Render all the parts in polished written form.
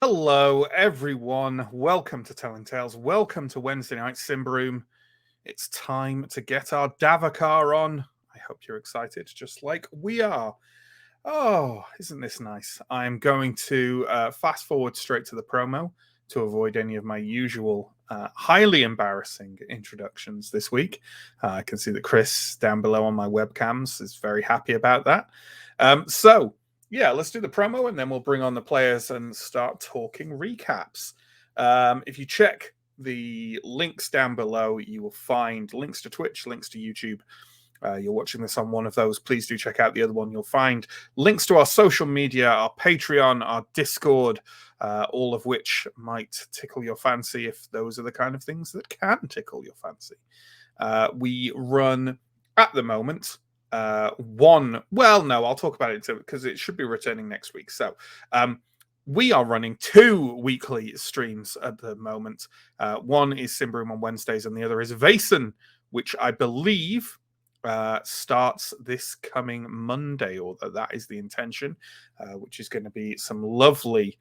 Hello, everyone. Welcome to Telling Tales. Welcome to Wednesday night Symbaroum. It's time to get our Davacar on. I hope you're excited, just like we are. Oh, isn't this nice? I'm going to fast forward straight to the promo to avoid any of my usual highly embarrassing introductions this week. I can see that Chris down below on my webcams is very happy about that. Yeah, let's do the promo and then we'll bring on the players and start talking recaps. If you check the links down below, you will find links to Twitch, links to YouTube. You're watching this on one of those, please do check out the other one. You'll find links to our social media, our Patreon, our Discord, all of which might tickle your fancy if those are the kind of things that can tickle your fancy. We run at the moment I'll talk about it because it should be returning next week. We are running 2 weekly streams at the moment. One is Symbaroum on Wednesdays and the other is Vason, which I believe starts this coming Monday, or that is the intention, which is going to be some lovely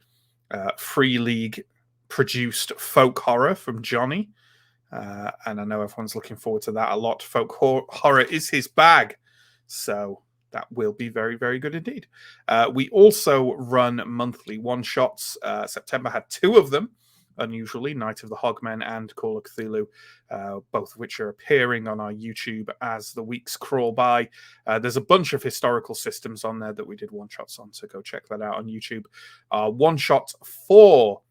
Free League produced folk horror from Johnny. And I know everyone's looking forward to that a lot. Folk horror is his bag. So that will be very, very good indeed. We also run monthly one-shots. September had 2 of them, unusually, Night of the Hogmen and Call of Cthulhu, both of which are appearing on our YouTube as the weeks crawl by. There's a bunch of historical systems on there that we did one-shots on, so go check that out on YouTube. One-shot for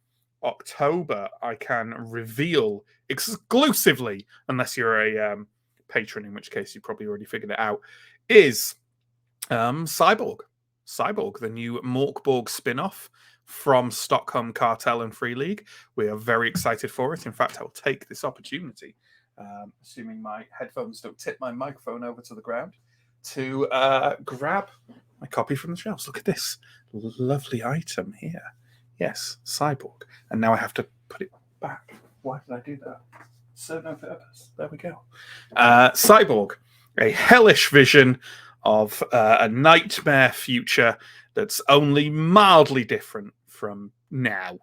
October, I can reveal exclusively, unless you're a patron, in which case you probably already figured it out, is Cyborg. Cyborg, the new Morkborg spin-off from Stockholm Cartel and Free League. We are very excited for it. In fact, I'll take this opportunity, assuming my headphones don't tip my microphone over to the ground, to grab my copy from the shelves. Look at this lovely item here. Yes, Cyborg. And now I have to put it back. Why did I do that? Serve no purpose. There we go. Cyborg, a hellish vision of a nightmare future that's only mildly different from now.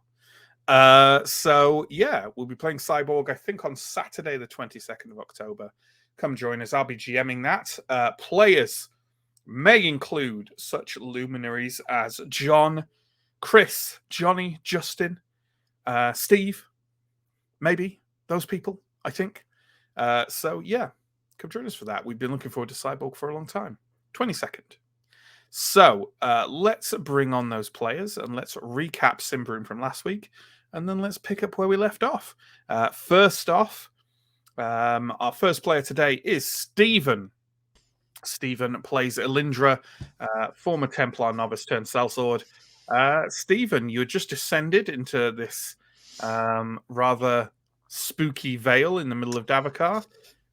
We'll be playing Cyborg, I think, on Saturday, the 22nd of October. Come join us. I'll be GMing that. Players may include such luminaries as John, Chris, Johnny, Justin, Steve, maybe those people, I think. Come join us for that. We've been looking forward to Cyborg for a long time. 22nd. So let's bring on those players and let's recap Symbaroum from last week, and then let's pick up where we left off. First off, our first player today is Stephen. Stephen plays Elindra, former Templar novice turned sellsword. Stephen, you had just descended into this rather spooky vale in the middle of Davacar.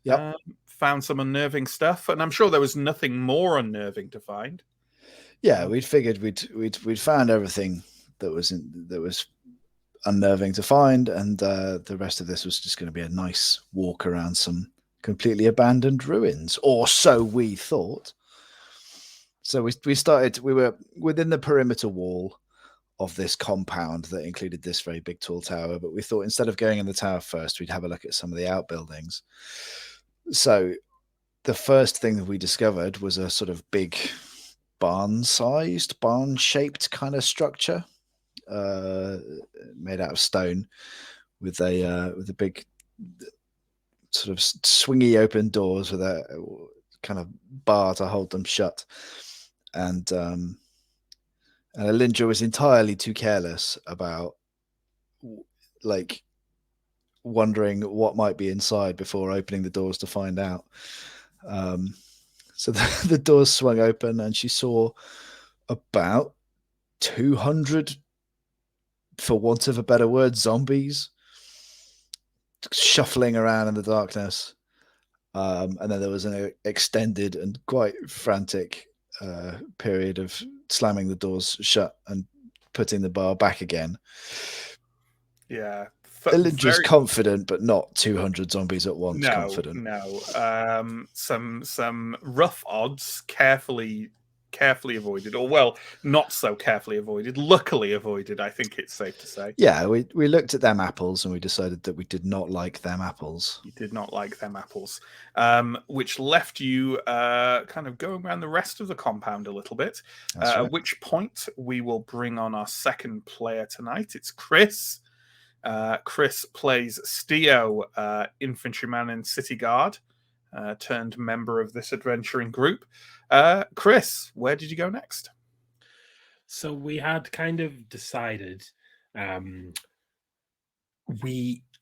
Yep. Found some unnerving stuff, and I'm sure there was nothing more unnerving to find. Yeah, we'd figured we'd found everything that was unnerving to find, and the rest of this was just going to be a nice walk around some completely abandoned ruins, or so we thought. So we were within the perimeter wall of this compound that included this very big tall tower, but we thought instead of going in the tower first, we'd have a look at some of the outbuildings. So the first thing that we discovered was a sort of big barn-shaped kind of structure made out of stone with a big sort of swingy open doors with a kind of bar to hold them shut. And Elindra was entirely too careless about wondering what might be inside before opening the doors to find out. So the doors swung open and she saw about 200, for want of a better word, zombies shuffling around in the darkness. And then there was an extended and quite frantic period of slamming the doors shut and putting the bar back again. Yeah. Elindra's confident, but not 200 zombies at once confident. No. Some rough odds, carefully carefully avoided, or well, not so carefully avoided, luckily avoided, I think it's safe to say. Yeah, we looked at them apples and we decided that we did not like them apples. You did not like them apples, which left you kind of going around the rest of the compound a little bit. That's right. At which point we will bring on our second player tonight. It's Chris. Chris plays Steo, infantryman in City Guard, turned member of this adventuring group. Chris, where did you go next? So we had kind of decided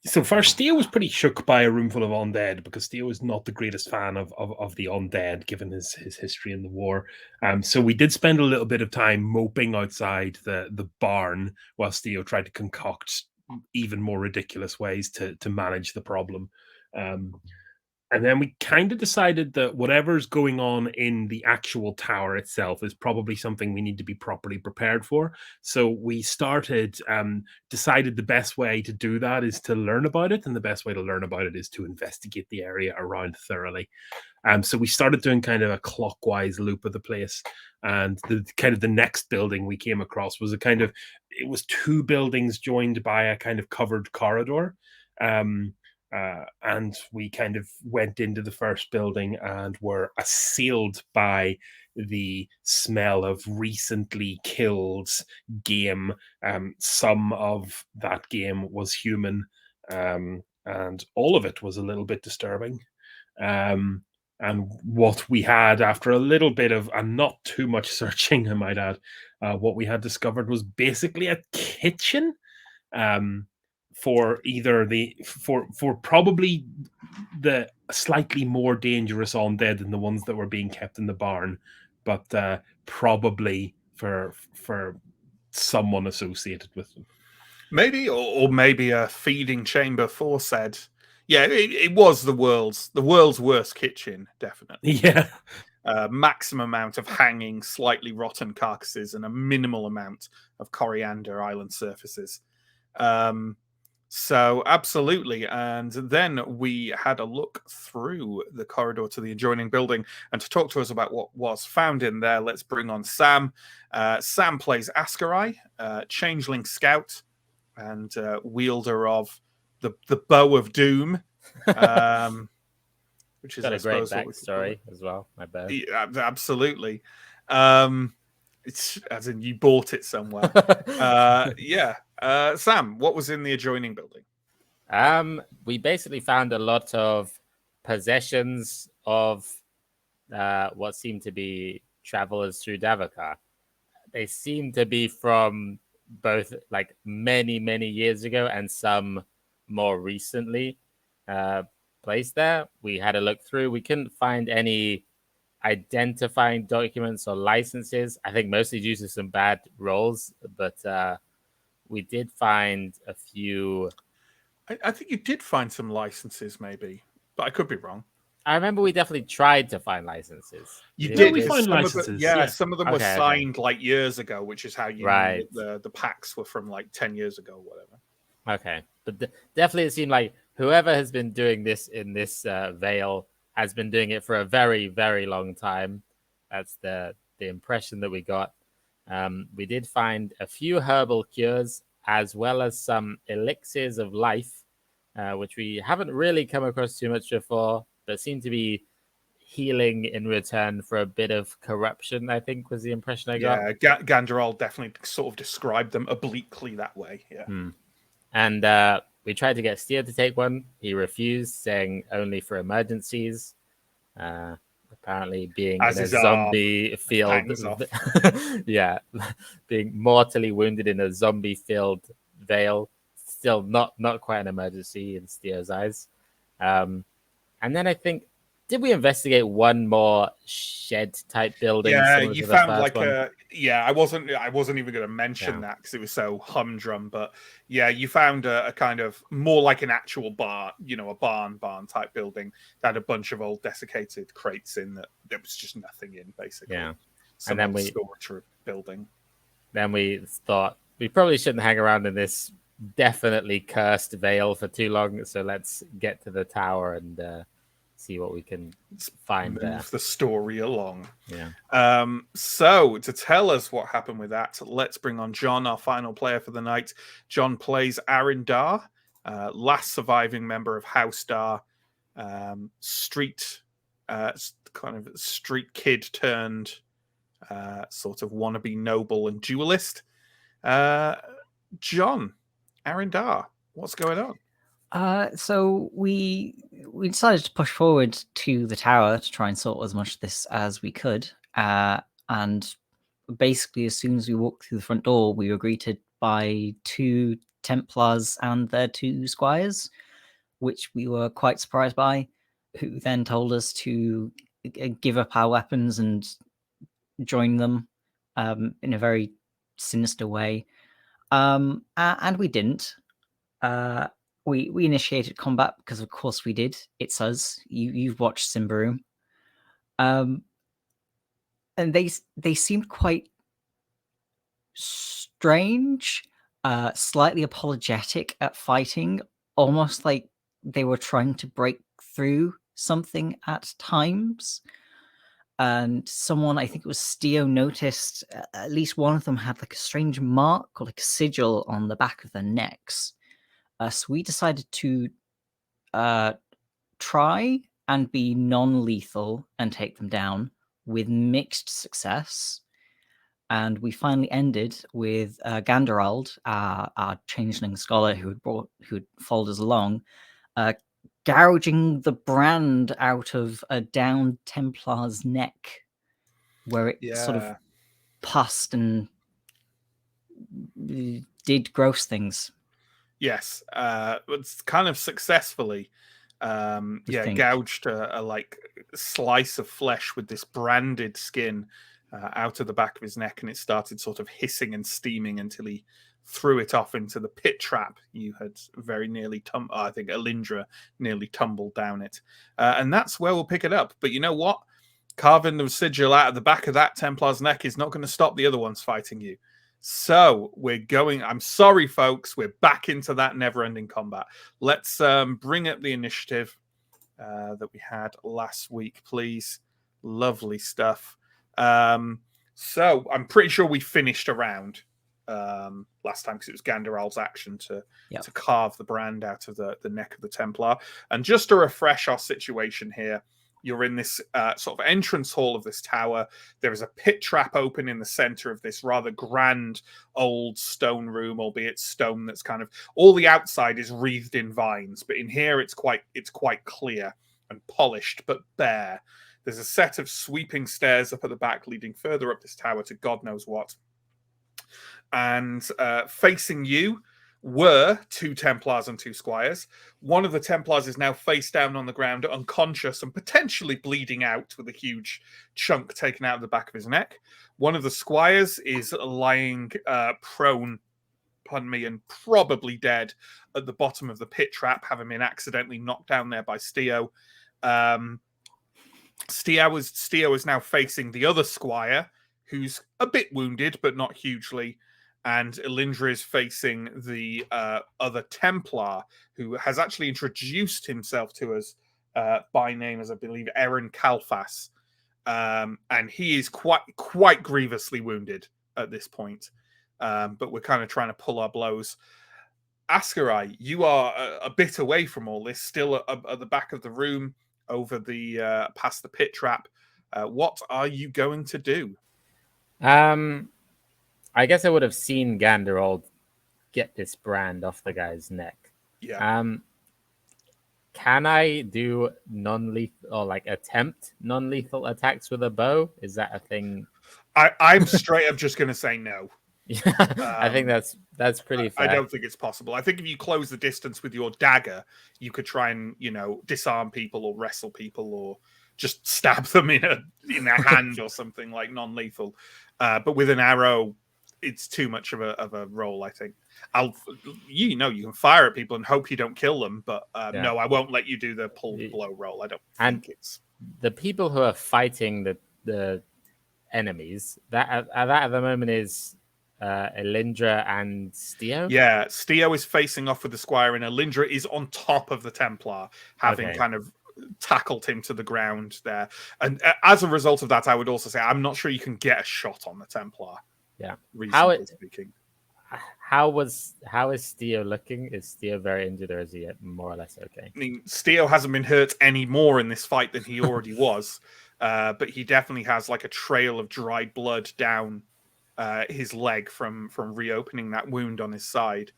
so first, Steo was pretty shook by a room full of undead because Steo is not the greatest fan of the undead, given his history in the war. So we did spend a little bit of time moping outside the barn while Steo tried to concoct even more ridiculous ways to manage the problem. And then we kind of decided that whatever's going on in the actual tower itself is probably something we need to be properly prepared for. So we decided the best way to do that is to learn about it. And the best way to learn about it is to investigate the area around thoroughly. So we started doing kind of a clockwise loop of the place. And the next building we came across was it was two buildings joined by a kind of covered corridor. And we kind of went into the first building and were assailed by the smell of recently killed game. Some of that game was human, and all of it was a little bit disturbing. And what we had after a little bit of, and not too much searching, I might add, what we had discovered was basically a kitchen. For probably the slightly more dangerous undead than the ones that were being kept in the barn, but probably for someone associated with them. Maybe, or maybe a feeding chamber for said. Yeah, it was the world's worst kitchen, definitely. Yeah. Maximum amount of hanging, slightly rotten carcasses, and a minimal amount of coriander island surfaces. So absolutely. And then we had a look through the corridor to the adjoining building. And to talk to us about what was found in there, let's bring on Sam. Sam plays Askarai, changeling scout and wielder of the bow of doom. Which is got a great backstory as well. My bad. Yeah, absolutely. It's as in you bought it somewhere. Yeah. Sam, what was in the adjoining building? We basically found a lot of possessions of what seemed to be travelers through Davokar. They seem to be from both like many, many years ago and some more recently placed there. We had a look through. We couldn't find any identifying documents or licenses. I think mostly due to some bad rolls, but we did find a few. I think you did find some licenses, maybe, but I could be wrong. I remember we definitely tried to find licenses. You did. We find licenses. Some of them were signed like years ago, which is how you right. knew the packs were from like 10 years ago or whatever. Okay, but definitely it seemed like whoever has been doing this in this Vale has been doing it for a very, very long time. That's the impression that we got. We did find a few herbal cures as well as some elixirs of life, which we haven't really come across too much before, but seem to be healing in return for a bit of corruption, I think was the impression I got. Yeah, Ganderol definitely sort of described them obliquely that way. Yeah. And we tried to get Steer to take one. He refused, saying only for emergencies. Apparently being as in a zombie field. Yeah, being mortally wounded in a zombie-filled Vale. Still not quite an emergency in Steer's eyes. And then I think, did we investigate one more shed type building? Yeah, you found like one? I wasn't even going to mention that because it was so humdrum. But yeah, you found a kind of more like an actual bar, a barn type building that had a bunch of old desiccated crates in that there was just nothing in, basically. Yeah, and then storage building. Then we thought we probably shouldn't hang around in this definitely cursed Vale for too long. So let's get to the tower and see what we can find there. Move the story along. Yeah. So to tell us what happened with that, let's bring on John, our final player for the night. John plays Arindar, last surviving member of House Dar, street kind of street kid turned sort of wannabe noble and duelist. John, Arindar, what's going on? So we decided to push forward to the tower to try and sort as much of this as we could. And basically, as soon as we walked through the front door, we were greeted by 2 Templars and their 2 squires, which we were quite surprised by, who then told us to give up our weapons and join them in a very sinister way. And we didn't. We initiated combat because, of course, we did. It's us. You've watched Symbaroum. And they seemed quite strange, slightly apologetic at fighting, almost like they were trying to break through something at times. And someone, I think it was Steo, noticed at least one of them had like a strange mark or like a sigil on the back of their necks. So we decided to try and be non-lethal and take them down with mixed success. And we finally ended with Ganderald, our changeling scholar who had followed us along, gouging the brand out of a downed Templar's neck, where it sort of pussed and did gross things. Yes, it's kind of successfully, gouged a like slice of flesh with this branded skin out of the back of his neck, and it started sort of hissing and steaming until he threw it off into the pit trap. You had very nearly I think Elindra nearly tumbled down it, and that's where we'll pick it up. But you know what? Carving the sigil out of the back of that Templar's neck is not going to stop the other ones fighting you. So we're going. I'm sorry, folks. We're back into that never-ending combat. Let's bring up the initiative that we had last week, please. Lovely stuff. So I'm pretty sure we finished around last time because it was Ganderal's action to carve the brand out of the neck of the Templar. And just to refresh our situation here, you're in this sort of entrance hall of this tower. There is a pit trap open in the center of this rather grand old stone room, albeit stone that's kind of all the outside is wreathed in vines, but in here it's quite clear and polished but bare. There's a set of sweeping stairs up at the back leading further up this tower to God knows what. And facing you were 2 Templars and 2 squires. One of the Templars is now face down on the ground, unconscious and potentially bleeding out with a huge chunk taken out of the back of his neck. One of the squires is lying prone, pardon me, and probably dead at the bottom of the pit trap, having been accidentally knocked down there by Steo. Steo is now facing the other squire, who's a bit wounded, but not hugely. And Elindra is facing the other Templar, who has actually introduced himself to us by name as, I believe, Aaron Kalfas. And he is quite grievously wounded at this point. But we're kind of trying to pull our blows. Askarai, you are a bit away from all this, still at the back of the room, over the past the pit trap. What are you going to do? I guess I would have seen Ganderald get this brand off the guy's neck. Yeah. Can I do non-lethal or like attempt non-lethal attacks with a bow? Is that a thing? I'm straight up just going to say no. I think that's pretty fair. I don't think it's possible. I think if you close the distance with your dagger, you could try and, disarm people or wrestle people or just stab them in a hand or something like non-lethal. But with an arrow, it's too much of a roll, I think. You can fire at people and hope you don't kill them, but no, I won't let you do the pull blow roll. I don't think it's the people who are fighting the enemies that at the moment is Elindra and Steo. Yeah, Steo is facing off with the squire, and Elindra is on top of the Templar, having kind of tackled him to the ground there. And as a result of that, I would also say I'm not sure you can get a shot on the Templar. Yeah. Reasonably speaking. How is Steo looking? Is Steo very injured, or is he more or less okay? I mean, Steo hasn't been hurt any more in this fight than he already was, but he definitely has like a trail of dried blood down his leg from reopening that wound on his side.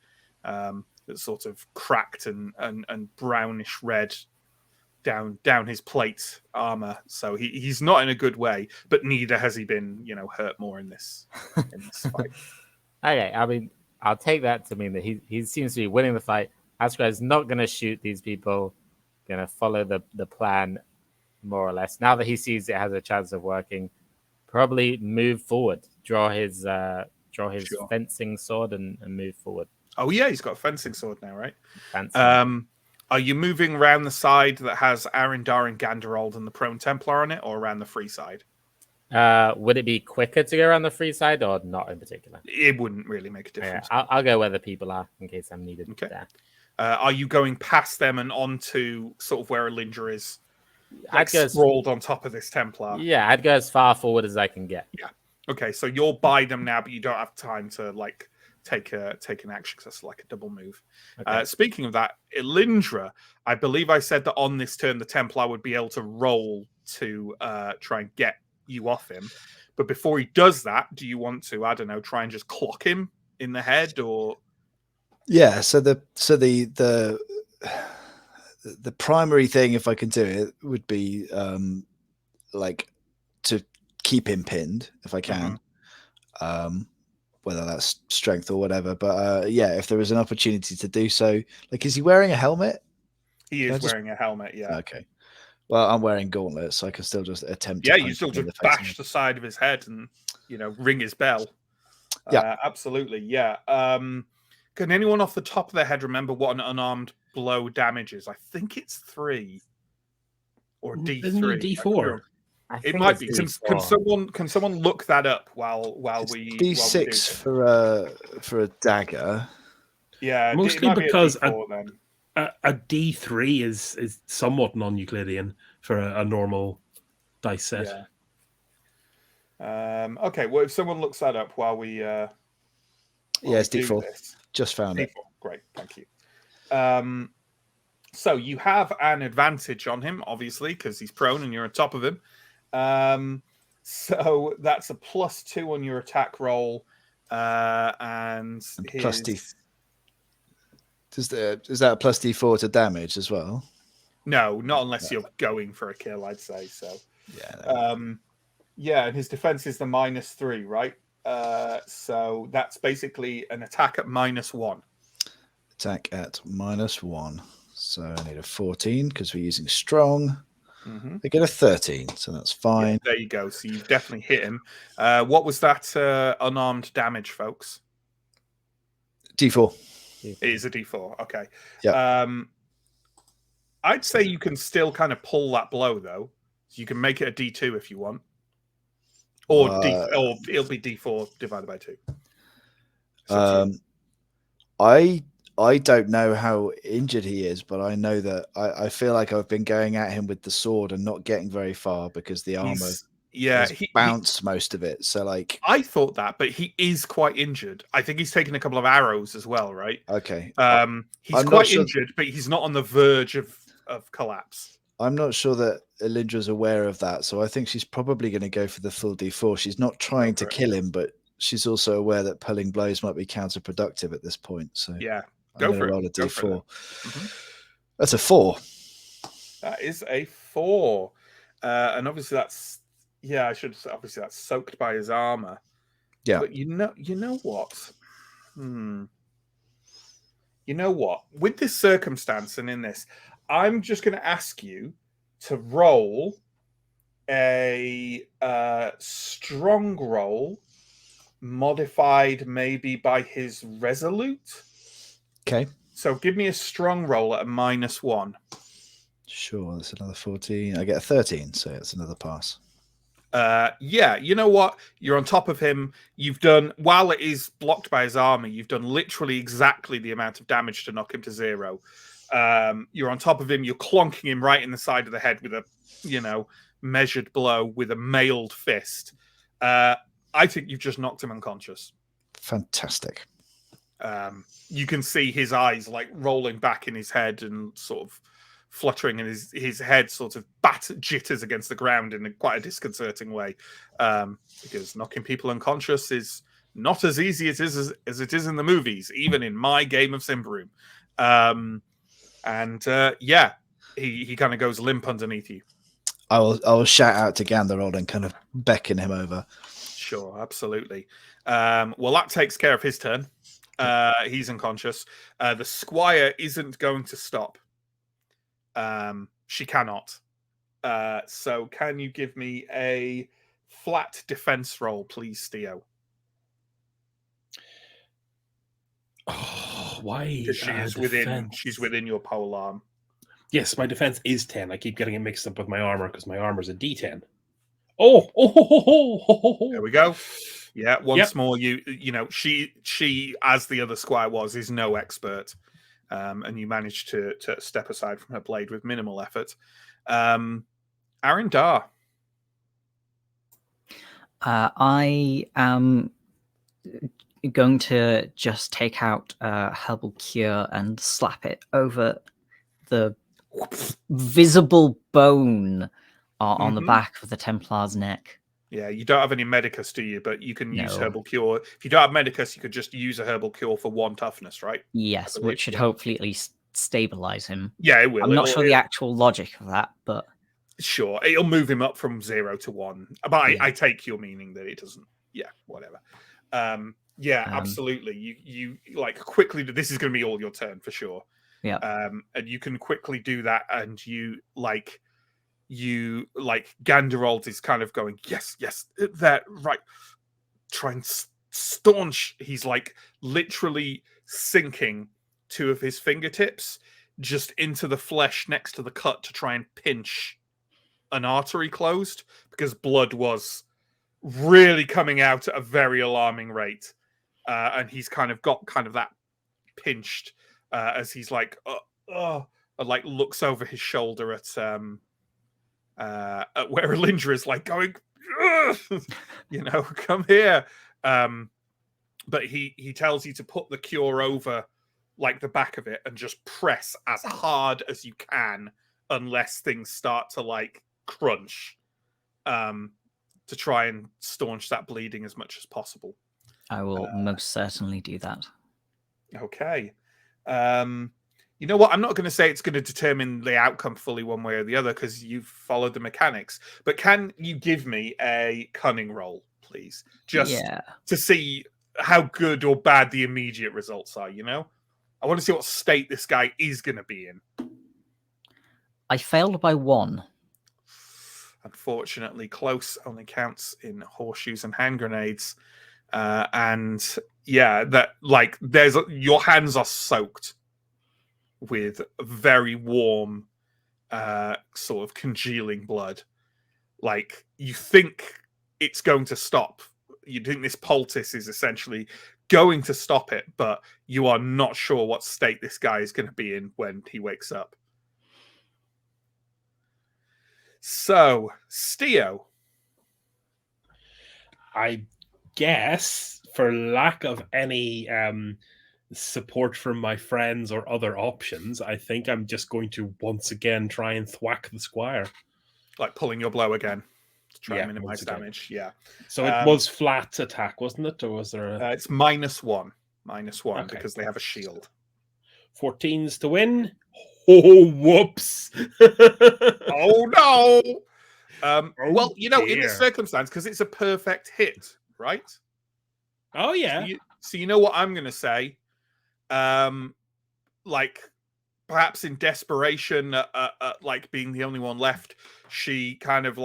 That's sort of cracked and brownish red down his plate armor. So he's not in a good way, but neither has he been, hurt more in this fight. Okay, I mean, I'll take that to mean that he seems to be winning the fight. Askra is not going to shoot these people, going to follow the plan more or less. Now that he sees it has a chance of working, probably move forward, draw his Sure. fencing sword and move forward. Oh yeah, he's got a fencing sword now, right? Fancy. Are you moving around the side that has Arendar and Ganderald and the Prone Templar on it, or around the free side? Would it be quicker to go around the free side, or not in particular? It wouldn't really make a difference. Yeah, I'll go where the people are in case I'm needed. Okay. There. Are you going past them and onto sort of where Alindra is, I'd go sprawled on top of this Templar? Yeah, I'd go as far forward as I can get. Yeah. Okay, so you're by them now, but you don't have time to take an action because that's like a double move. Okay. Speaking of that, Alindra, I believe I said that on this turn the Templar would be able to roll to try and get you off him. But before he does that, do you want to, I don't know, try and just clock him in the head, or? Yeah. So the primary thing, if I can do it, would be like to keep him pinned if I can. Whether that's strength or whatever, but yeah, if there is an opportunity to do so, like, is he wearing a helmet? He is wearing a helmet, yeah. Okay. Well, I'm wearing gauntlets, so I can still just attempt. Yeah, you still just bash the side of his head and ring his bell. Yeah, absolutely. Yeah. Can anyone off the top of their head remember what an unarmed blow damage is? I think it's 3 or D3. Isn't it D4? It might be. Can someone look that up while we D6 for a dagger? Yeah, mostly because a D3 is somewhat non-Euclidean for a normal dice set. Yeah. Okay. Well, if someone looks that up while we yeah, it's D4. Just found it. Great, thank you. So you have an advantage on him, obviously, because he's prone and you're on top of him. So that's a +2 on your attack roll, and plus D. Is that a plus D4 to damage as well? No, not unless you're going for a kill, I'd say. So yeah. Yeah, and his defense is the -3, right? So that's basically an attack at -1. Attack at -1. So I need a 14 because we're using strong. I get a 13, so that's fine. Yeah, there you go. So you've definitely hit him. What was that unarmed damage, folks? D4. It is a D4. Okay. Yeah. I'd say you can still kind of pull that blow, though. So you can make it a D2 if you want. Or it'll be D4 divided by 2. I don't know how injured he is, but I know that I feel like I've been going at him with the sword and not getting very far because the armor he bounced most of it. So like I thought that, but he is quite injured. I think he's taken a couple of arrows as well, right? Okay. He's quite injured, but he's not on the verge of collapse. I'm not sure that Elindra's aware of that, so I think she's probably going to go for the full D4. She's not trying to kill him, but she's also aware that pulling blows might be counterproductive at this point. So yeah. Go for it. Roll a D4. That's a 4. That is a 4. And obviously that's obviously that's soaked by his armor. Yeah. But you know what? You know what? With this circumstance and in this, I'm just going to ask you to roll a strong roll modified maybe by his resolute. Okay. So give me a strong roll at a -1. Sure, that's another 14. I get a 13, so it's another pass. Yeah, you know what? You're on top of him. You've done, while it is blocked by his armor, you've done literally exactly the amount of damage to knock him to 0. You're on top of him. You're clonking him right in the side of the head with a, measured blow with a mailed fist. I think you've just knocked him unconscious. Fantastic. You can see his eyes like rolling back in his head and sort of fluttering, and his head sort of jitters against the ground in quite a disconcerting way, because knocking people unconscious is not as easy as it is in the movies, even in my game of Symbaroum. He kind of goes limp underneath you. I will shout out to Ganderod and kind of beckon him over. Sure, absolutely. Well, that takes care of his turn. He's unconscious. The squire isn't going to stop. She cannot. So can you give me a flat defense roll, please, Theo? Oh, why? Because she's within your pole arm. Yes, my defense is 10. I keep getting it mixed up with my armor because my armor's a D10. Oh. There we go. Yeah, once more, she, as the other squire is no expert, and you managed to step aside from her blade with minimal effort. Aaron Dar. I am going to just take out Herbal Cure and slap it over the visible bone on the back of the Templar's neck. Yeah, you don't have any Medicus, do you? But you can use Herbal Cure. If you don't have Medicus, you could just use a Herbal Cure for 1 toughness, right? Yes, which should hopefully at least stabilize him. Yeah, it will. I'm not sure the actual logic of that, but... Sure, it'll move him up from 0 to 1. But I take your meaning that it doesn't... Yeah, whatever. Absolutely. You like quickly... This is going to be all your turn, for sure. Yeah. And you can quickly do that, and you Ganderald is kind of going, yes, that right. Try and staunch. He's like literally sinking 2 of his fingertips just into the flesh next to the cut to try and pinch an artery closed, because blood was really coming out at a very alarming rate, and he's kind of got that pinched as he's like looks over his shoulder at where Alindra is like going, come here. But he tells you to put the cure over like the back of it and just press as hard as you can unless things start to like crunch, to try and staunch that bleeding as much as possible. I will most certainly do that. Okay. You know what? I'm not going to say it's going to determine the outcome fully one way or the other because you've followed the mechanics. But can you give me a cunning roll, please? Just to see how good or bad the immediate results are, I want to see what state this guy is going to be in. I failed by 1. Unfortunately, close only counts in horseshoes and hand grenades. Your hands are soaked with very warm, sort of congealing blood. Like, you think it's going to stop. You think this poultice is essentially going to stop it, but you are not sure what state this guy is going to be in when he wakes up. So, Steo. I guess, for lack of any support from my friends or other options, I think I'm just going to once again try and thwack the squire. Like pulling your blow again to try and minimize damage. Yeah. So it was flat attack, wasn't it? Or was there a... it's -1. -1 because they have a shield. 14s to win. Oh, whoops. Oh, no. Well, in this circumstance, because it's a perfect hit, right? Oh, yeah. So you know what I'm going to say? Perhaps in desperation, like being the only one left, she kind of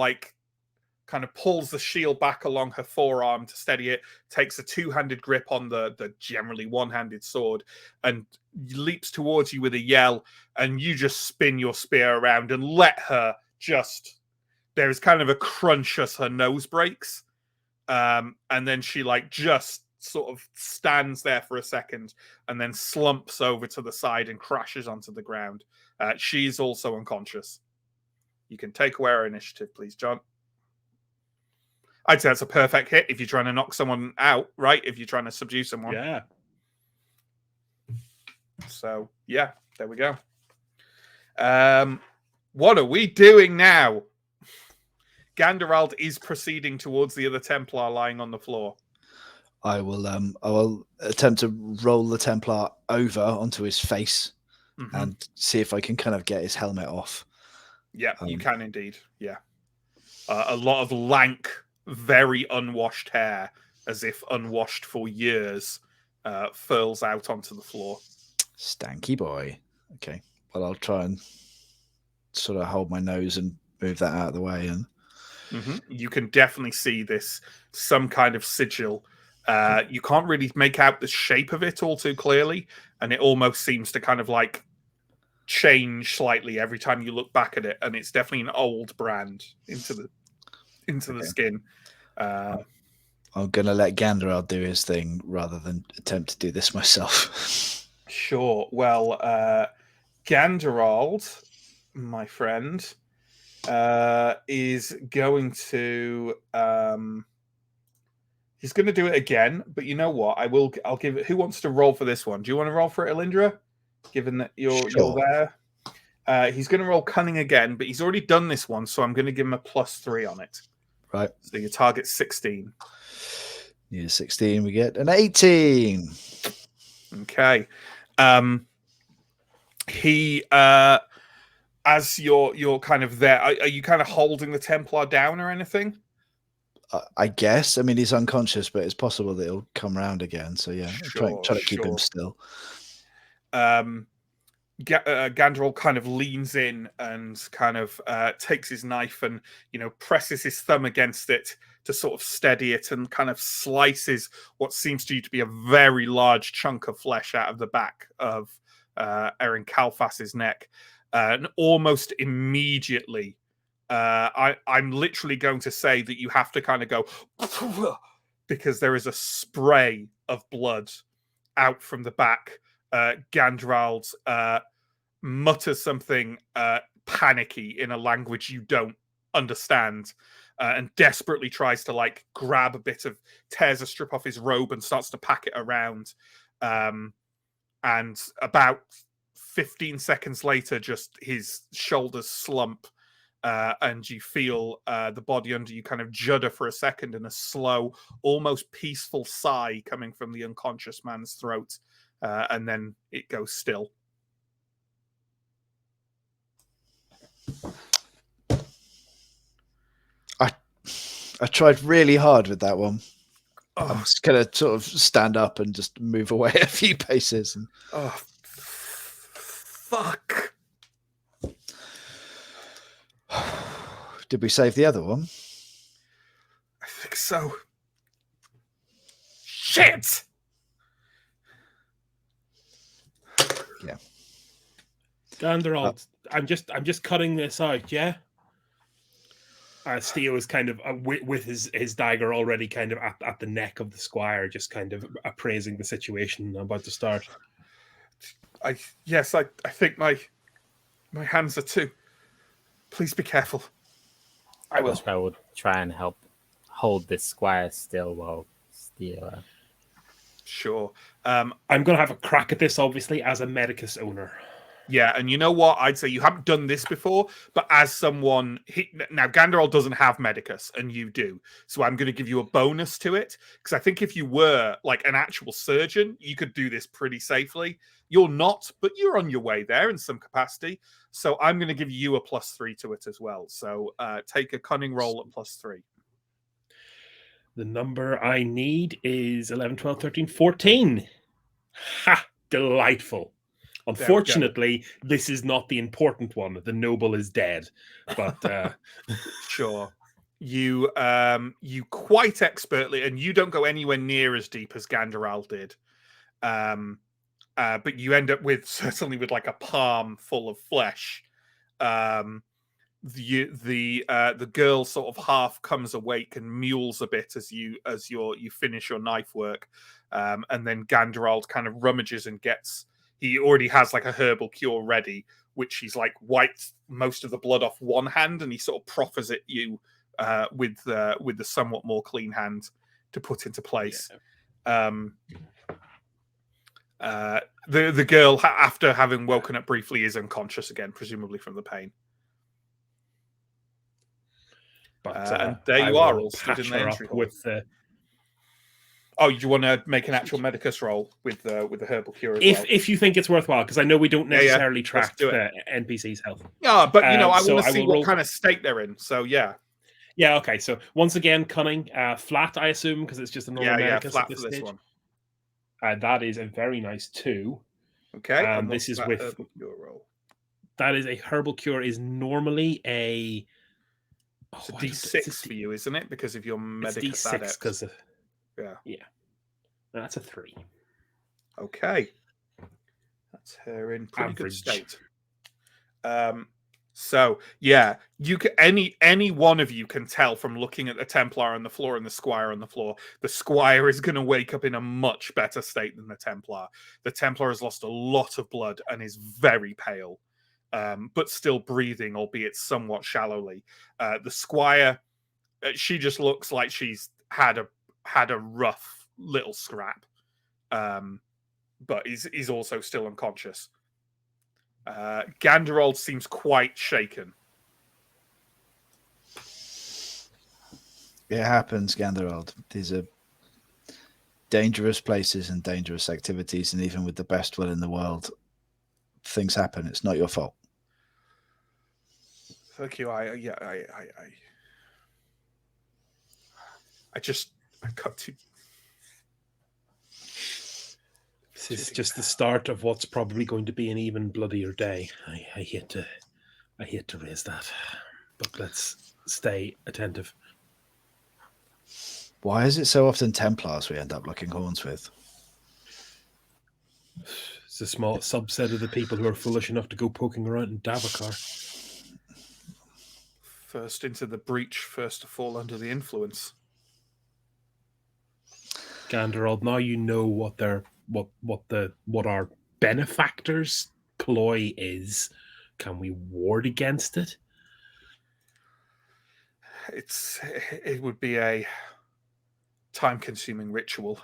pulls the shield back along her forearm to steady it, takes a 2-handed grip on the generally one-handed sword, and leaps towards you with a yell, and you just spin your spear around and let her just... There's kind of a crunch as her nose breaks, and then she just sort of stands there for a second and then slumps over to the side and crashes onto the ground. She's also unconscious. You can take away our initiative, please, John. I'd say that's a perfect hit if you're trying to knock someone out, right? If you're trying to subdue someone. Yeah. So, yeah, there we go. What are we doing now? Ganderald is proceeding towards the other Templar lying on the floor. I will attempt to roll the Templar over onto his face and see if I can kind of get his helmet off. Yeah, you can indeed. Yeah. A lot of lank, very unwashed hair, as if unwashed for years, furls out onto the floor. Stanky boy. Okay. Well, I'll try and sort of hold my nose and move that out of the way. And you can definitely see this, some kind of sigil. You can't really make out the shape of it all too clearly, and it almost seems to kind of like change slightly every time you look back at it, and it's definitely an old brand into the skin. I'm gonna let Ganderald do his thing rather than attempt to do this myself. Sure. Well, Ganderald, my friend, is going to he's going to do it again. But you know what? I'll give it. Who wants to roll for this one? Do you want to roll for it, Elindra? Given that you're there, he's going to roll cunning again, but he's already done this one, so I'm going to give him a +3 on it. Right. So your target's 16. Need a 16. We get an 18. Okay. He as you're kind of there, are you kind of holding the Templar down or anything? I guess. I mean, he's unconscious, but it's possible that he'll come round again. So yeah, try to keep him still. Ganderald kind of leans in and kind of takes his knife and presses his thumb against it to sort of steady it, and kind of slices what seems to you to be a very large chunk of flesh out of the back of Erin Kalfas's neck. And almost immediately, I'm literally going to say that you have to kind of go because there is a spray of blood out from the back. Ganderald mutters something panicky in a language you don't understand, and desperately tries to like grab a bit of, tears a strip off his robe and starts to pack it around. And about 15 seconds later, just his shoulders slump, and you feel the body under you kind of judder for a second, and a slow, almost peaceful sigh coming from the unconscious man's throat, and then it goes still. I tried really hard with that one. I'm just gonna sort of stand up and just move away a few paces. And... Oh, fuck! Did we save the other one? I think so. Shit! Yeah. Ganderald, I'm just cutting this out, yeah? Steo is kind of with his dagger already kind of at the neck of the squire, just kind of appraising the situation about to start. I think my hands are too. Please be careful. I will try and help hold this squire still while Steo. Sure. I'm going to have a crack at this, obviously, as a Medicus owner. Yeah, and you know what? I'd say you haven't done this before, but as someone... Now, Ganderald doesn't have Medicus, and you do. So I'm going to give you a bonus to it, because I think if you were like an actual surgeon, you could do this pretty safely. You're not, but you're on your way there in some capacity. So I'm going to give you a +3 to it as well. So take a cunning roll at +3. The number I need is 11, 12, 13, 14. Ha! Delightful. Unfortunately, this is not the important one. The noble is dead. But sure. You quite expertly, and you don't go anywhere near as deep as Ganderald did. But you end up with certainly with like a palm full of flesh. the girl sort of half comes awake and mules a bit as you finish your knife work, and then Ganderald kind of rummages and he already has like a herbal cure ready, which he's like wiped most of the blood off one hand, and he sort of proffers at you with the somewhat more clean hand to put into place. Yeah. The girl, after having woken up briefly, is unconscious again, presumably from the pain. But and there you are, all stood in the entry hall. Oh, you want to make an actual medicus roll with the herbal cure as well? If you think it's worthwhile, because I know we don't necessarily track the NPC's health. Yeah, but I want to see what kind of state they're in. So yeah. Yeah. Okay. So once again, cunning, flat, I assume, because it's just a normal medicus flat at this for this stage. One. That is a very nice 2. Okay. And this is with herbal cure roll. That is a herbal cure. Is normally a. It's a D6 for you, isn't it? Because of your medicus adept. Because yeah. That's a 3. Okay. That's her in pretty good state. So yeah, you can any one of you can tell from looking at the Templar on the floor and the Squire on the floor. The Squire is going to wake up in a much better state than the Templar. The Templar has lost a lot of blood and is very pale, but still breathing, albeit somewhat shallowly. The Squire, she just looks like she's had a rough little scrap, but he's also still unconscious. Ganderald seems quite shaken. It happens, Ganderald. These are dangerous places and dangerous activities, and even with the best will in the world, things happen. It's not your fault. Thank you. I got to. This is just the start of what's probably going to be an even bloodier day. I hate to raise that, but let's stay attentive. Why is it so often Templars we end up locking horns with? It's a small subset of the people who are foolish enough to go poking around in Davokar. First into the breach, first to fall under the influence. Ganderald, now you know what our benefactors' ploy is. Can we ward against it? It would be a time-consuming ritual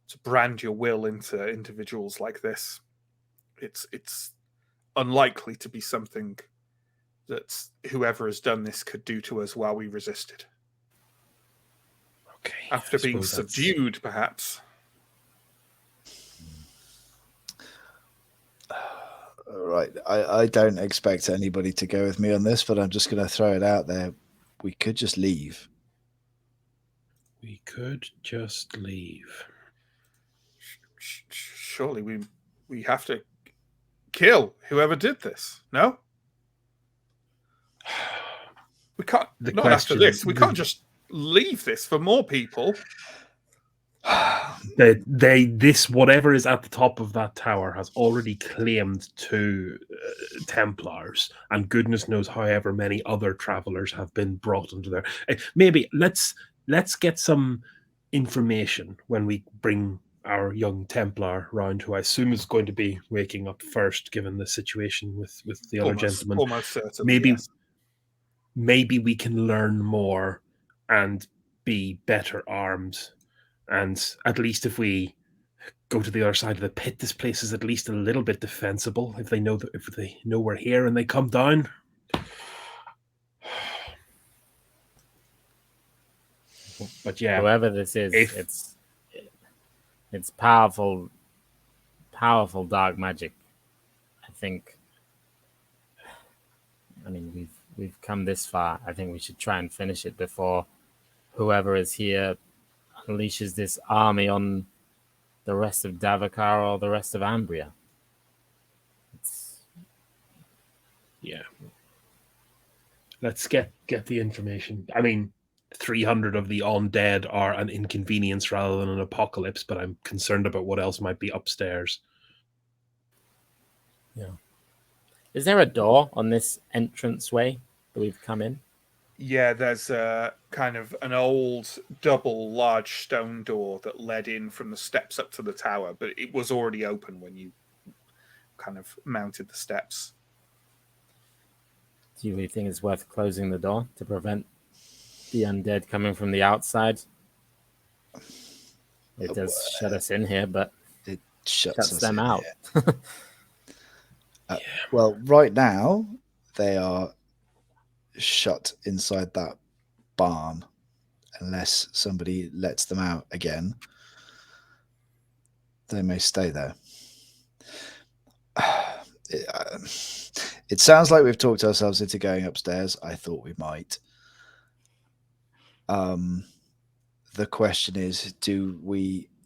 to brand your will into individuals like this. It's unlikely to be something that whoever has done this could do to us while we resisted. Okay. After being subdued, perhaps. Right. I don't expect anybody to go with me on this, but I'm just going to throw it out there. We could just leave. We could just leave. Surely we have to kill whoever did this, no? We can't. Not after this. We can't just leave this for more people. This whatever is at the top of that tower has already claimed 2 Templars, and goodness knows however many other travelers have been brought into there. Maybe let's get some information when we bring our young Templar round, who I assume is going to be waking up first, given the situation with the other gentleman. Almost certainly. Maybe we can learn more and be better armed. And at least if we go to the other side of the pit, this place is at least a little bit defensible. If they know we're here and they come down. But yeah, whoever this is, it's powerful dark magic. I think. I mean, we've come this far. I think we should try and finish it before whoever is here unleashes this army on the rest of Davokar or the rest of Ambria. Yeah. Let's get the information. I mean, 300 of the undead are an inconvenience rather than an apocalypse, but I'm concerned about what else might be upstairs. Yeah. Is there a door on this entranceway that we've come in? Yeah, there's a kind of an old double large stone door that led in from the steps up to the tower, but it was already open when you kind of mounted the steps. Do you think it's worth closing the door to prevent the undead coming from the outside? It does shut us in here, but It shuts shuts us them in out. here. Well, right now they are shut inside that barn unless somebody lets them out again. They may stay there. It sounds like we've talked ourselves into going upstairs. I thought we might. The question is,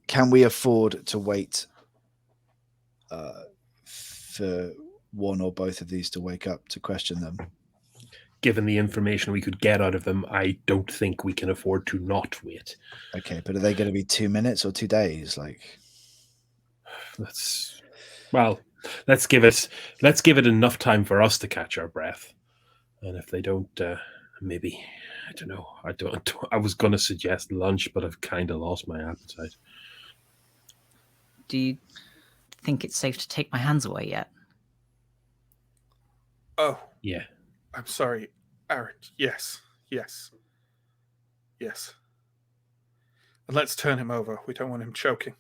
can we afford to wait for one or both of these to wake up to question them? Given the information we could get out of them, I don't think we can afford to not wait. Okay, but are they going to be 2 minutes or 2 days? Let's give it enough time for us to catch our breath. And if they don't, maybe, I don't know. I was going to suggest lunch, but I've kind of lost my appetite. Do you think it's safe to take my hands away yet? Oh, Yeah. I'm sorry, Aaron. Yes. And let's turn him over. We don't want him choking.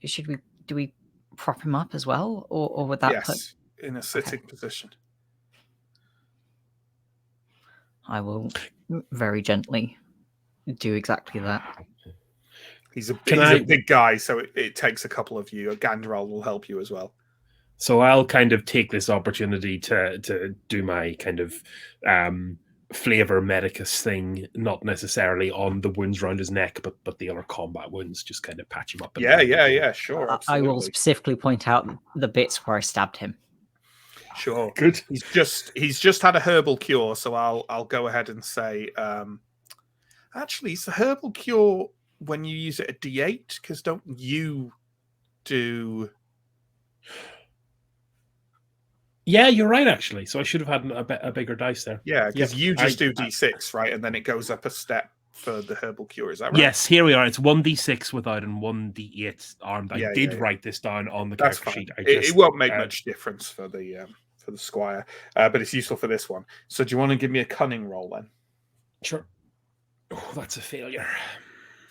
Do we prop him up as well, or would that put? Yes, in a sitting position. I will very gently do exactly that. He's a big guy, so it takes a couple of you. Gandral will help you as well. So I'll kind of take this opportunity to do my kind of flavor medicus thing, not necessarily on the wounds around his neck, but the other combat wounds, just kind of patch him up. Yeah, sure. Absolutely. I will specifically point out the bits where I stabbed him. Sure. Good. He's just had a herbal cure, so I'll go ahead and say, actually, it's a herbal cure when you use it a D8, because don't you do? Yeah, you're right, actually. So I should have had a bigger dice there. Yeah, because you just do D6, right? And then it goes up a step for the herbal cure. Is that right? Yes, here we are. It's 1d6 without and 1d8 armed. I did write this down on the character sheet. It won't make much difference for the squire, but it's useful for this one. So do you want to give me a cunning roll then? Sure. Oh, that's a failure.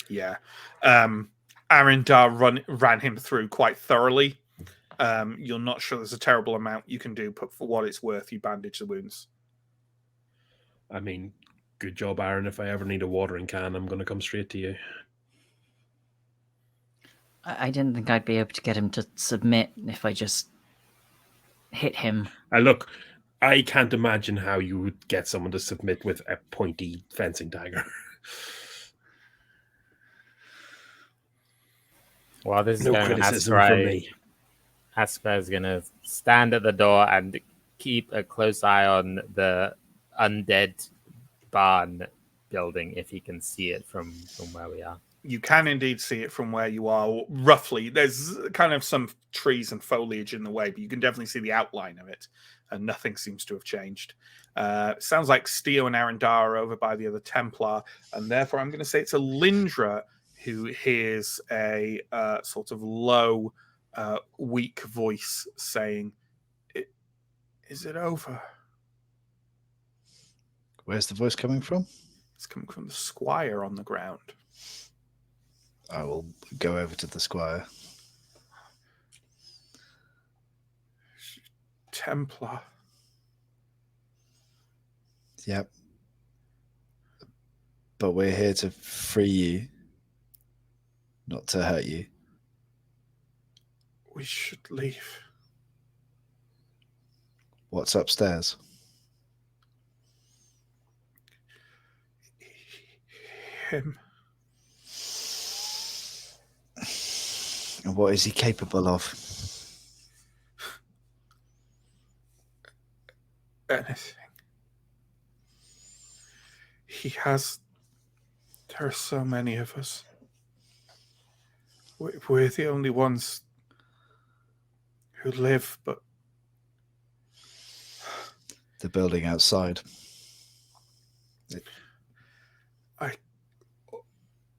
Yeah. Arendar ran him through quite thoroughly. You're not sure there's a terrible amount you can do, but for what it's worth, you bandage the wounds. I mean, good job, Aaron. If I ever need a watering can, I'm going to come straight to you. I didn't think I'd be able to get him to submit if I just hit him. Look, I can't imagine how you would get someone to submit with a pointy fencing dagger. Well, this is no criticism from me. Asper is going to stand at the door and keep a close eye on the undead barn building if he can see it from where we are. You can indeed see it from where you are, roughly. There's kind of some trees and foliage in the way, but you can definitely see the outline of it, and nothing seems to have changed. Sounds like Steo and Arendar are over by the other Templar, and therefore I'm going to say it's a Lindra who hears a sort of low, weak voice saying, "Is it over?" Where's the voice coming from? It's coming from the squire on the ground. I will go over to the squire. Templar. Yep. But we're here to free you, not to hurt you. We should leave. What's upstairs? Him. And what is he capable of? Anything. He has. There are so many of us. We're the only ones who live, but the building outside.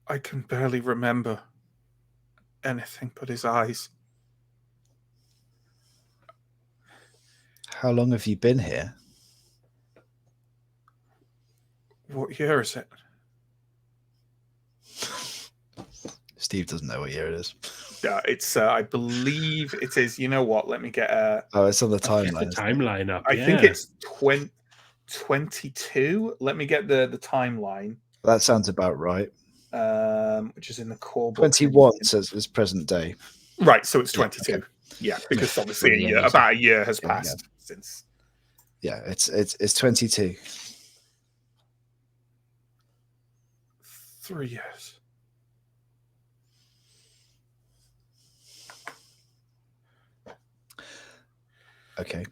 I can barely remember anything but his eyes. How long have you been here? What year is it? Steve doesn't know what year it is. Yeah, it's. I believe it is. You know what? Let me get a. Oh, it's on the Get the timeline. isn't it? timeline up. I think it's 22. Let me get the timeline. That sounds about right. Which is in the core book. 21 says it's present day. Right, so it's Yeah, 22. okay. Yeah, because obviously Well, yeah, about a year has yeah, passed since. Yeah, it's 22. 3 years. Okay.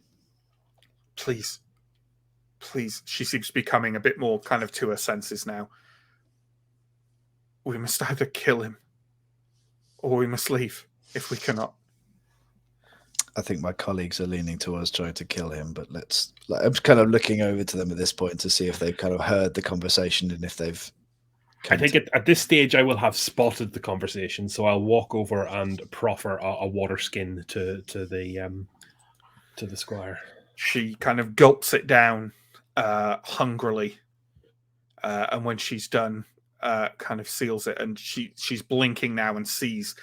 Please. She seems to be coming a bit more kind of to her senses now. We must either kill him or we must leave if we cannot. I think my colleagues are leaning towards trying to kill him, but I'm kind of looking over to them at this point to see if they've kind of heard the conversation and if they've. I think at this stage I will have spotted the conversation, so I'll walk over and proffer a water skin to the squire. She kind of gulps it down hungrily, and when she's done, kind of seals it, and she's blinking now and seems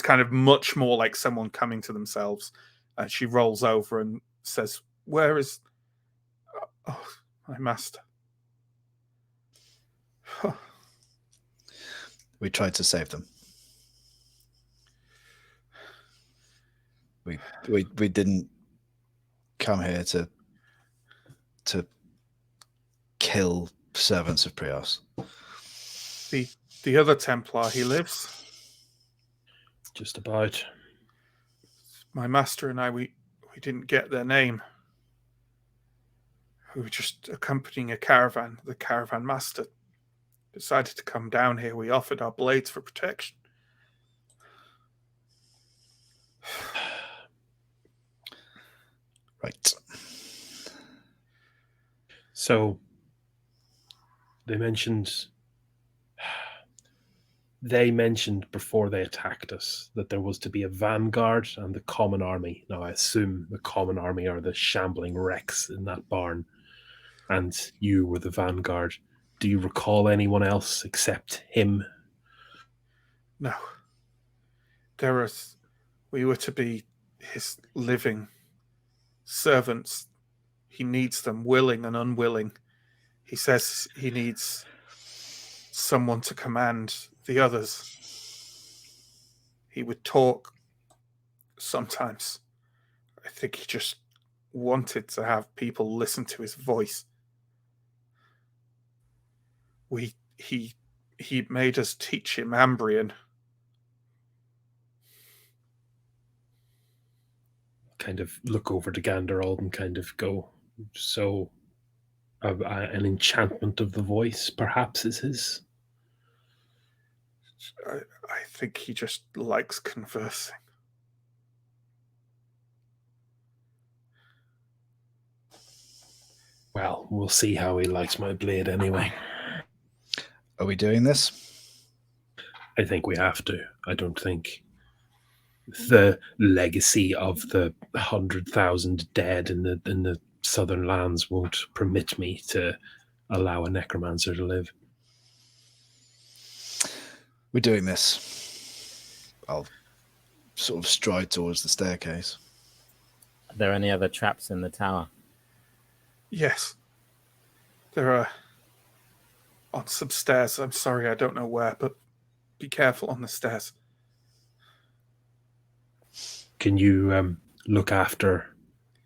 kind of much more like someone coming to themselves. She rolls over and says, "Where is my master?" We tried to save them. We didn't come here to kill servants of Prios. The other Templar, he lives. Just about. My master and I, we didn't get their name. We were just accompanying a caravan. The caravan master decided to come down here. We offered our blades for protection. Right. So they mentioned before they attacked us that there was to be a vanguard and the common army. Now I assume the common army are the shambling wrecks in that barn, and you were the vanguard. Do you recall anyone else except him? No. We were to be his living servants. He needs them, willing and unwilling. He says he needs someone to command the others. He would talk sometimes. I think he just wanted to have people listen to his voice. He made us teach him Ambrian. Kind of look over to Ganderald and kind of go, so an enchantment of the voice perhaps is his? I think he just likes conversing. Well, we'll see how he likes my blade anyway. Are we doing this? I think we have to. I don't think the legacy of the 100,000 dead in the southern lands won't permit me to allow a necromancer to live. We're doing this. I'll sort of stride towards the staircase. Are there any other traps in the tower? Yes. There are on some stairs. I'm sorry, I don't know where, but be careful on the stairs. Can you look after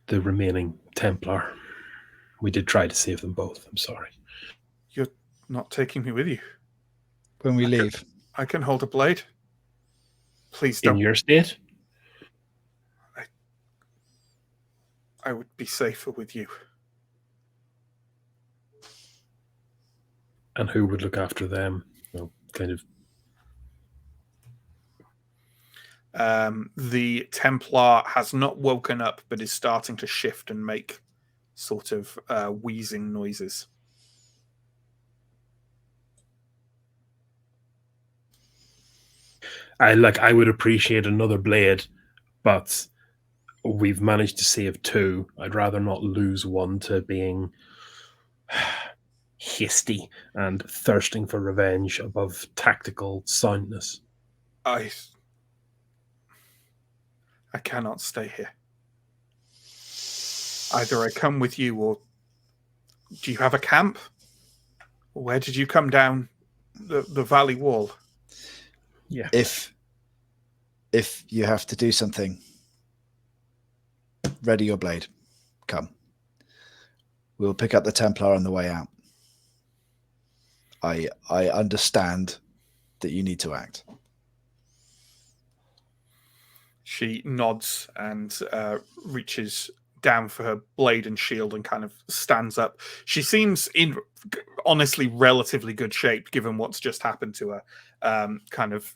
the remaining Templar? We did try to save them both. I'm sorry. You're not taking me with you. When we leave. I can hold a blade. Please don't. In your state? I would be safer with you. And who would look after them? Well, kind of. The Templar has not woken up, but is starting to shift and make sort of wheezing noises. I would appreciate another blade, but we've managed to save 2. I'd rather not lose one to being hasty and thirsting for revenge above tactical soundness. I cannot stay here. Either I come with you, or do you have a camp? Or where did you come down the valley wall? Yeah. If you have to do something, ready your blade. Come. We'll pick up the Templar on the way out. I understand that you need to act. She nods and reaches down for her blade and shield and kind of stands up. She seems in honestly relatively good shape given what's just happened to her.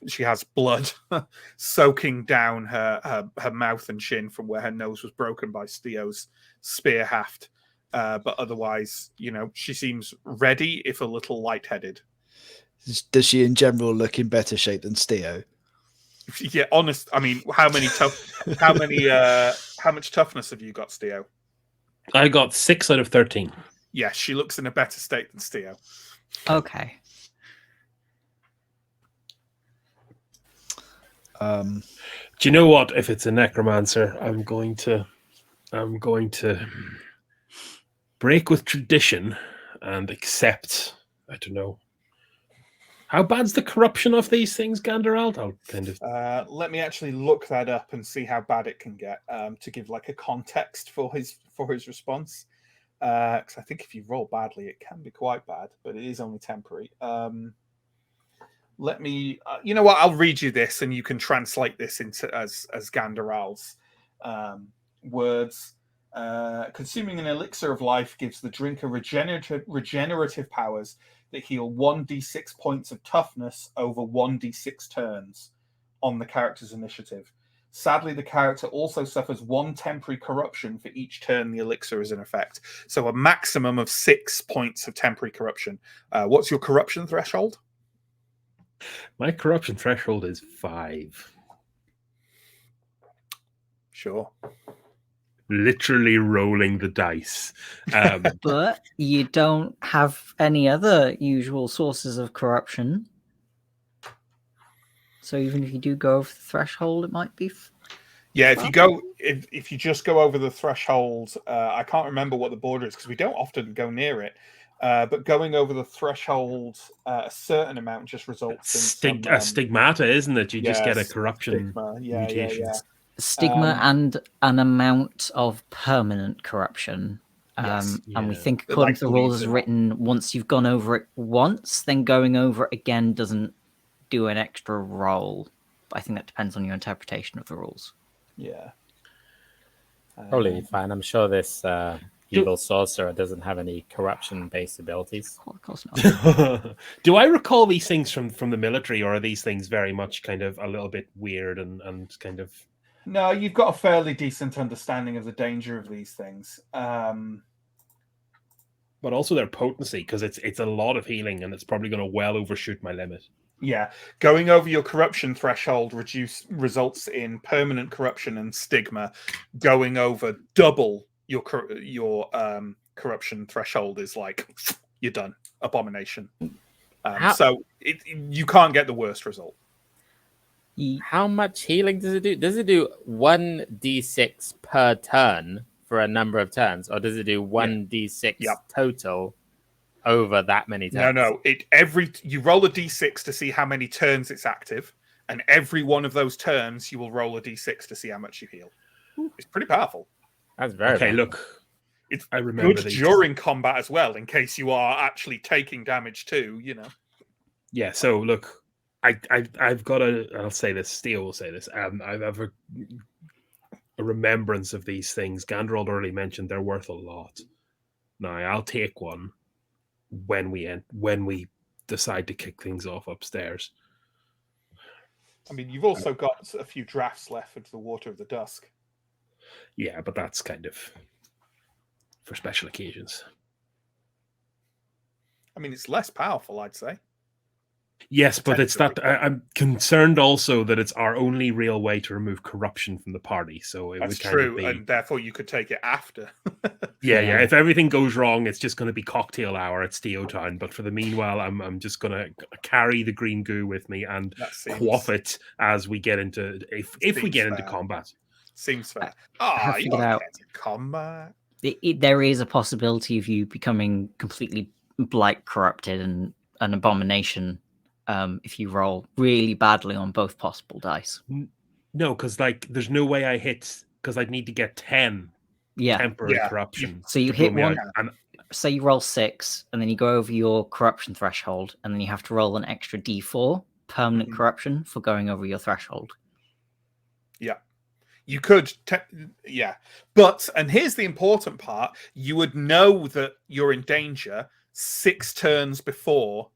She has blood soaking down her mouth and chin from where her nose was broken by Steo's spear haft. But otherwise, she seems ready, if a little lightheaded. Does she in general look in better shape than Steo? Yeah, honest. I mean, how much toughness have you got, Steo? I got 6 out of 13. Yes, she looks in a better state than Steo. Okay. Do you know what? If it's a necromancer, I'm going to break with tradition and accept. I don't know. How bad's the corruption of these things, Ganderald? I'll kind of. Let me actually look that up and see how bad it can get to give like a context for his response. Because I think if you roll badly, it can be quite bad, but it is only temporary. Let me. You know what? I'll read you this, and you can translate this into as Ganderald's words. Consuming an elixir of life gives the drinker regenerative powers that heal 1d6 points of toughness over 1d6 turns on the character's initiative. Sadly, the character also suffers 1 temporary corruption for each turn the elixir is in effect. So a maximum of 6 points of temporary corruption. What's your corruption threshold? My corruption threshold is 5. Sure. Literally rolling the dice. But you don't have any other usual sources of corruption. So even if you do go over the threshold, it might be. Yeah, if you just go over the threshold, I can't remember what the border is because we don't often go near it. But going over the threshold, a certain amount just results in some, stigmata, isn't it? You just get a corruption mutation. Yeah. Stigma and an amount of permanent corruption. Yes, And we think, according to the rules as written, once you've gone over it once, then going over it again doesn't do an extra roll. But I think that depends on your interpretation of the rules. Yeah. Probably fine. I'm sure this evil sorcerer doesn't have any corruption-based abilities. Of course not. Do I recall these things from the military, or are these things very much kind of a little bit weird and kind of... No, you've got a fairly decent understanding of the danger of these things. But also their potency, because it's a lot of healing, and it's probably going to well overshoot my limit. Yeah, going over your corruption threshold results in permanent corruption and stigma. Going over double your corruption threshold is like you're done. Abomination. So you can't get the worst result. How much healing does it do? Does it do 1d6 per turn for a number of turns, or does it do 1d6 total over that many turns? No. You roll a d6 to see how many turns it's active, and every one of those turns you will roll a d6 to see how much you heal. It's pretty powerful. That's very okay. powerful. Look, it's I remember good during combat as well, in case you are actually taking damage too. Yeah. So look, I've got I'll say this. Steel will say this. I have a remembrance of these things. Ganderald already mentioned they're worth a lot. Now I'll take one when we decide to kick things off upstairs. I mean, you've also got a few drafts left into the Water of the Dusk. Yeah, but that's kind of for special occasions. I mean, it's less powerful, I'd say. Yes, but it's that Potentially. I'm concerned also that it's our only real way to remove corruption from the party. So it That's would kind of true, be and therefore you could take it after. yeah. Yeah. If everything goes wrong, it's just going to be cocktail hour at Steo Town. But for the meanwhile, I'm just going to carry the green goo with me and That seems, quaff it as we get into if we Seems get into fair. combat. seems fair. I have You figured don't out- get to combat. There is a possibility of you becoming completely blight corrupted and an abomination if you roll really badly on both possible dice. No, because like there's no way I hit because I'd need to get 10 Yeah. temporary Yeah. corruption. So you to blow hit me one, out. And say you roll 6, and then you go over your corruption threshold, and then you have to roll an extra d4 permanent Mhm. corruption for going over your threshold. Yeah. You could, yeah. But, and here's the important part, you would know that you're in danger 6 turns before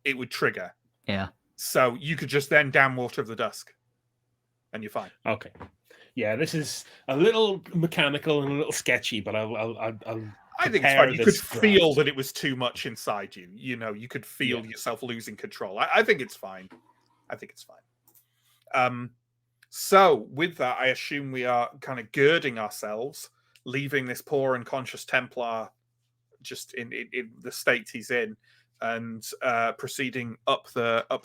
it would trigger. Yeah. So you could just then down Water of the Dusk and you're fine. okay, yeah, this is a little mechanical and a little sketchy, but I'll I think it's prepare fine. You could this feel draft. that it was too much inside you. You know, you could feel yourself losing control. I think it's fine. I think it's fine. So with that, I assume we are kind of girding ourselves, leaving this poor and conscious Templar just in the state he's in, and proceeding up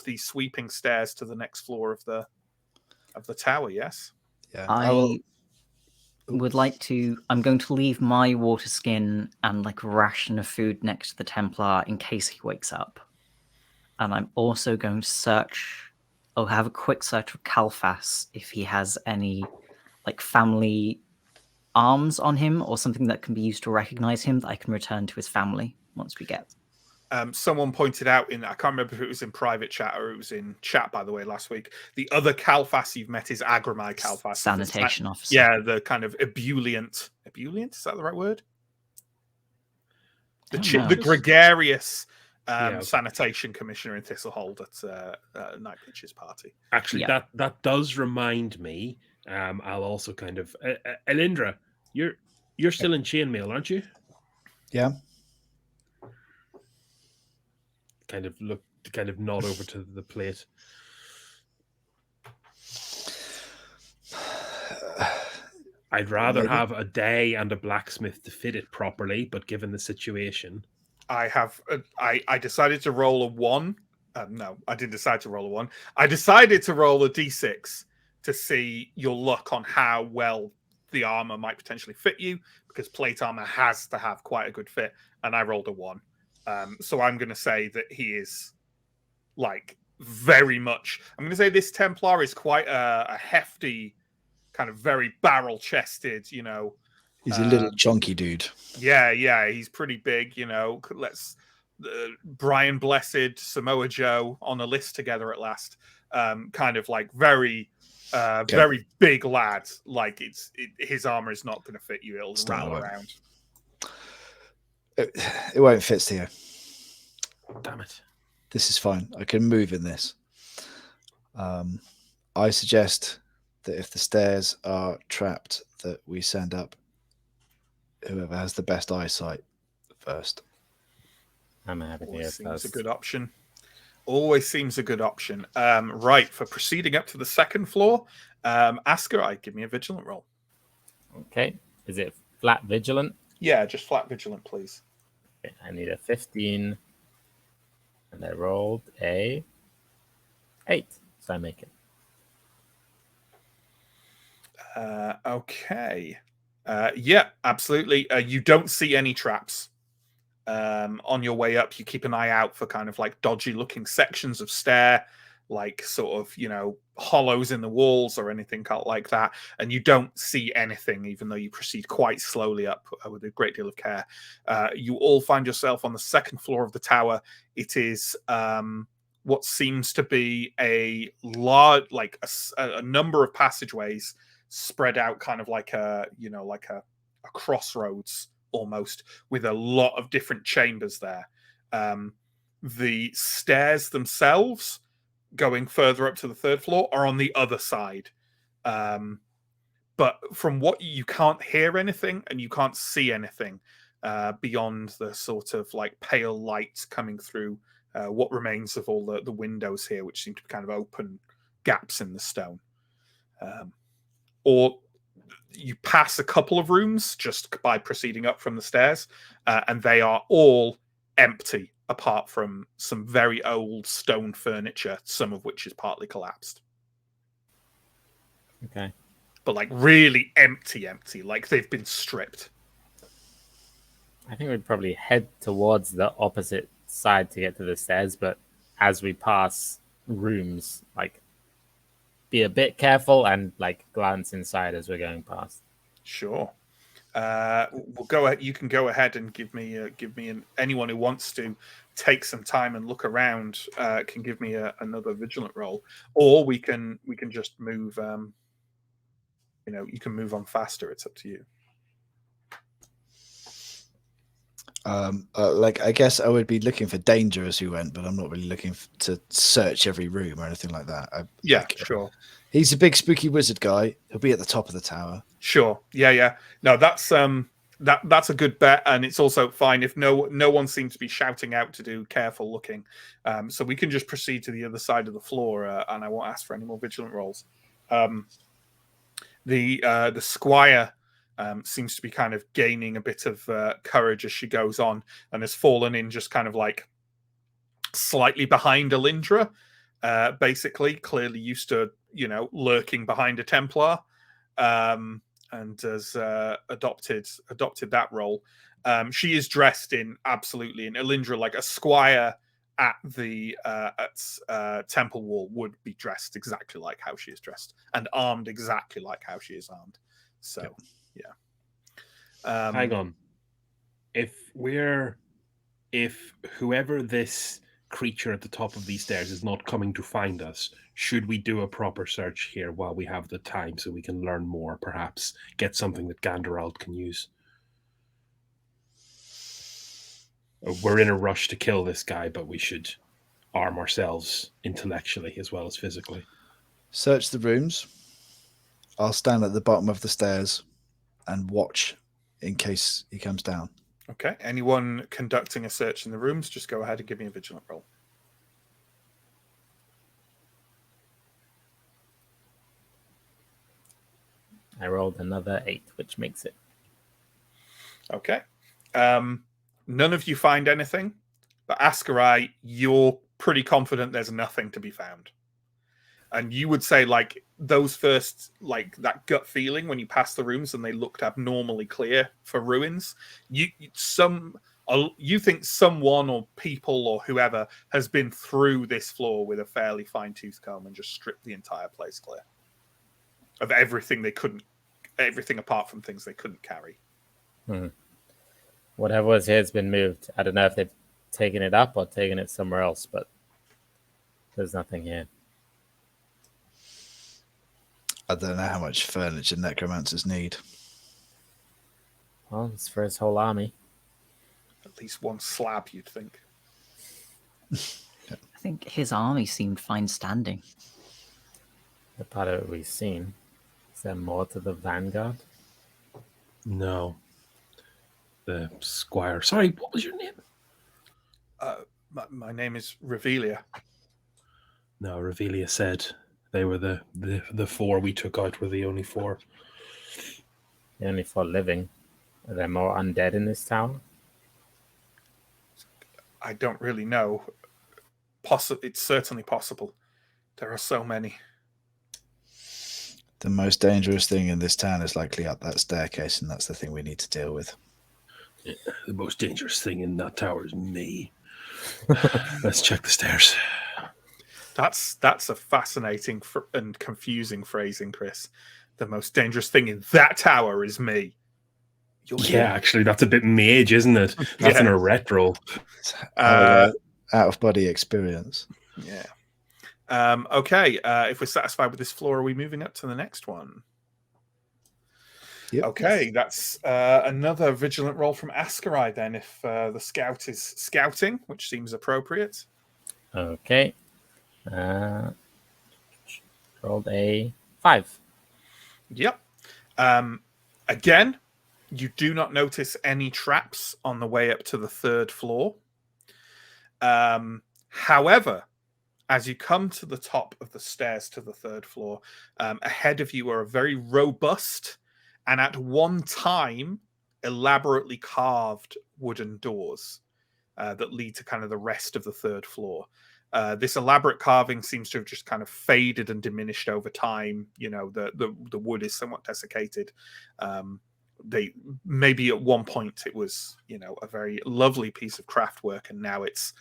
these sweeping stairs to the next floor of the tower. Yes. Yeah, I would like to. I'm going to leave my water skin and like a ration of food next to the Templar in case he wakes up. And I'm also going to search. I'll have a quick search of Calfas if he has any like family arms on him or something that can be used to recognize him that I can return to his family once we get. Someone pointed out I can't remember if it was in private chat or it was in chat, by the way, last week. The other Calfas you've met is Agramai Calfas. Sanitation officer. Yeah, the kind of ebullient. Ebullient? Is that the right word? The gregarious sanitation commissioner in Thistlehold at Night Pitch's party. Actually, that does remind me. I'll also kind of Elindra, you're still in chainmail, aren't you? Yeah. Kind of nod over to the plate. I'd rather have a day and a blacksmith to fit it properly, but given the situation, I decided to roll a 1. No, I didn't decide to roll a 1. I decided to roll a d6 to see your luck on how well the armor might potentially fit you, because plate armor has to have quite a good fit, and I rolled a 1. So I'm going to say that he is like very much. I'm going to say this Templar is quite a hefty, kind of very barrel-chested. You know, he's a little chunky dude. Yeah, he's pretty big. You know, let's Brian Blessed, Samoa Joe on a list together at last. Kind of like very big lad. Like his armor is not going to fit you. It'll rattle around. It won't fit, Theo. Damn it. This is fine. I can move in this. I suggest that if the stairs are trapped, that we send up whoever has the best eyesight first. I'm happy to hear Seems a good option. Always seems a good option. Right, for proceeding up to the second floor, Asker, give me a vigilant roll. Okay. Is it flat vigilant? Yeah, just flat vigilant, please. Okay, I need a 15. And I rolled a 8. So I make it. Okay. Yeah, absolutely. You don't see any traps. On your way up, you keep an eye out for kind of like dodgy looking sections of stair, like sort of, hollows in the walls or anything like that. And you don't see anything, even though you proceed quite slowly up with a great deal of care. You all find yourself on the second floor of the tower. It is what seems to be a large, like a number of passageways spread out, kind of like a crossroads almost, with a lot of different chambers there. The stairs themselves, going further up to the third floor, are on the other side. but from what you can't hear anything and you can't see anything beyond the sort of like pale light coming through what remains of all the windows here, which seem to be kind of open gaps in the stone. Or you pass a couple of rooms just by proceeding up from the stairs, and they are all empty apart from some very old stone furniture, some of which is partly collapsed. Okay. But like really empty, like they've been stripped. I think we'd probably head towards the opposite side to get to the stairs, but as we pass rooms, like be a bit careful and like glance inside as we're going past. Sure. We'll go ahead. You can go ahead and give me anyone who wants to take some time and look around can give me another vigilant roll, or we can just move. You can move on faster. It's up to you. Like I guess I would be looking for danger as we went, but I'm not really looking to search every room or anything like that. Sure. He's a big spooky wizard guy. He'll be at the top of the tower. Sure. Yeah. No, that's a good bet, and it's also fine if no one seems to be shouting out to do careful looking. So we can just proceed to the other side of the floor, and I won't ask for any more vigilant rolls. The squire seems to be kind of gaining a bit of courage as she goes on, and has fallen in just kind of like slightly behind Alindra, basically clearly used to lurking behind a Templar, and has adopted that role. She is dressed in Alindra, like a squire at the Temple Wall would be dressed exactly like how she is dressed, and armed exactly like how she is armed. So. Yep. Yeah. Hang on. If whoever this creature at the top of these stairs is not coming to find us, should we do a proper search here while we have the time so we can learn more, perhaps get something that Ganderald can use? We're in a rush to kill this guy, but we should arm ourselves intellectually as well as physically. Search the rooms. I'll stand at the bottom of the stairs and watch in case he comes down. Okay. Anyone conducting a search in the rooms, just go ahead and give me a vigilant roll. I rolled another 8, which makes it. Okay. None of you find anything, but Askarai, you're pretty confident there's nothing to be found. And you would say, like, those first, like, that gut feeling when you pass the rooms and they looked abnormally clear for ruins, you think someone or people or whoever has been through this floor with a fairly fine-tooth comb and just stripped the entire place clear of everything apart from things they couldn't carry. Whatever was here has been moved. I don't know if they've taken it up or taken it somewhere else, but there's nothing here. I don't know how much furniture necromancers need. Well, it's for his whole army. At least one slab, you'd think. I think his army seemed fine standing. The part of it we've seen. Is there more to the vanguard? No. The squire. Sorry, what was your name? My name is Revelia. No, Revelia said they were the 4 we took out were the only 4. The only 4 living. Are there more undead in this tower? I don't really know. It's certainly possible. There are so many. The most dangerous thing in this town is likely up that staircase, and that's the thing we need to deal with. Yeah, the most dangerous thing in that tower is me. Let's check the stairs. That's a fascinating and confusing phrasing, Chris. The most dangerous thing in that tower is me. Actually, that's a bit mage, isn't it? That's an erect roll. Out of body experience. Yeah. Okay. If we're satisfied with this floor, are we moving up to the next one? Yep. Okay, that's another vigilant roll from Askarai then, if the scout is scouting, which seems appropriate. Okay. Rolled a 5. Yep. Again, you do not notice any traps on the way up to the 3rd floor. However, as you come to the top of the stairs to the 3rd floor, ahead of you are a very robust and at one time elaborately carved wooden doors that lead to kind of the rest of the 3rd floor. This elaborate carving seems to have just kind of faded and diminished over time. You know, the wood is somewhat desiccated. They maybe at one point it was, you know, a very lovely piece of craft work, and now it's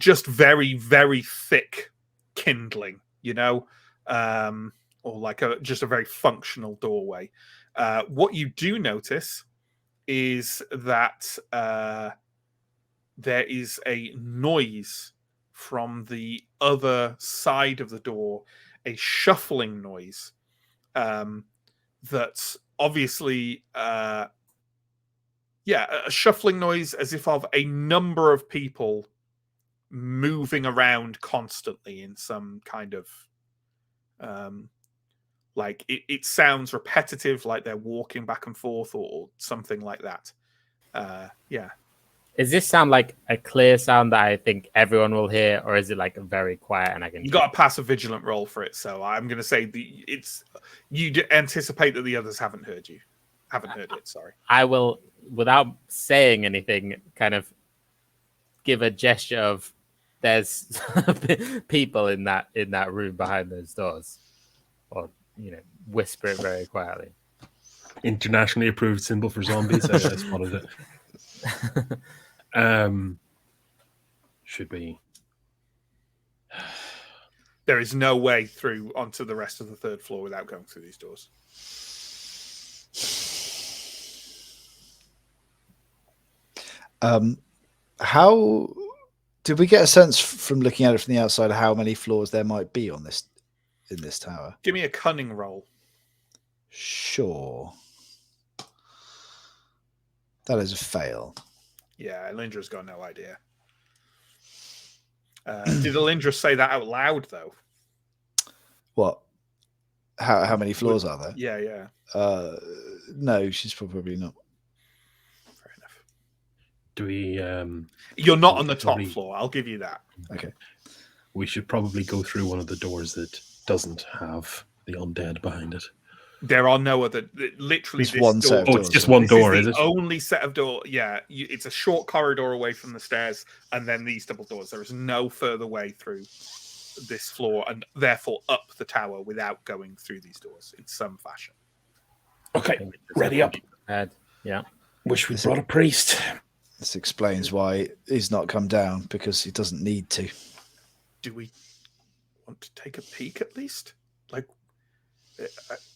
just very, very thick kindling, you know, or like just a very functional doorway. What you do notice is that there is a noise from the other side of the door, a shuffling noise that's obviously, a shuffling noise as if of a number of people moving around constantly in some kind of like it sounds repetitive, like they're walking back and forth or something like that. Does this sound like a clear sound that I think everyone will hear, or is it like very quiet and I can? You got to pass a vigilant roll for it, so I'm going to say you anticipate that the others haven't heard it. Sorry. I will, without saying anything, kind of give a gesture of there's people in that room behind those doors, or whisper it very quietly. Internationally approved symbol for zombies. I spotted it. Should be. There is no way through onto the rest of the 3rd floor without going through these doors. How did we get a sense from looking at it from the outside how many floors there might be in this tower? Give me a cunning roll. Sure. That is a fail. Yeah, Elindra's got no idea. Did Elindra say that out loud, though? What? How many floors are there? Yeah. No, she's probably not. Fair enough. Do we... You're not on the top floor, I'll give you that. Okay. We should probably go through one of the doors that doesn't have the undead behind it. There are no other. Literally, it's this one door. set of doors. It's just one door, is it? Only set of door. Yeah, it's a short corridor away from the stairs, and then these double doors. There is no further way through this floor, and therefore up the tower without going through these doors in some fashion. Okay, ready up. Yeah. Wish we brought a priest. This explains why he's not come down, because he doesn't need to. Do we want to take a peek at least? Like,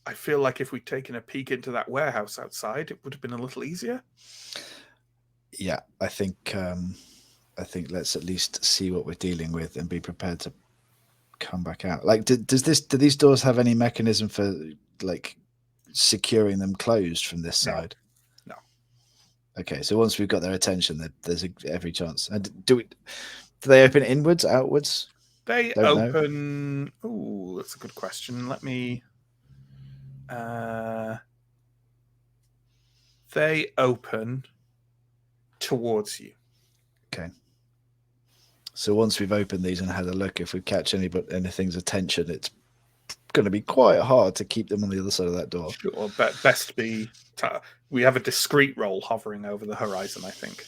I feel like if we'd taken a peek into that warehouse outside, it would have been a little easier. Yeah, I think let's at least see what we're dealing with and be prepared to come back out. Like, do these doors have any mechanism for like securing them closed from this side? No. Okay, so once we've got their attention, there's every chance. And do they open inwards, outwards? They open. Oh, that's a good question. Let me. They open towards you. Okay. So once we've opened these and had a look, if we catch anything's attention, it's going to be quite hard to keep them on the other side of that door. Sure, but best be. We have a discreet roll hovering over the horizon, I think.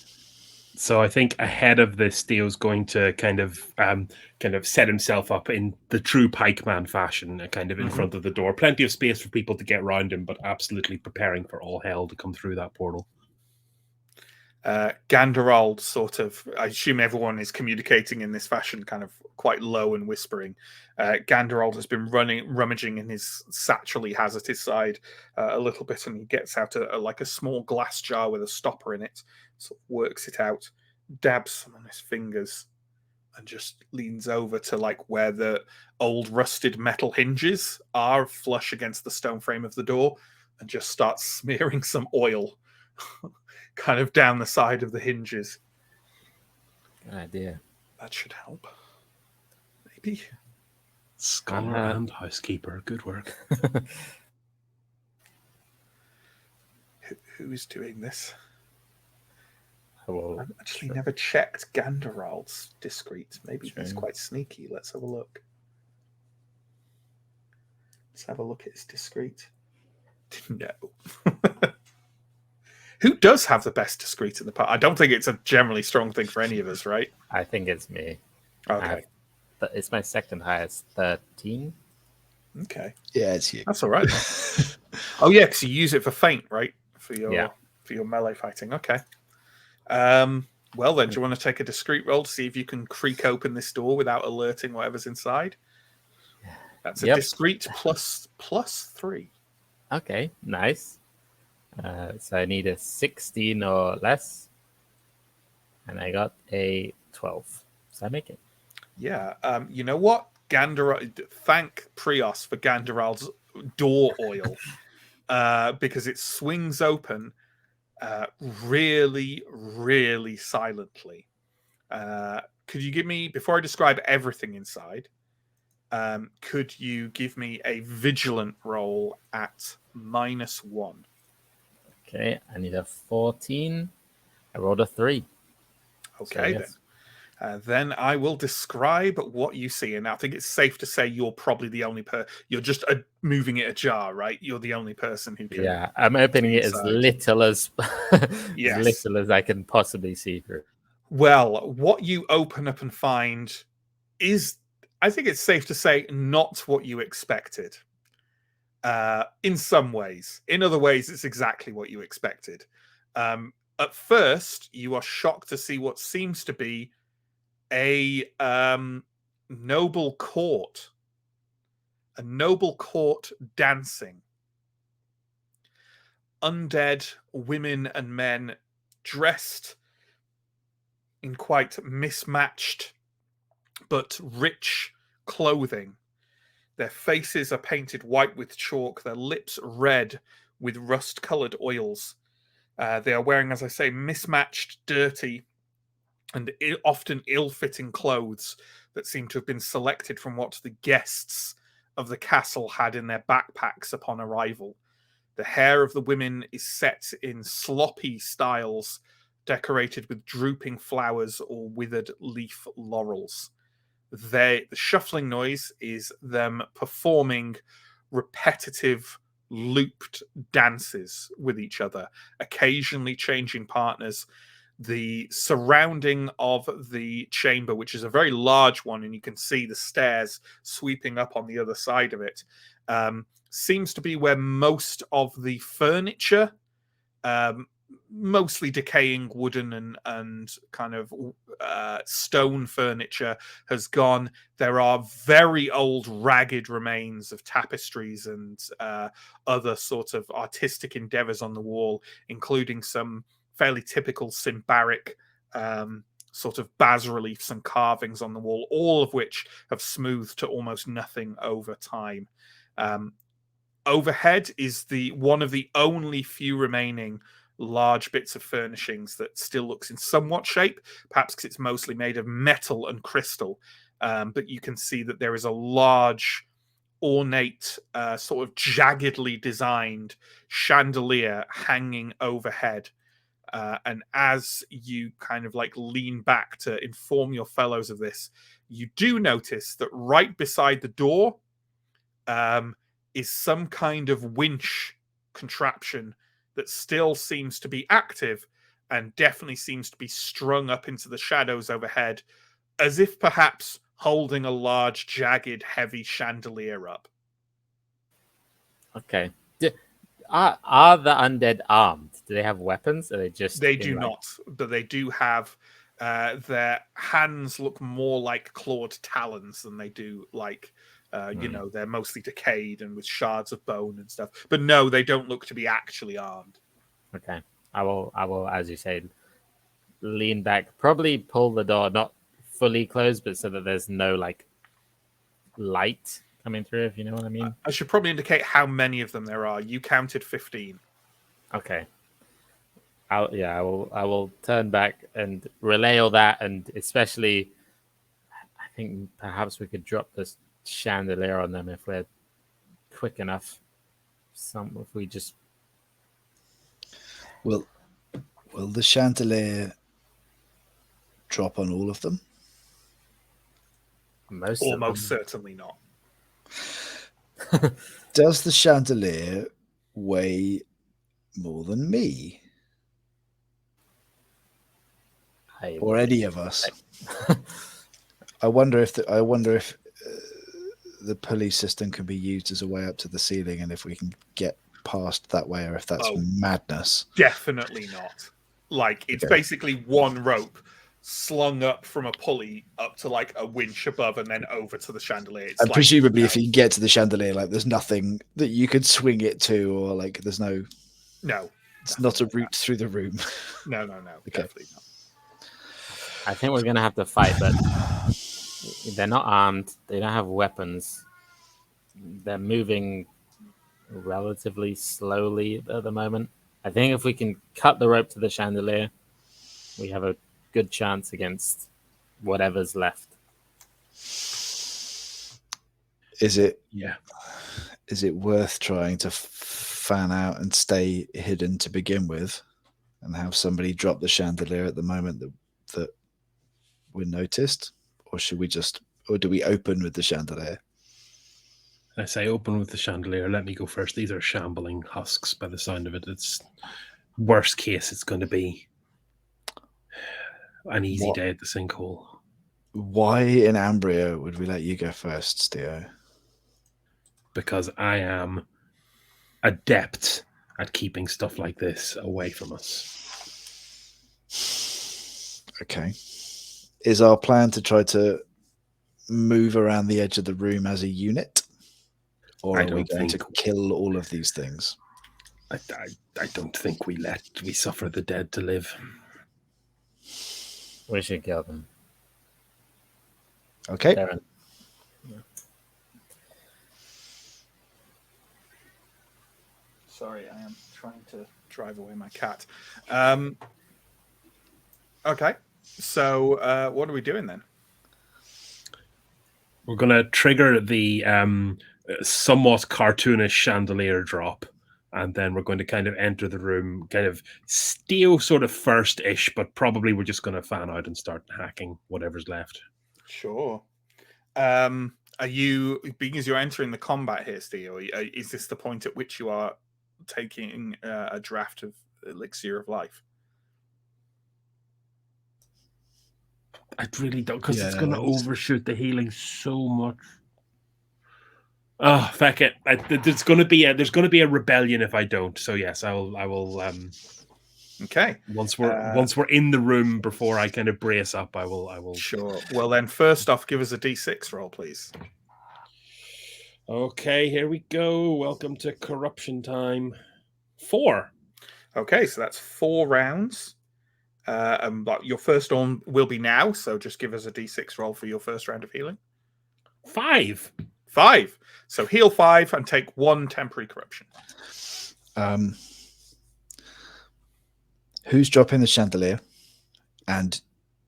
So I think ahead of this, Theo's going to kind of set himself up in the true pikeman fashion, kind of in front of the door. Plenty of space for people to get around him, but absolutely preparing for all hell to come through that portal. Ganderald sort of, I assume everyone is communicating in this fashion, kind of quite low and whispering. Ganderald has been rummaging in his satchel he has at his side a little bit, and he gets out a small glass jar with a stopper in it, sort of works it out, dabs some on his fingers, and just leans over to like where the old rusted metal hinges are flush against the stone frame of the door, and just starts smearing some oil kind of down the side of the hinges. Good idea. That should help. Maybe. Scholar and housekeeper. Good work. Who is doing this? I will. I've actually never checked Ganderald's discreet. Maybe he's True. quite sneaky. Let's have a look. Let's have a look at his discreet. No. Who does have the best discreet in the part? I don't think it's a generally strong thing for any of us, right? I think it's me. Okay. It's my second highest, 13. Okay. Yeah, it's you. That's all right. Oh yeah, because you use it for feint, right? For your melee fighting. Okay. Well then, do you want to take a discreet roll to see if you can creak open this door without alerting whatever's inside? That's a discreet plus 3. Okay, nice. So I need a 16 or less, and I got a 12. So I make it. Yeah. You know what? Thank Prios for Ganderald's door oil, because it swings open really, really silently. Could you give me, before I describe everything inside, could you give me a vigilant roll at -1? Okay, I need a 14. I rolled a 3. Okay, So, yes. then I will describe what you see. And I think it's safe to say you're probably the only you're just moving it ajar, right? You're the only person who can. Yeah, I'm opening it as little as Yes. as little as I can possibly see through. Well, what you open up and find is, I think it's safe to say, not what you expected. In some ways. In other ways, it's exactly what you expected. At first, you are shocked to see what seems to be a noble court. A noble court dancing. Undead women and men dressed in quite mismatched but rich clothing. Their faces are painted white with chalk, their lips red with rust-coloured oils. They are wearing, as I say, mismatched, dirty, and often ill-fitting clothes that seem to have been selected from what the guests of the castle had in their backpacks upon arrival. The hair of the women is set in sloppy styles, decorated with drooping flowers or withered leaf laurels. The shuffling noise is them performing repetitive, looped dances with each other, occasionally changing partners. The surrounding of the chamber, which is a very large one, and you can see the stairs sweeping up on the other side of it, seems to be where most of the furniture, mostly decaying wooden and kind of stone furniture, has gone. There are very old, ragged remains of tapestries and other sort of artistic endeavors on the wall, including some fairly typical Symbaric sort of bas-reliefs and carvings on the wall, all of which have smoothed to almost nothing over time. Overhead is one of the only few remaining large bits of furnishings that still looks in somewhat shape, perhaps because it's mostly made of metal and crystal. But you can see that there is a large, ornate, sort of jaggedly designed chandelier hanging overhead. And as you kind of like lean back to inform your fellows of this, you do notice that right beside the door is some kind of winch contraption that still seems to be active and definitely seems to be strung up into the shadows overhead, as if perhaps holding a large, jagged, heavy chandelier up. Okay. Are the undead armed? Do they have weapons? Or They do not, but they do have their hands look more like clawed talons than they do like they're mostly decayed and with shards of bone and stuff. But no, they don't look to be actually armed. Okay. I will, as you say, lean back, probably pull the door not fully closed, but so that there's no like light coming through, if you know what I mean. I should probably indicate how many of them there are. You counted 15. Okay. I will turn back and relay all that, and especially I think perhaps we could drop this chandelier on them if we're quick enough. If we just Will the chandelier drop on all of them? Most Almost of them. certainly not. Does the chandelier weigh more than me or any of us? I wonder if the pulley system can be used as a way up to the ceiling, and if we can get past that way, or if that's madness. Definitely not. Like, it's basically one rope slung up from a pulley up to like a winch above and then over to the chandelier. It's And like, presumably, if you get to the chandelier, like there's nothing that you could swing it to, or like there's no. It's not a route through the room. No. Okay. Definitely not. I think we're gonna have to fight, but they're not armed. They don't have weapons. They're moving relatively slowly at the moment. I think if we can cut the rope to the chandelier, we have a good chance against whatever's left. Is it? Yeah. Is it worth trying to fan out and stay hidden to begin with, and have somebody drop the chandelier at the moment that we're noticed, or should we or do we open with the chandelier? I say open with the chandelier. Let me go first. These are shambling husks by the sound of it. It's worst case. It's going to be an easy day at the sinkhole. Why in Ambria would we let you go first, Steo? Because I am adept at keeping stuff like this away from us. Okay. Is our plan to try to move around the edge of the room as a unit? Or are we going to kill all of these things? I don't think we suffer the dead to live. We should kill them. Okay. Darren. Sorry, I am trying to drive away my cat. Okay, so what are we doing then? We're going to trigger the somewhat cartoonish chandelier drop, and then we're going to kind of enter the room, kind of Steo sort of first-ish, but probably we're just going to fan out and start hacking whatever's left. Sure. Are you, being as you're entering the combat here, Steo, is this the point at which you are taking a draft of Elixir of Life? I really don't, because it's going to overshoot the healing so much. Oh, fuck it! There's going to be a rebellion if I don't. So yes, I will. Okay. Once we're in the room, before I kind of brace up, I will. Sure. Well, then, first off, give us a D6 roll, please. Okay, here we go. Welcome to corruption time. 4. Okay, so that's 4 rounds. But your first one will be now, so just give us a D6 roll for your first round of healing. 5. 5. So heal 5 and take 1 temporary corruption. Who's dropping the chandelier? And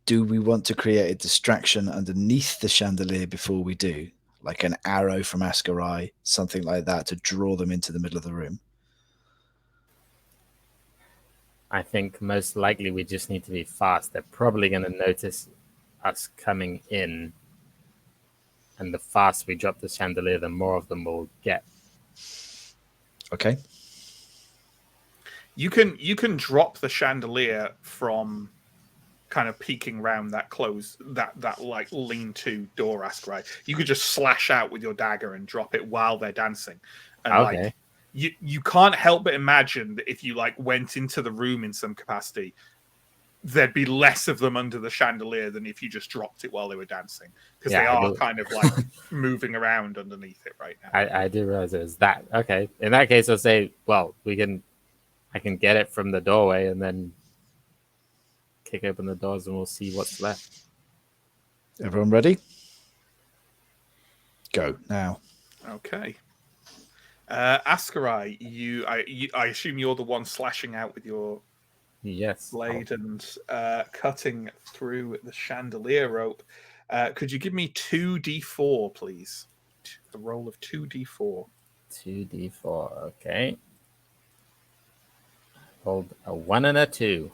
do we want to create a distraction underneath the chandelier before we do? Like an arrow from Ascarai, something like that, to draw them into the middle of the room? I think most likely we just need to be fast. They're probably going to notice us coming in. And the faster we drop the chandelier, the more of them we'll get. Okay. You can drop the chandelier from kind of peeking round that that like lean-to door, Ascarai. You could just slash out with your dagger and drop it while they're dancing. And okay. You can't help but imagine that if you like went into the room in some capacity, there'd be less of them under the chandelier than if you just dropped it while they were dancing, because they are kind of like moving around underneath it right now. I do realize it was that. Okay, in that case, I'll say, well, I can get it from the doorway and then kick open the doors and we'll see what's left. Everyone ready? Go now. Okay. Ascarai, I assume you're the one slashing out with your blade and cutting through the chandelier rope. Could you give me 2d4, please? A roll of 2d4. 2d4, okay. Rolled a 1 and a 2.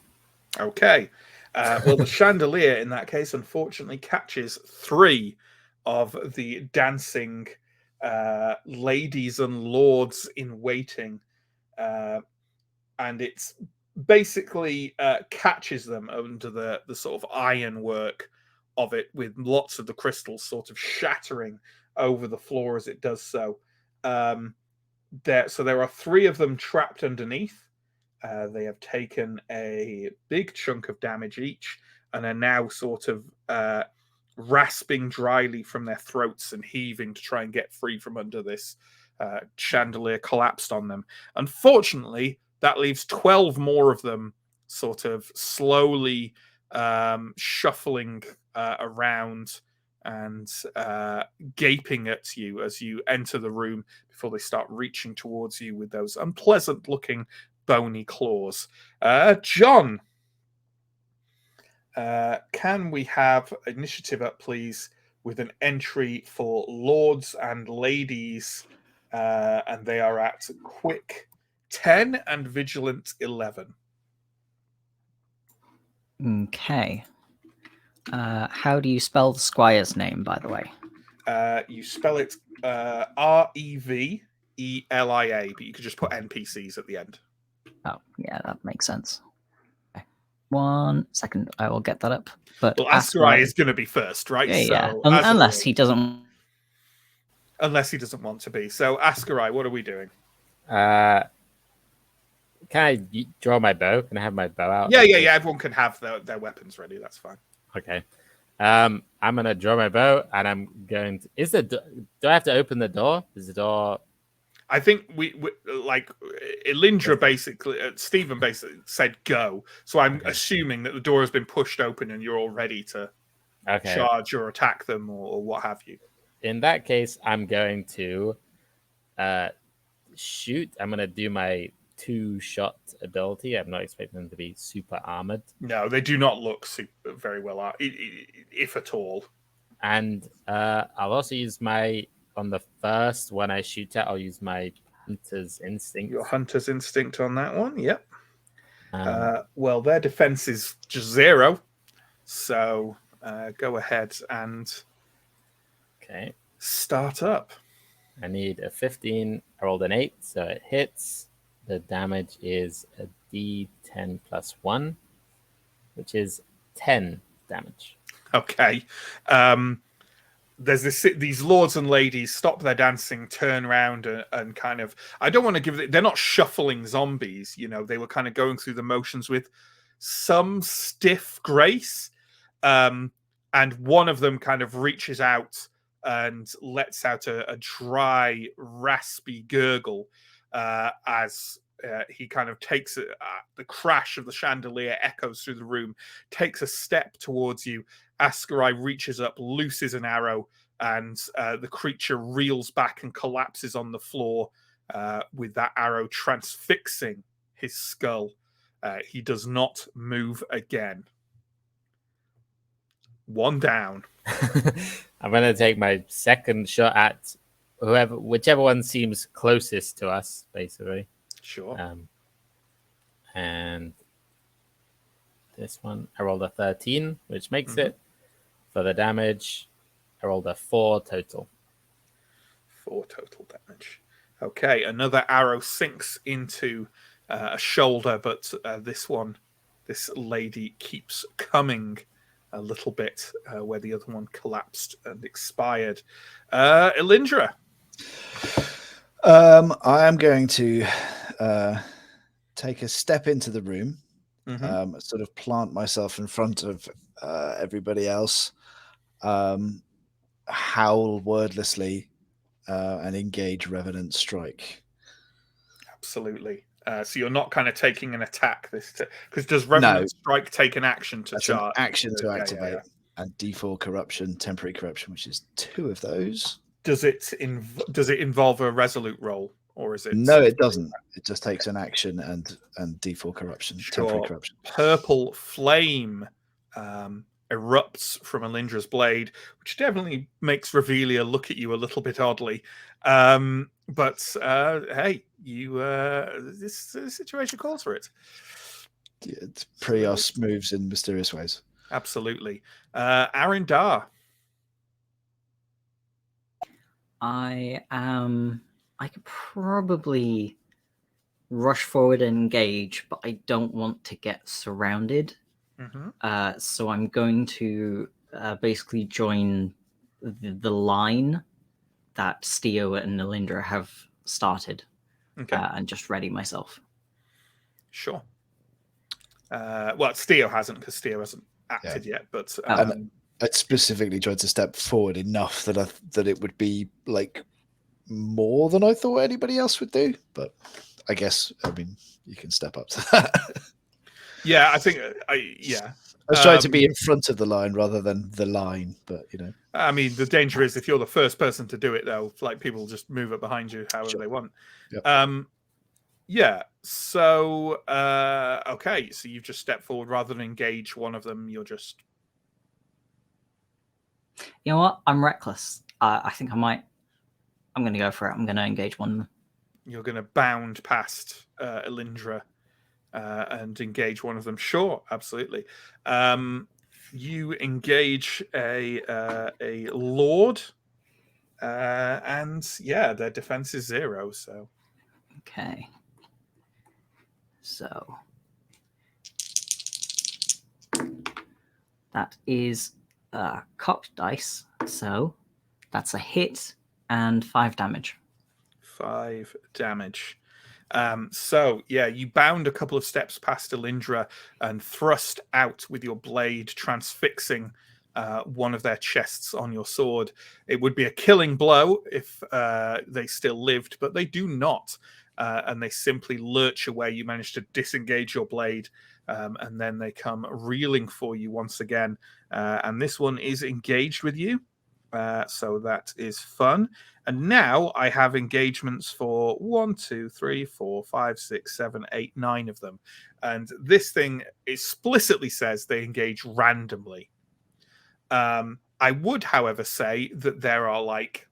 Okay. Well, the chandelier in that case, unfortunately, catches 3 of the dancing ladies and lords in waiting, and it's basically catches them under the sort of ironwork of it, with lots of the crystals sort of shattering over the floor as it does so. There are 3 of them trapped underneath. They have taken a big chunk of damage each and are now sort of rasping dryly from their throats and heaving to try and get free from under this chandelier collapsed on them. Unfortunately, that leaves 12 more of them sort of slowly shuffling around and gaping at you as you enter the room before they start reaching towards you with those unpleasant looking bony claws. John, can we have initiative up, please, with an entry for lords and ladies, and they are at quick 10 and vigilant 11. Okay. How do you spell the squire's name, by the way? You spell it Revelia, but you could just put NPCs at the end. Oh, yeah, that makes sense. Okay. 1 second, I will get that up. But Well, Ascarai is going to be first, right? Yeah, So, unless he doesn't. Unless he doesn't want to be. So, Ascarai, what are we doing? Can I draw my bow? Can I have my bow out? Yeah. Everyone can have their weapons ready. That's fine. Okay. I'm gonna draw my bow, and I'm going to. Do I have to open the door? Is the door? I think we like Elindra basically, Stephen basically said go. So I'm assuming that the door has been pushed open and you're all ready to charge or attack them or what have you. In that case, I'm going to shoot. I'm going to do my 2-shot ability. I'm not expecting them to be super armored. No, they do not look very well armored, if at all. And I'll also use on the first one I shoot at, I'll use my hunter's instinct. Your hunter's instinct on that one, yep. Well, their defense is just 0. So go ahead and start up. I need a 15. I rolled an 8, so it hits. The damage is a D10 plus 1, which is 10 damage. Okay. There's these lords and ladies stop their dancing, turn around and kind of, I don't want to give it, they're not shuffling zombies, they were kind of going through the motions with some stiff grace. And one of them kind of reaches out and lets out a dry, raspy gurgle as he kind of takes the crash of the chandelier echoes through the room, takes a step towards you. Ascarai reaches up, looses an arrow, and the creature reels back and collapses on the floor with that arrow transfixing his skull. He does not move again. 1 down. I'm going to take my second shot at whichever one seems closest to us, basically. Sure. And this one, I rolled a 13, which makes it. For the damage, I rolled a 4 total. 4 total damage. Okay, another arrow sinks into a shoulder, but this lady keeps coming a little bit where the other one collapsed and expired. Elindra. I am going to take a step into the room, sort of plant myself in front of everybody else, howl wordlessly, and engage Revenant Strike. Absolutely. So you're not kind of taking an attack because does Revenant Strike take an action to charge? An action to activate, and D4 corruption, temporary corruption, which is 2 of those. Does it involve a resolute roll, or is it? No, it doesn't. It just takes an action and D4 corruption, temporary corruption. Purple flame erupts from Elindra's blade, which definitely makes Revelia look at you a little bit oddly. But hey, you this situation calls for it. Prios moves in mysterious ways. Absolutely. Arindar. I could probably rush forward and engage, but I don't want to get surrounded. Mm-hmm. So I'm going to basically join the line that Steo and Nalindra have started, Okay. and just ready myself. Sure. Well, Steo hasn't, because Steo hasn't acted yet. But I'd specifically tried to step forward enough that it would be like more than I thought anybody else would do. But I guess, I mean, you can step up to that. Yeah, I think I was trying to be in front of the line rather than the line, but I mean, the danger is if you're the first person to do it, though, like people just move it behind you however they want. Yep. Yeah. So okay, so you've just stepped forward rather than engage one of them. You're just. You know what? I'm reckless. I think I'm going to go for it. I'm going to engage one of them. You're going to bound past Elindra and engage one of them. Sure, absolutely. You engage a lord, and yeah, their defense is 0. So okay. So that is cocked dice. So that's a hit and 5 damage. 5 damage. So yeah, you bound a couple of steps past Elindra and thrust out with your blade, transfixing one of their chests on your sword. It would be a killing blow if they still lived, but they do not. And they simply lurch away. You manage to disengage your blade, and then they come reeling for you once again. And this one is engaged with you. So that is fun. And now I have engagements for 1, 2, 3, 4, 5, 6, 7, 8, 9 of them. And this thing explicitly says they engage randomly. I would, however, say that there are like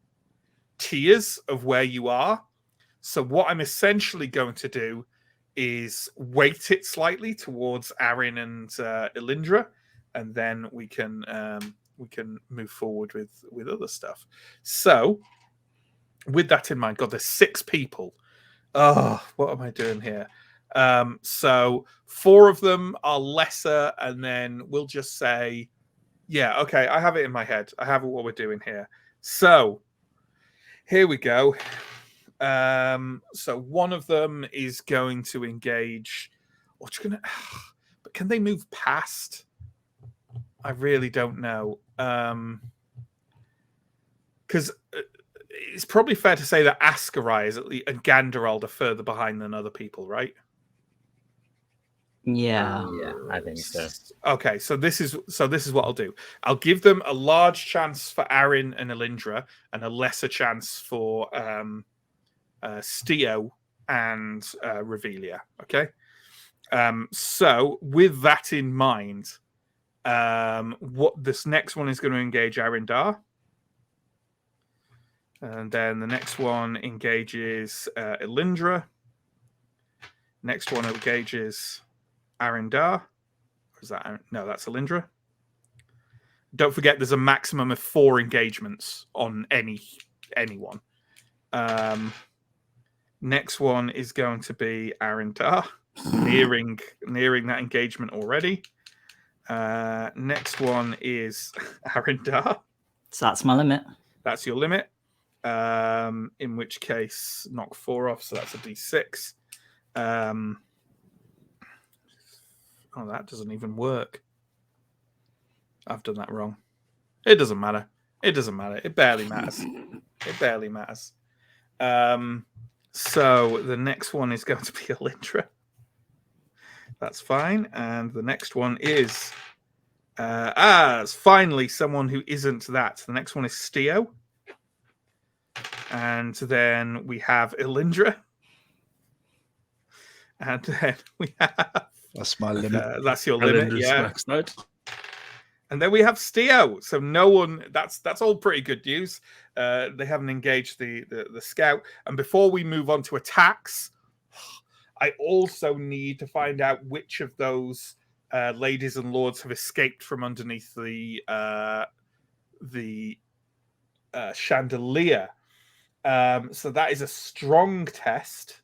tiers of where you are. So what I'm essentially going to do is weight it slightly towards Arin and Elindra, and then we can move forward with other stuff. So with that in mind, God, there's 6 people. Oh, what am I doing here? So 4 of them are lesser, and then we'll just say, yeah, okay, I have it in my head. I have what we're doing here. So here we go. So one of them is going to engage. But can they move past? I really don't know. Because it's probably fair to say that Askarai is and Ganderald are further behind than other people, right? Yeah, I think so. Okay, so this is what I'll do. I'll give them a large chance for Arin and Elindra, and a lesser chance for Steo and Revelia. Okay. So with that in mind, what this next one is going to engage Arindar. And then the next one engages Elindra. Next one engages Arindar. Is that no? That's Elindra. Don't forget, there's a maximum of 4 engagements on anyone. Next one is going to be Arindar, nearing that engagement already. Next one is Arindar. So that's my limit. That's your limit. In which case, knock 4 off, so that's a d6. Oh, that doesn't even work. I've done that wrong. It doesn't matter. It barely matters. So the next one is going to be Elindra. That's fine. And the next one is it's finally someone who isn't that. The next one is Steo. And then we have Elindra. And then we have... That's my limit. That's your limit, Elindra's yeah. maxed out. And then we have Steo. So no one. That's all pretty good news. They haven't engaged the scout. And before we move on to attacks, I also need to find out which of those ladies and lords have escaped from underneath the chandelier. So that is a strong test.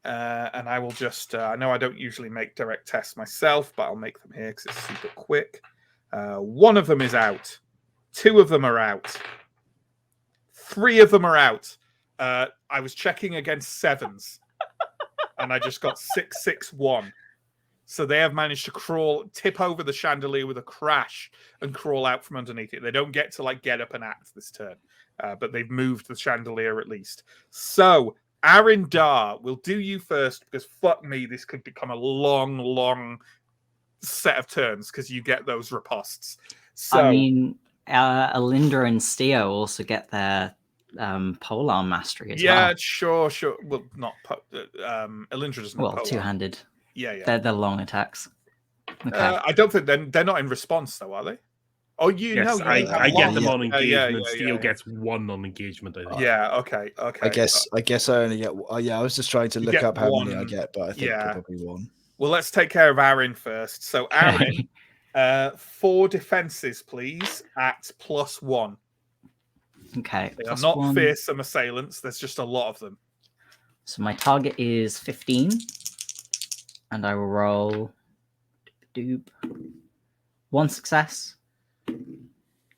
And I will just, I know I don't usually make direct tests myself, but I'll make them here because it's super quick. One of them is out. Two of them are out. Three of them are out. I was checking against sevens, and I just got 661. So they have managed to tip over the chandelier with a crash and crawl out from underneath it. They don't get to get up and act this turn, but they've moved the chandelier at least. So Arindar, we'll do you first because fuck me, this could become a long set of turns because you get those ripostes. So I mean, Alindra and Steo also get their polearm mastery as well. Yeah, sure. Well, not Alindra doesn't. Well, two-handed. Yeah. They're long attacks. Okay. I don't think they're not in response though, are they? Oh, Yes, know, I get them on engagement. Yeah, Steel gets one on engagement. I think. Yeah. Okay. I guess I only get. I was just trying to look up how many I get, but I think probably one. Well, let's take care of Aaron first. So, Aaron, 4 defenses, please, at +1. Okay. They are not fearsome assailants. There's just a lot of them. So my target is 15, and I will roll 1 success,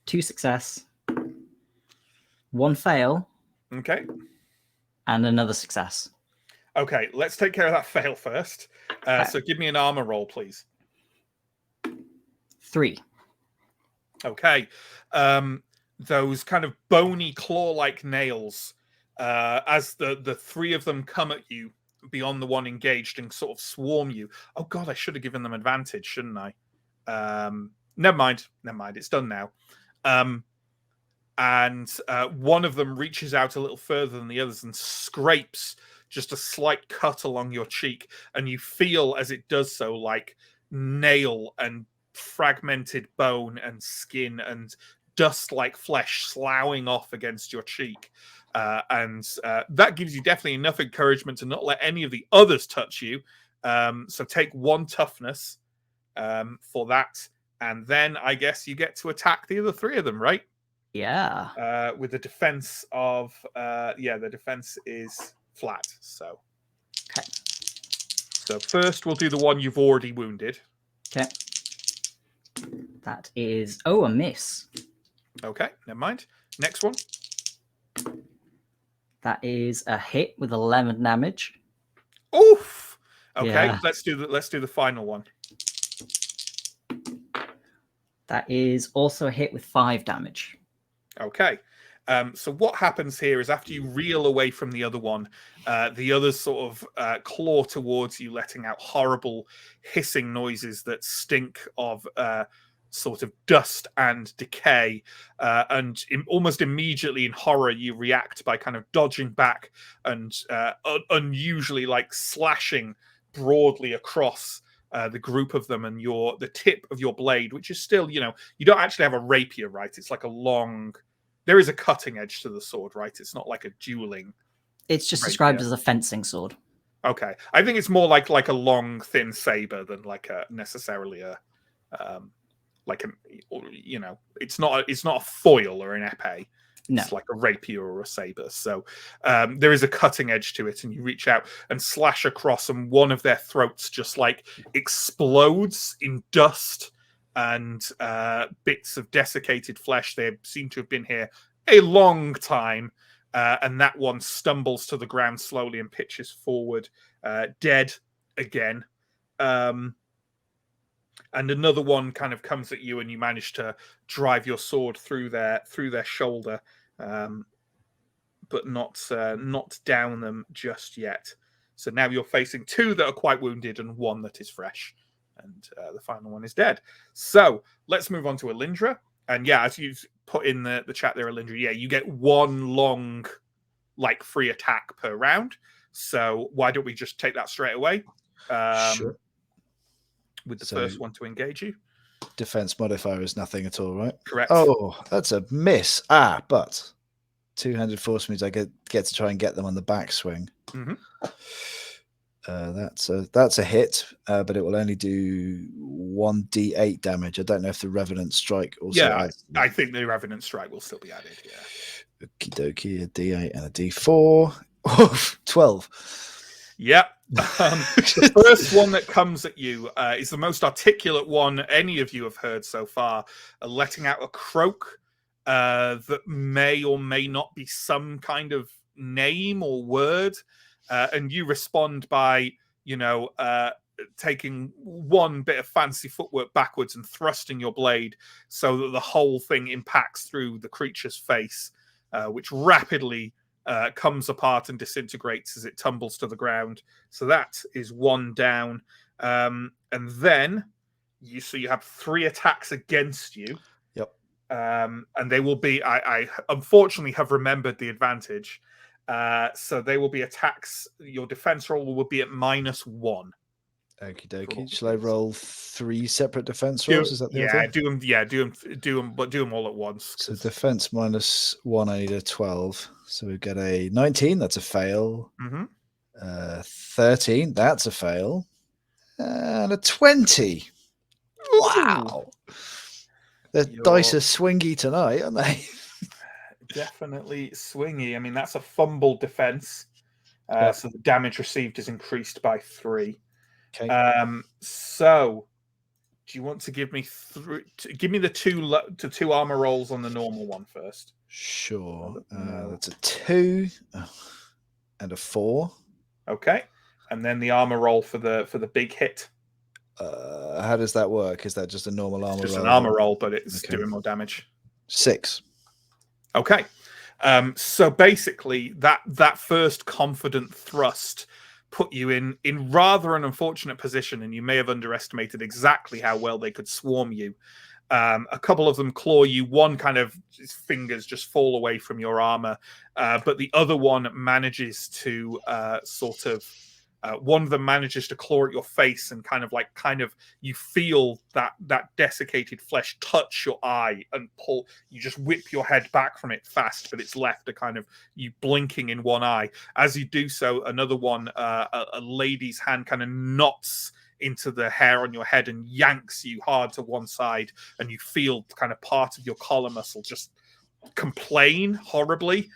2 success, 1 fail. Okay. And another success. Okay, let's take care of that fail first. So give me an armor roll, please. 3. Okay. Those kind of bony claw-like nails, as the 3 of them come at you beyond the one engaged and sort of swarm you. Oh God, I should have given them advantage, shouldn't I? Never mind. It's done now. And one of them reaches out a little further than the others and scrapes just a slight cut along your cheek, and you feel as it does so like nail and fragmented bone and skin and dust-like flesh sloughing off against your cheek. And that gives you definitely enough encouragement to not let any of the others touch you. So take 1 toughness for that. And then I guess you get to attack the other 3 of them, right? Yeah. With the defense of, the defense is flat. So, okay. So first we'll do the one you've already wounded. Okay. That is, a miss. Okay, never mind. Next one. That is a hit with 11 damage. Oof. Okay, Yeah. let's do the final one. That is also a hit with 5 damage. Okay. So what happens here is after you reel away from the other one, the others sort of claw towards you, letting out horrible hissing noises that stink of sort of dust and decay. And almost immediately in horror, you react by kind of dodging back and unusually slashing broadly across the group of them, and the tip of your blade, which is still, you don't actually have a rapier, right? It's like a long... There is a cutting edge to the sword, right? It's not like a dueling. It's just described as a fencing sword. Okay, I think it's more like a long, thin saber than necessarily a it's not a foil or an épée. No. It's like a rapier or a saber. So there is a cutting edge to it, and you reach out and slash across, and one of their throats just explodes in dust and bits of desiccated flesh. They seem to have been here a long time, and that one stumbles to the ground slowly and pitches forward, dead again. And another one kind of comes at you, and you manage to drive your sword through their shoulder, but not down them just yet. So now you're facing 2 that are quite wounded and 1 that is fresh. And the final one is dead. So let's move on to Alindra. And yeah, as you've put in the chat there, Alindra, you get 1 long, free attack per round. So why don't we just take that straight away? Sure. With the first one to engage you. defense modifier is nothing at all, right? Correct. Oh, that's a miss. But two-handed force means I get to try and get them on the backswing. Mm-hmm. That's a hit, but it will only do 1d8 damage. I don't know if the Revenant Strike also adds. I think the Revenant Strike will still be added. Yeah. Okie dokie, a d8 and a d4. Oh, 12. Yep. The first one that comes at you is the most articulate one any of you have heard so far, letting out a croak that may or may not be some kind of name or word. And you respond by, taking one bit of fancy footwork backwards and thrusting your blade so that the whole thing impacts through the creature's face, which rapidly comes apart and disintegrates as it tumbles to the ground. So that is one down. And then you have 3 attacks against you. Yep. And they will be, I unfortunately have remembered the advantage. So they will be attacks. Your defense roll will be at -1. Okie dokie. Shall I roll 3 separate defense rolls? Is that the idea? do them. Yeah, do them, but do them all at once. So defense -1, I need a 12. So we get a 19. That's a fail. Mm-hmm. 13. That's a fail. And a 20. Wow. The dice are swingy tonight, aren't they? Definitely swingy. I mean, that's a fumble defense. So the damage received is increased by 3. Okay. So do you want to give me give me the two armor rolls on the normal one first? Sure. That's a 2 and a 4. Okay. And then the armor roll for the big hit. How does that work? Is that just a normal armor roll? Just an armor roll, but it's doing more damage. 6. Okay. So basically that first confident thrust put you in rather an unfortunate position, and you may have underestimated exactly how well they could swarm you. A couple of them claw you. One kind of his fingers just fall away from your armor, but the other one manages to one of them manages to claw at your face, and kind of you feel that desiccated flesh touch your eye and pull. You just whip your head back from it fast, but it's left a kind of you blinking in one eye. As you do so, another one, a lady's hand kind of knots into the hair on your head and yanks you hard to one side, and you feel kind of part of your collar muscle just complain horribly.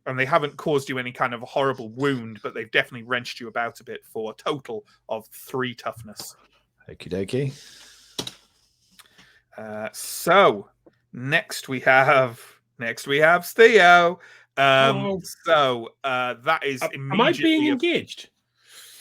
And they haven't caused you any kind of horrible wound, but they've definitely wrenched you about a bit for a total of 3 toughness. Okie dokie. So next we have Theo. So that is immediately. Am I being engaged?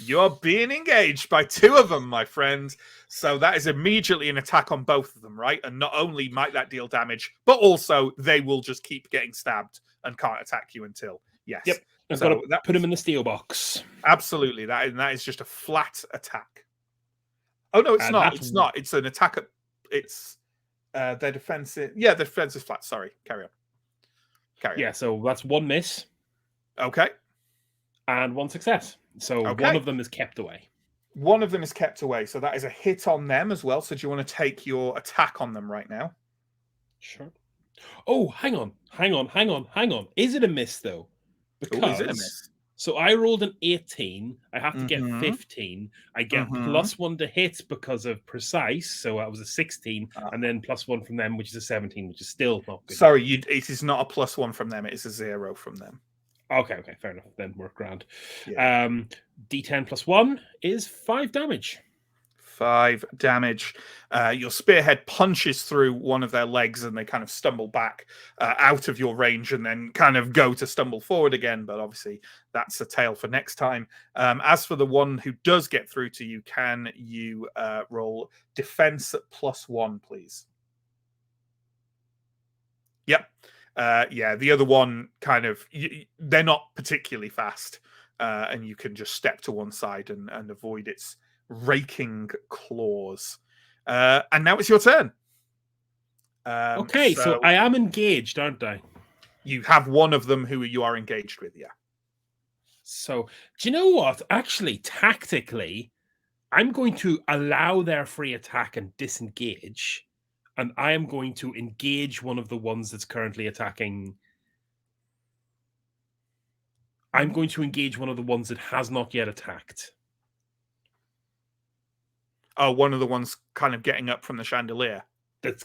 You're being engaged by 2 of them, my friend. So that is immediately an attack on both of them, right? And not only might that deal damage, but also they will just keep getting stabbed and can't attack you until. Yes. Yep. I've got to put him in the steel box. Absolutely. That is just a flat attack. Oh, no, it's not. It's not. It's an attack. It's their defense. Yeah, their defense is flat. Sorry. Carry on. Yeah, so that's 1 miss. Okay. And 1 success. So one of them is kept away. One of them is kept away. So that is a hit on them as well. So do you want to take your attack on them right now? Sure. Oh, hang on. Is it a miss, though? Because is it a miss? So I rolled an 18. I have to get 15. I get +1 to hit because of precise. So that was a 16. And then +1 from them, which is a 17, which is still not good. Sorry, it is not a +1 from them. It is a 0 from them. Okay, fair enough. Then work grand. Yeah. D10 +1 is 5 damage. 5 damage. Your spearhead punches through one of their legs, and they kind of stumble back out of your range, and then kind of go to stumble forward again. But obviously, that's a tale for next time. As for the one who does get through to you, can you roll defense at +1, please? Yep. Yeah, the other one kind of they're not particularly fast, and you can just step to one side and avoid its raking claws. And now it's your turn. Okay, so I am engaged, aren't I? You have one of them who you are engaged with, yeah. So, do you know what? Actually, tactically, I'm going to allow their free attack and disengage, and I am going to engage one of the ones that's currently attacking. I'm going to engage one of the ones that has not yet attacked. Oh, one of the ones kind of getting up from the chandelier. That's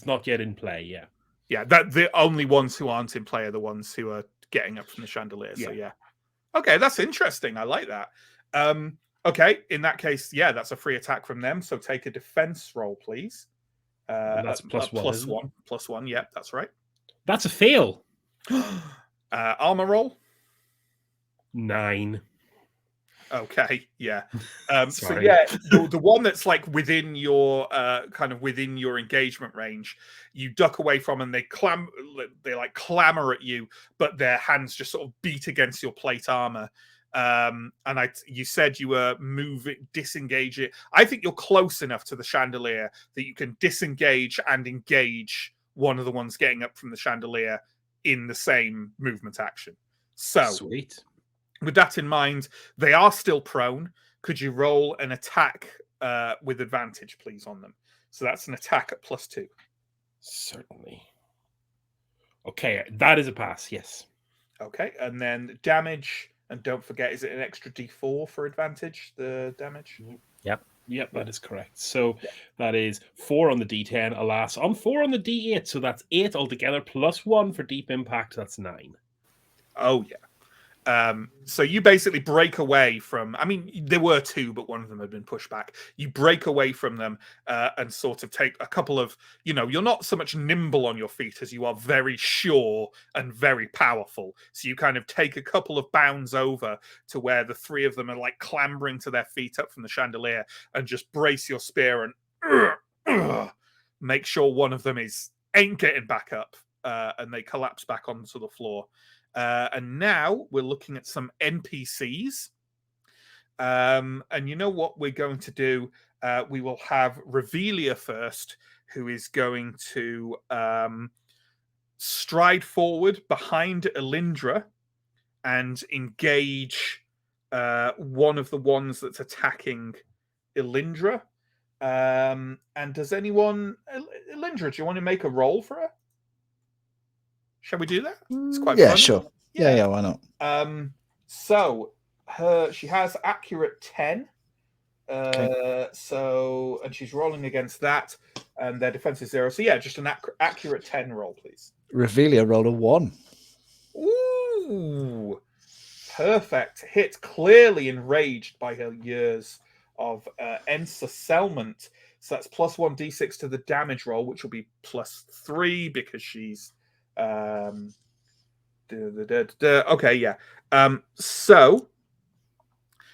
not yet in play. Yeah. Yeah, that the only ones who aren't in play are the ones who are getting up from the chandelier. So yeah. Okay, that's interesting. I like that. Okay, in that case, yeah, that's a free attack from them. So take a defense roll, please. And that's plus one. Plus one. Plus one. Yep, that's right. That's a fail. Armor roll. 9. Okay, yeah. So Sorry. yeah, the one that's like within your kind of within your engagement range, you duck away from, and they clamor at you, but their hands just sort of beat against your plate armor. And you said you were disengage it. I think you're close enough to the chandelier that you can disengage and engage one of the ones getting up from the chandelier in the same movement action. So sweet. With that in mind, they are still prone. Could you roll an attack with advantage, please, on them? So that's an attack at +2. Certainly. Okay, that is a pass, yes. Okay, and then damage, and don't forget, is it an extra D4 for advantage, the damage? Yep, that is correct. So that is 4 on the D10, alas, on 4 on the D8, so that's 8 altogether, +1 for deep impact, that's 9. Oh, yeah. So you basically break away from, I mean, there were 2, but one of them had been pushed back. You break away from them and sort of take a couple of, you're not so much nimble on your feet as you are very sure and very powerful. So you kind of take a couple of bounds over to where the 3 of them are like clambering to their feet up from the chandelier, and just brace your spear and make sure one of them ain't getting back up, and they collapse back onto the floor. And now we're looking at some NPCs. And you know what we're going to do? We will have Revelia first, who is going to stride forward behind Elindra and engage one of the ones that's attacking Elindra. And does anyone... Elindra, do you want to make a roll for her? Shall we do that? It's quite fun. Sure. Yeah, why not? So she has accurate 10. Okay. So, and she's rolling against that, and their defense is 0. So yeah, just an accurate 10 roll, please. Revelia rolled a 1. Ooh, perfect hit. Clearly enraged by her years of ensorcelment. So that's +1 d6 to the damage roll, which will be +3 because she's okay, yeah. So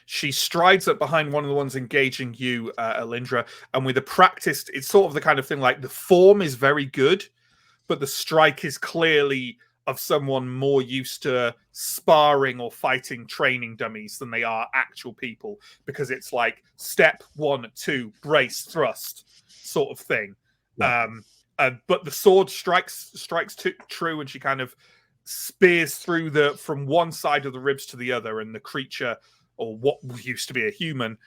she strides up behind one of the ones engaging you, Elindra, and with a practiced, it's sort of the kind of thing like the form is very good, but the strike is clearly of someone more used to sparring or fighting training dummies than they are actual people, because it's like step 1, 2, brace, thrust sort of thing. Yeah. But the sword strikes true, and she kind of spears through from one side of the ribs to the other, and the creature, or what used to be a human,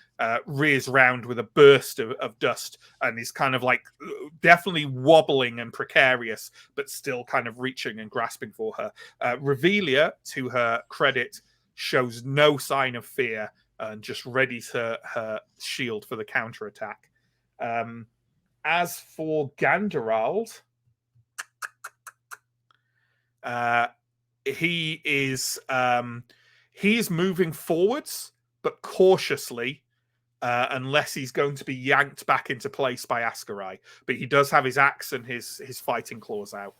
rears round with a burst of dust, and is kind of like definitely wobbling and precarious, but still kind of reaching and grasping for her. Revelia, to her credit, shows no sign of fear and just readies her shield for the counterattack. As for Ganderald, he is moving forwards, but cautiously, unless he's going to be yanked back into place by Ascarai. But he does have his axe and his fighting claws out.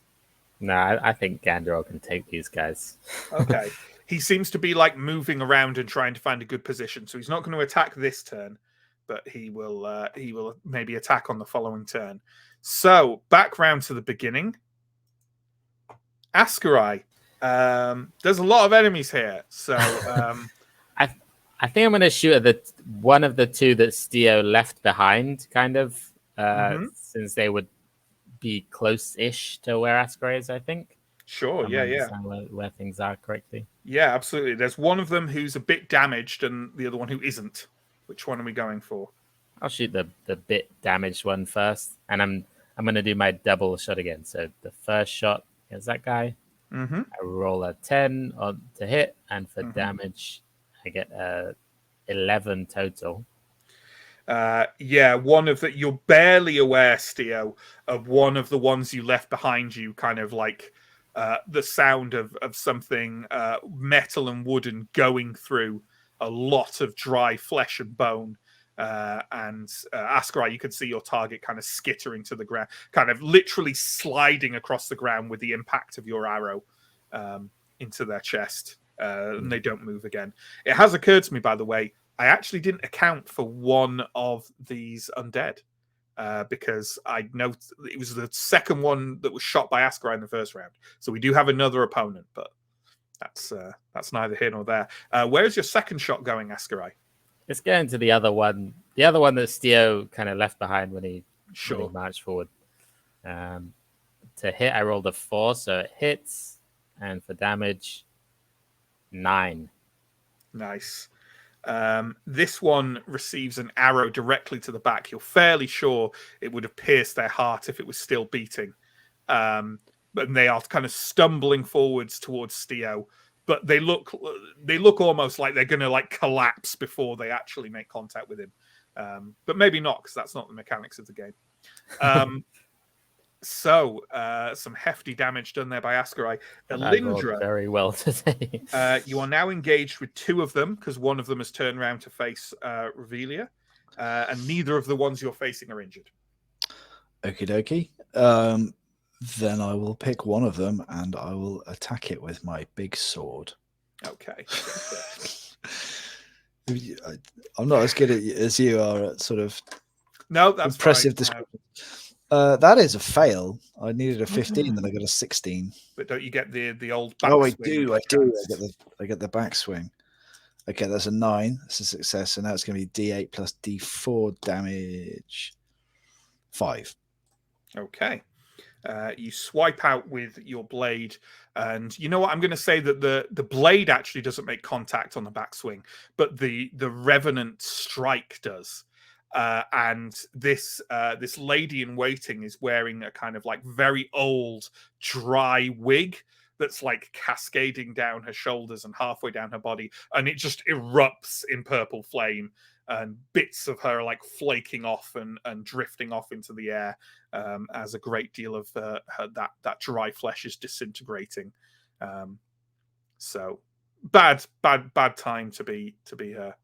Nah, I think Ganderald can take these guys. Okay. He seems to be like moving around and trying to find a good position, so he's not going to attack this turn, but he will maybe attack on the following turn. So back round to the beginning. Ascarai. There's a lot of enemies here, so I think I'm going to shoot at one of the 2 that Steo left behind, kind of, since they would be close-ish to where Ascarai is, I think. Sure, yeah. Where things are correctly. Yeah, absolutely. There's one of them who's a bit damaged, and the other one who isn't. Which one are we going for? I'll shoot the bit damaged one first, and I'm gonna do my double shot again. So the first shot is that guy. Mm-hmm. I roll a 10 to hit, and for Mhm. damage, I get 11 total. Yeah, one of the you're barely aware, Steo, of one of the ones you left behind you, kind of like the sound of something metal and wooden going through a lot of dry flesh and bone. And Askarai, you could see your target kind of skittering to the ground, kind of literally sliding across the ground with the impact of your arrow into their chest. And they don't move again. It has occurred to me, by the way, I actually didn't account for one of these undead because I know it was the second one that was shot by Askarai in the first round. So we do have another opponent, but that's neither here nor there. Where's your second shot going, Askarai? It's going to the other one that Steo kind of left behind when he marched forward. To hit, I rolled a 4, so it hits, and for damage, 9. Nice. This one receives an arrow directly to the back. You're fairly sure it would have pierced their heart if it was still beating. But they are kind of stumbling forwards towards Steo, but they look almost like they're going to like collapse before they actually make contact with him. But maybe not, because that's not the mechanics of the game. So some hefty damage done there by Askarai. Elindra, very well today. You are now engaged with 2 of them because one of them has turned around to face Revelia, and neither of the ones you're facing are injured. Okie dokie. Then I will pick one of them and I will attack it with my big sword. Okay. I'm not as good as you are at sort of that's impressive description. That is a fail. I needed a 15, then I got a 16. But don't you get the old backswing? Oh, I do. I get the backswing. Okay, that's a 9. That's a success. So now it's going to be D8 plus D4 damage. 5. Okay. You swipe out with your blade, and you know what? I'm going to say that the blade actually doesn't make contact on the backswing, but the revenant strike does. And this lady in waiting is wearing a kind of like very old, dry wig that's like cascading down her shoulders and halfway down her body, and it just erupts in purple flame, and bits of her are like flaking off and drifting off into the air as a great deal of that dry flesh is disintegrating. So bad time to be her.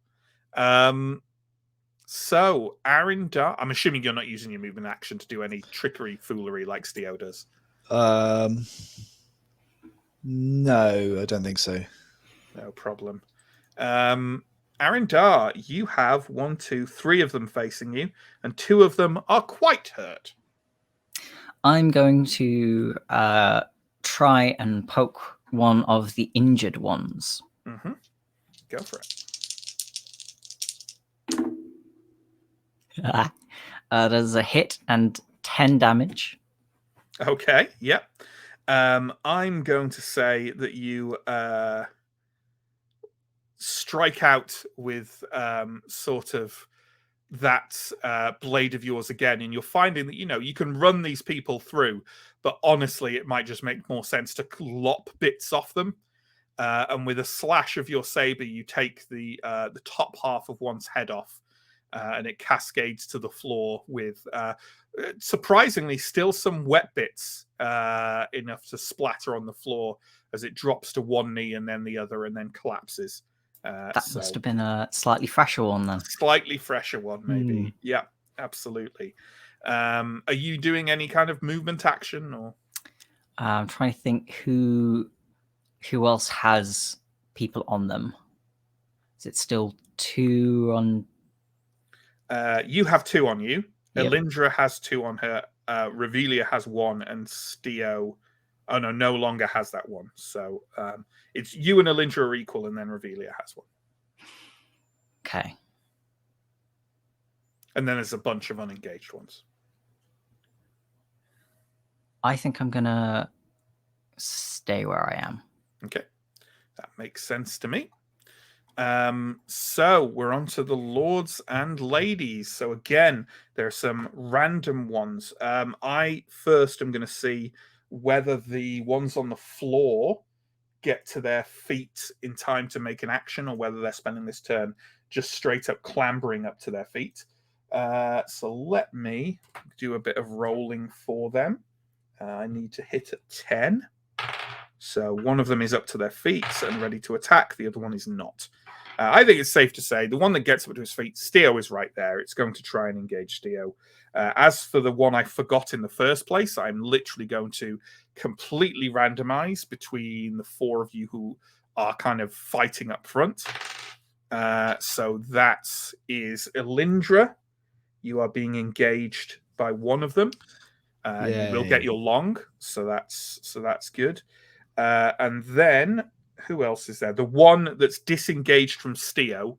So, Arindar, I'm assuming you're not using your movement action to do any trickery, foolery like Steo does. No, I don't think so. No problem. Arindar, you have 1, 2, 3 of them facing you, and 2 of them are quite hurt. I'm going to try and poke one of the injured ones. Mm-hmm. Go for it. There's a hit and 10 damage. Okay, yep. I'm going to say that you strike out with sort of that blade of yours again, and you're finding that you can run these people through, but honestly, it might just make more sense to lop bits off them. And with a slash of your saber, you take the top half of one's head off. And it cascades to the floor with surprisingly still some wet bits enough to splatter on the floor as it drops to one knee and then the other and then collapses. That must have been a slightly fresher one then. Slightly fresher one, maybe. Yeah, absolutely. Are you doing any kind of movement action or? I'm trying to think who else has people on them. Is it still 2 on? You have 2 on you. Yep. Elindra has 2 on her. Revelia has 1, and Steo, no longer has that 1. So it's you and Elindra are equal, and then Revelia has 1. Okay. And then there's a bunch of unengaged ones. I think I'm gonna stay where I am. Okay, that makes sense to me. So we're on to the lords and ladies. So again, there are some random ones. I first am going to see whether the ones on the floor get to their feet in time to make an action, or whether they're spending this turn just straight up clambering up to their feet. So let me do a bit of rolling for them. I need to hit at 10. So one of them is up to their feet and ready to attack. The other one is not. I think it's safe to say the one that gets up to his feet, Steo is right there. It's going to try and engage Steo. As for the one I forgot in the first place, I'm literally going to completely randomize between the four of you who are kind of fighting up front. So that is Elindra. You are being engaged by one of them. You will get your long, so that's good. And then who else is there? The one that's disengaged from Steo.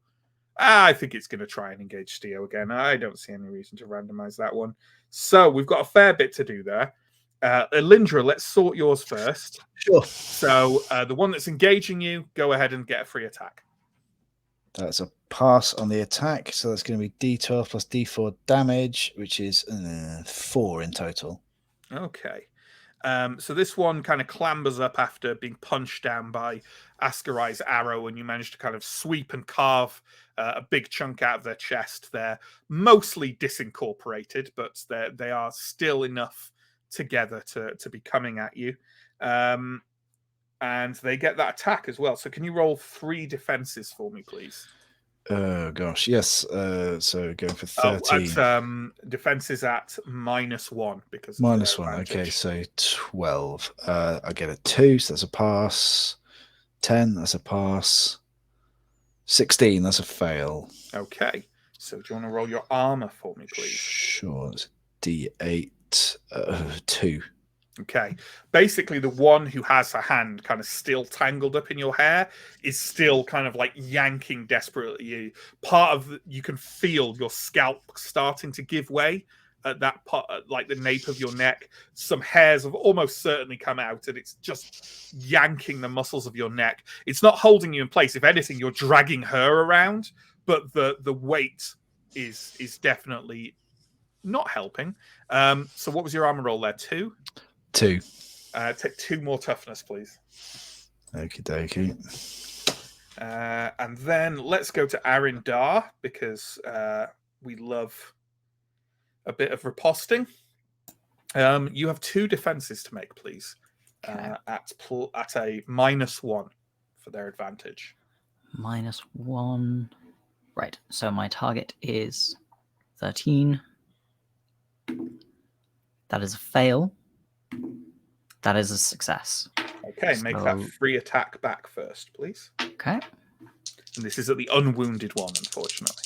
I think it's going to try and engage Steo again. I don't see any reason to randomize that one. So we've got a fair bit to do there. Elindra, let's sort yours first. Sure. So the one that's engaging you, go ahead and get a free attack. That's a pass on the attack. So that's going to be D12 plus D4 damage, which is 4 in total. Okay. So this one kind of clambers up after being punched down by Askarai's arrow, and you manage to kind of sweep and carve a big chunk out of their chest. They're mostly disincorporated, but they are still enough together to be coming at you. And they get that attack as well. So can you roll 3 defenses for me, please? Oh, gosh. Yes. So going for 13. Defenses at -1 because of -1. advantage. Okay, so 12. I get a 2, so that's a pass. 10, that's a pass. 16, that's a fail. Okay. So do you want to roll your armor for me, please? Sure. It's D8. 2. Okay. Basically, the one who has a hand kind of still tangled up in your hair is still kind of like yanking desperately. You can feel your scalp starting to give way at that part, like the nape of your neck. Some hairs have almost certainly come out, and it's just yanking the muscles of your neck. It's not holding you in place. If anything, you're dragging her around, but the weight is definitely not helping. So what was your armor roll there? 2? 2. Take 2 more toughness, please. Okie dokie. And then let's go to Arindar, because we love a bit of riposting. You have 2 defenses to make, please. Okay. At a -1 for their advantage. -1. Right. So my target is 13. That is a fail. That is a success. Okay, make that So- free attack back first, please. Okay. And this is at the unwounded one, unfortunately.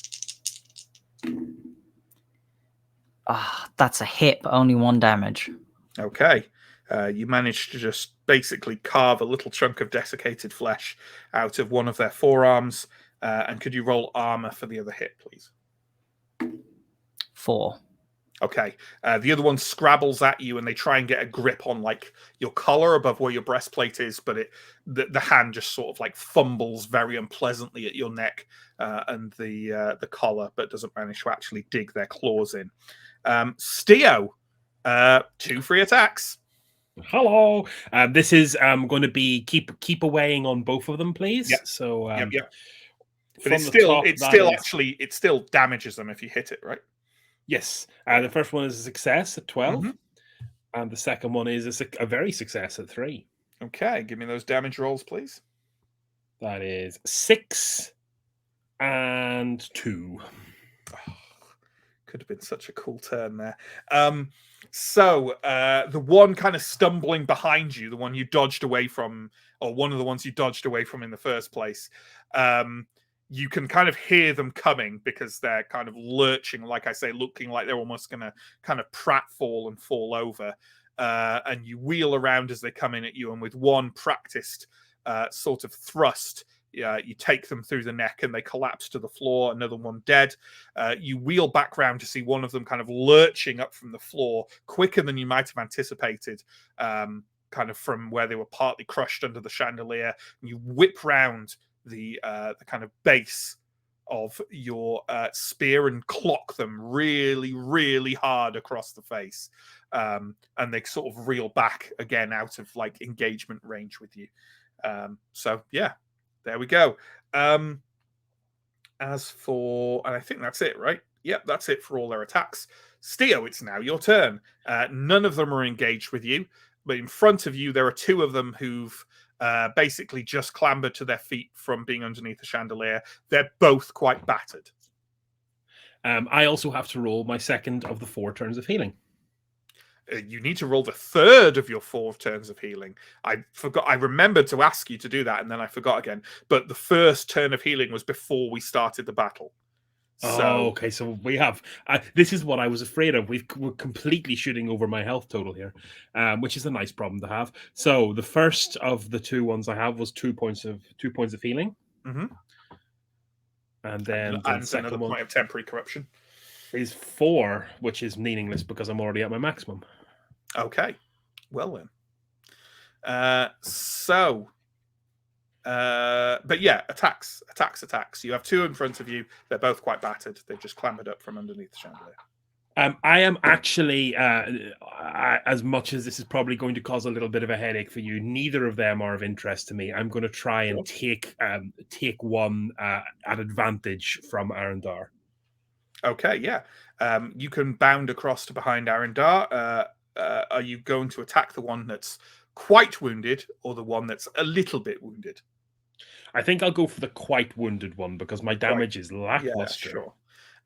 That's a hit, but only 1 damage. Okay. You managed to just basically carve a little chunk of desiccated flesh out of one of their forearms. And could you roll armor for the other hit, please? 4. Okay. The other one scrabbles at you, and they try and get a grip on like your collar above where your breastplate is, but the hand just sort of like fumbles very unpleasantly at your neck and the collar, but doesn't manage to actually dig their claws in. Steo, 2 free attacks. Hello. This is going to be keep awaying on both of them, please. Yep. So Yep. But from it's the still top, it's that still is- actually it still damages them if you hit it, right? yes. The first one is a success at 12, Mhm. and the second one is a very success at 3. Okay, give me those damage rolls, please. That is 6 and 2. Could have been such a cool turn there. So the one kind of stumbling behind you, the one you dodged away from, or one of the ones you dodged away from in the first place, you can kind of hear them coming because they're kind of lurching, like I say, looking like they're almost going to kind of pratfall and fall over. And you wheel around as they come in at you, and with one practiced sort of thrust, you take them through the neck and they collapse to the floor, another one dead. You wheel back round to see one of them kind of lurching up from the floor quicker than you might have anticipated, kind of from where they were partly crushed under the chandelier. And you whip round the kind of base of your spear and clock them really, really hard across the face, and they sort of reel back again out of like engagement range with you. So yeah, there we go. As for, and I think that's it, right? Yep, that's it for all their attacks. Steo, it's now your turn. None of them are engaged with you, but in front of you, there are two of them who've basically just clambered to their feet from being underneath the chandelier. They're both quite battered. I also have to roll my second of the 4 turns of healing. You need to roll the third of your 4 turns of healing. I forgot. I remembered to ask you to do that, and then I forgot again. But the first turn of healing was before we started the battle. Oh, okay. So we have. This is what I was afraid of. We're completely shooting over my health total here, which is a nice problem to have. So the first of the 2 ones I have was 2 points of healing, mm-hmm. and then and the second another one point of temporary corruption is 4, which is meaningless because I'm already at my maximum. Okay, well then. But yeah, attacks. You have 2 in front of you. They're both quite battered. They've just clambered up from underneath the chandelier. I am actually, as much as this is probably going to cause a little bit of a headache for you, neither of them are of interest to me. I'm going to try and take one at advantage from Arendar. Okay, yeah. You can bound across to behind Arendar. Are you going to attack the one that's quite wounded or the one that's a little bit wounded? I think I'll go for the quite wounded one because my damage is lackluster. Yeah, sure.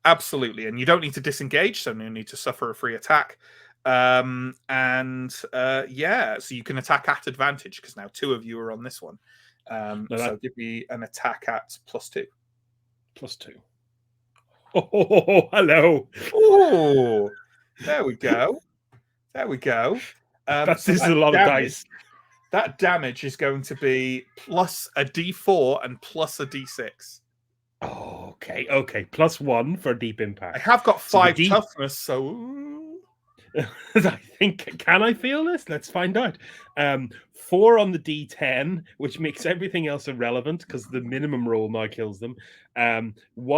Absolutely. And you don't need to disengage, so you need to suffer a free attack. So you can attack at advantage because now 2 of you are on this one. So give me an attack at +2. +2. Oh, hello. Oh, there we go. This is a lot of dice. That damage is going to be plus a D4 and plus a D6. Oh, okay. +1 for deep impact. I have got 5 toughness, so I think. Can I feel this? Let's find out. 4 on the D10, which makes everything else irrelevant because the minimum roll now kills them. 1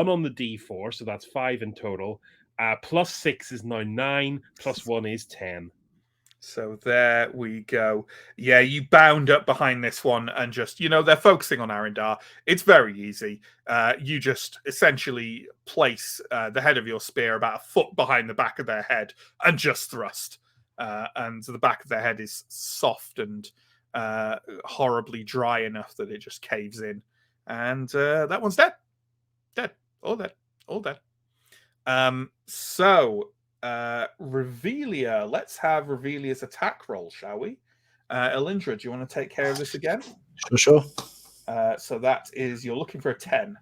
on the D4, so that's 5 in total. +6 is now 9. +1 is 10. So there we go. Yeah, you bound up behind this one and just, they're focusing on Arendar. It's very easy. You just essentially place the head of your spear about a foot behind the back of their head and just thrust. And the back of their head is soft and horribly dry enough that it just caves in. And that one's dead. All dead. Revelia, let's have Revelia's attack roll, shall we? Elindra, do you want to take care of this again? Sure. So that is, you're looking for a 10.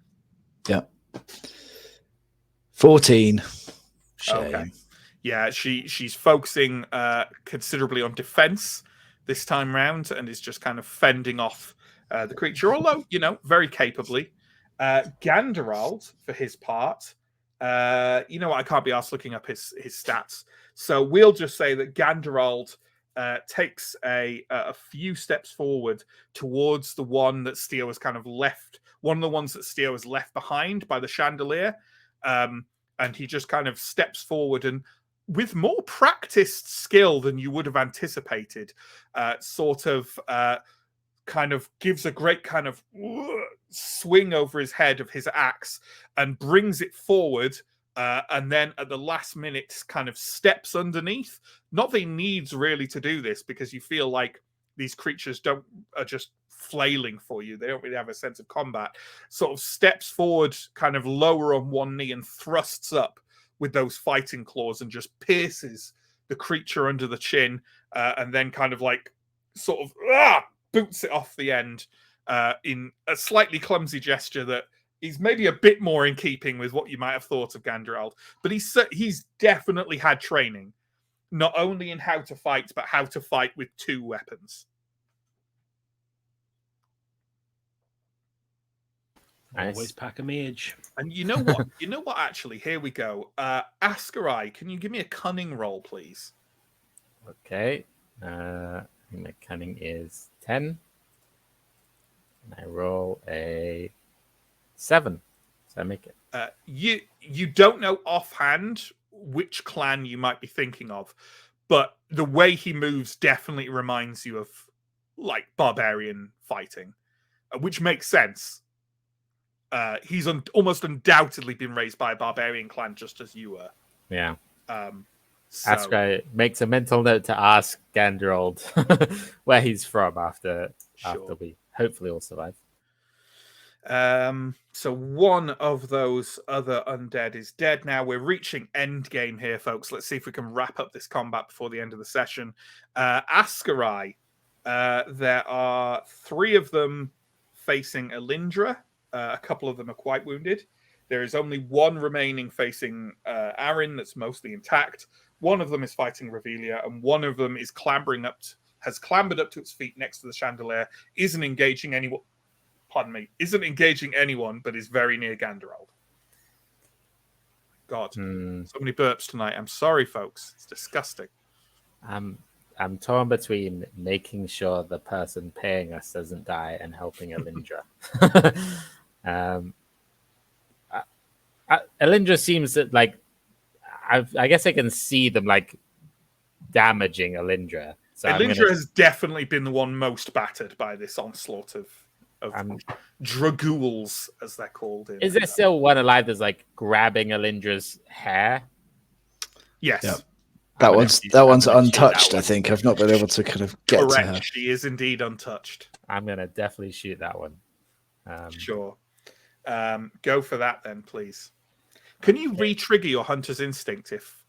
Yeah. 14. Shame. Okay. Yeah, she's focusing considerably on defense this time round and is just kind of fending off the creature, although, very capably. Ganderald, for his part, I can't be asked looking up his stats. So we'll just say that Ganderald takes a few steps forward towards the one that Steo has kind of left, one of the ones that Steo has left behind by the chandelier. And he just kind of steps forward and with more practiced skill than you would have anticipated, kind of gives a great kind of swing over his head of his axe and brings it forward, and then at the last minute kind of steps underneath. Not that he needs really to do this because you feel like these creatures are just flailing for you. They don't really have a sense of combat. Sort of steps forward, kind of lower on one knee and thrusts up with those fighting claws and just pierces the creature under the chin, and then kind of like sort of boots it off the end in a slightly clumsy gesture that is maybe a bit more in keeping with what you might have thought of Ganderald. But he's definitely had training, not only in how to fight, but how to fight with 2 weapons. Nice. Always pack a mage. And you know what? Actually, here we go. Askarai, can you give me a cunning roll, please? Okay. I think my cunning is 10. I roll a 7. So I make it. You don't know offhand which clan you might be thinking of, but the way he moves definitely reminds you of like barbarian fighting, which makes sense. He's almost undoubtedly been raised by a barbarian clan, just as you were. Yeah. So, Askai makes a mental note to ask Ganderold where he's from after we hopefully all survive. So one of those other undead is dead now. We're reaching end game here, folks. Let's see if we can wrap up this combat before the end of the session. Askarai, there are 3 of them facing Elindra. A couple of them are quite wounded. There is only 1 remaining facing Arin that's mostly intact. One of them is fighting Revelia, and one of them is has clambered up to its feet next to the chandelier, isn't engaging anyone. Pardon me, isn't engaging anyone, but is very near Ganderold. God, so many burps tonight. I'm sorry, folks. It's disgusting. I'm torn between making sure the person paying us doesn't die and helping Elindra. Elindra seems that like I guess I can see them like damaging Elindra. So Elindra has definitely been the one most battered by this onslaught of dragools, as they're called. Is there still one alive that's like grabbing Elindra's hair? Yes. Yep. That one's untouched, I think. I've not been able to kind of get to her. She is indeed untouched. I'm going to definitely shoot that one. Sure. Go for that then, please. Can you re-trigger your hunter's instinct if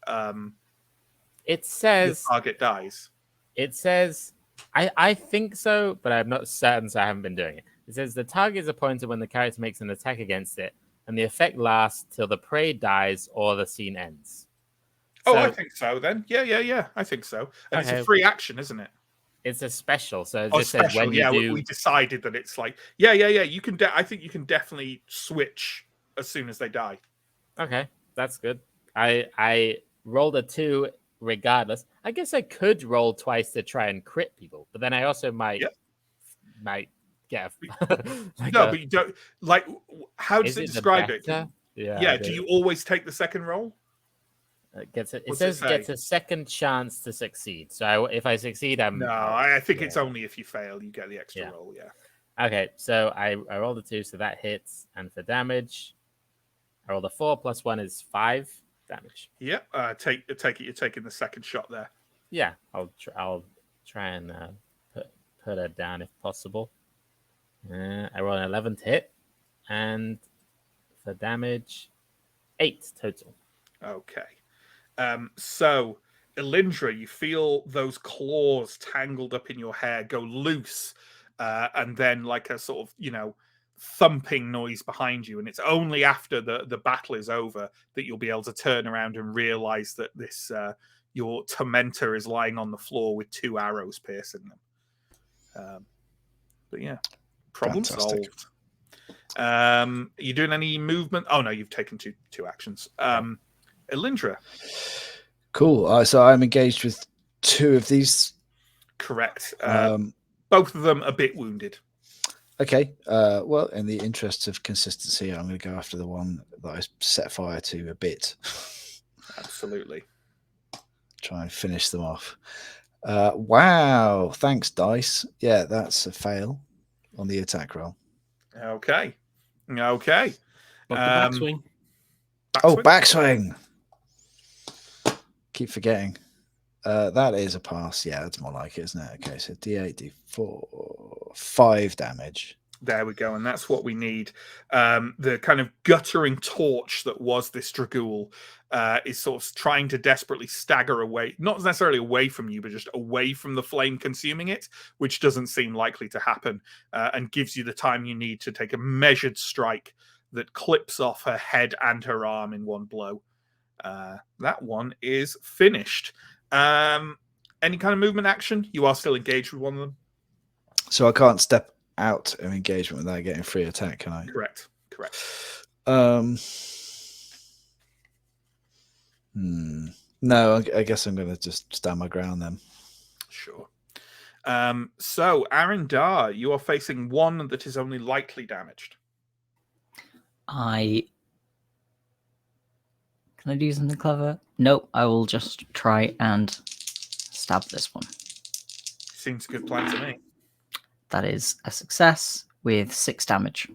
it says the target dies? It says, I think so, but I'm not certain, so I haven't been doing it. It says the target is appointed when the character makes an attack against it, and the effect lasts till the prey dies or the scene ends. So, I think so then. Yeah. I think so. And it's a free action, isn't it? It's a special, so it just says when you do. We decided that it's like, you can. I think you can definitely switch as soon as they die. Okay, that's good. I rolled a 2 regardless. I guess I could roll twice to try and crit people, but then I also might get but you don't like. How does it describe it? Yeah. Do you always take the second roll? It says gets a second chance to succeed. So if I succeed, I think it's only if you fail you get the extra roll. Yeah. Okay, so I rolled a 2, so that hits, and for damage, I rolled a 4 plus 1 is 5 damage. Yeah. Take it. You're taking the second shot there. Yeah, I'll try and put her down if possible. I rolled an 11 to hit, and for damage, 8 total. Okay. So, Elindra, you feel those claws tangled up in your hair go loose, and then like a sort of, thumping noise behind you. And it's only after the battle is over that you'll be able to turn around and realize that this your tormentor is lying on the floor with 2 arrows piercing them. But yeah, problem solved. Are you doing any movement? Oh no, you've taken two actions. Elindra. Cool. So I'm engaged with 2 of these. Correct. Both of them a bit wounded. Okay. Well, in the interests of consistency, I'm going to go after the one that I set fire to a bit. Absolutely. Try and finish them off. Wow. Thanks, dice. Yeah, that's a fail on the attack roll. Okay. But the backswing. Backswing. Keep forgetting. That is a pass. Yeah, that's more like it, isn't it? Okay, so D8, D4, 5 damage. There we go, and that's what we need. The kind of guttering torch that was this Dragool is sort of trying to desperately stagger away, not necessarily away from you, but just away from the flame consuming it, which doesn't seem likely to happen, and gives you the time you need to take a measured strike that clips off her head and her arm in one blow. That one is finished. Any kind of movement action? You are still engaged with one of them. So I can't step out of engagement without getting free attack, can I? Correct. No, I guess I'm going to just stand my ground then. Sure. So, Arendar, you are facing one that is only lightly damaged. Can I do something clever? Nope, I will just try and stab this one. Seems a good plan to me. That is a success with 6 damage.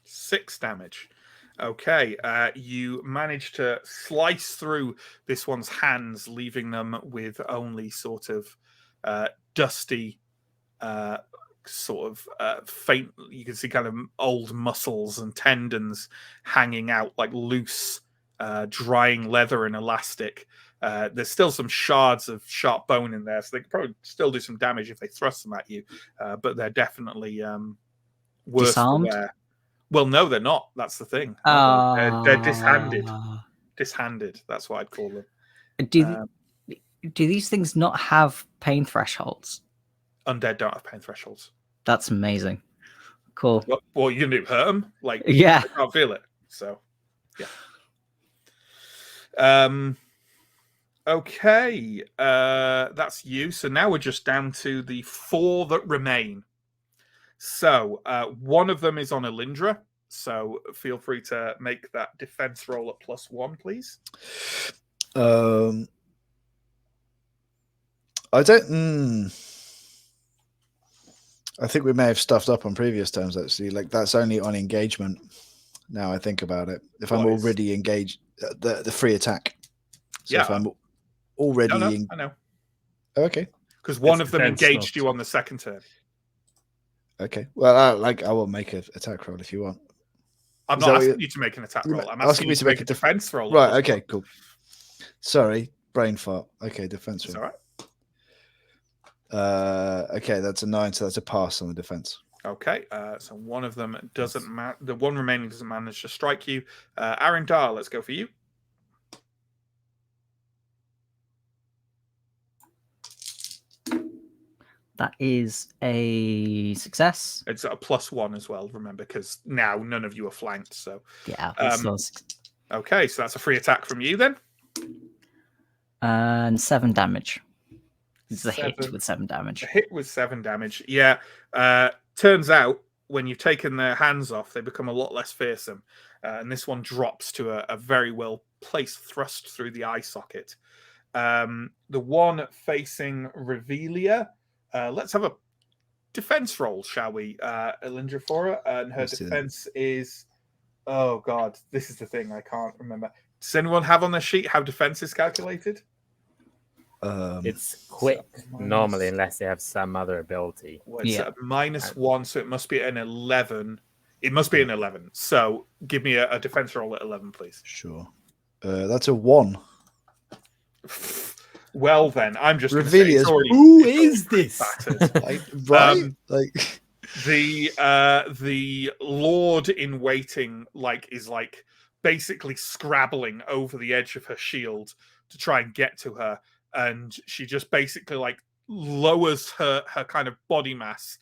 6 damage. Okay, you manage to slice through this one's hands, leaving them with only sort of dusty, faint. You can see kind of old muscles and tendons hanging out like loose, drying leather and elastic. There's still some shards of sharp bone in there, so they could probably still do some damage if they thrust them at you, but they're definitely worse for Disarmed? wear. Well, no, they're not. That's the thing. They're dishanded. Dishanded. That's what I'd call them. Do these things not have pain thresholds? Undead don't have pain thresholds. That's amazing. Cool. Well, you can do hurt them. Like, yeah, I can't feel it. So, yeah. Okay. That's you. So now we're just down to the 4 that remain. So one of them is on Elindra. So feel free to make that defense roll at +1, please. I don't. I think we may have stuffed up on previous terms, actually. Like, that's only on engagement. Now I think about it. If I'm already engaged, the free attack. So if I'm already... I know. Oh, okay. Because one of them engaged you on the second turn. Okay. Well, I will make an attack roll if you want. I'm not asking you to make an attack roll. I'm asking you to make a defense roll. Right, okay, cool. Sorry, brain fart. Okay, defense roll. It's all right. Okay, that's a 9, so that's a pass on the defense. Okay, so one of them doesn't the one remaining doesn't manage to strike you. Arendar, let's go for you. That is a success. It's a +1 as well, remember, because now none of you are flanked. So yeah. Okay, so that's a free attack from you then. And 7 damage. It's a hit with 7 damage. A hit with 7 damage. Yeah. Turns out when you've taken their hands off, they become a lot less fearsome. And this one drops to a very well placed thrust through the eye socket. The one facing Revelia. Let's have a defense roll, shall we, Elindra, for her? And her defense is... Oh, God. This is the thing I can't remember. Does anyone have on their sheet how defense is calculated? It's quick, normally, unless they have some other ability. Well, it's at -1, so it must be an 11. It must be an 11. So give me a defense roll at 11, please. Sure. That's a 1. Well, then, I'm just who is this? The Lord in Waiting is basically scrabbling over the edge of her shield to try and get to her, and she just basically lowers her kind of body mass,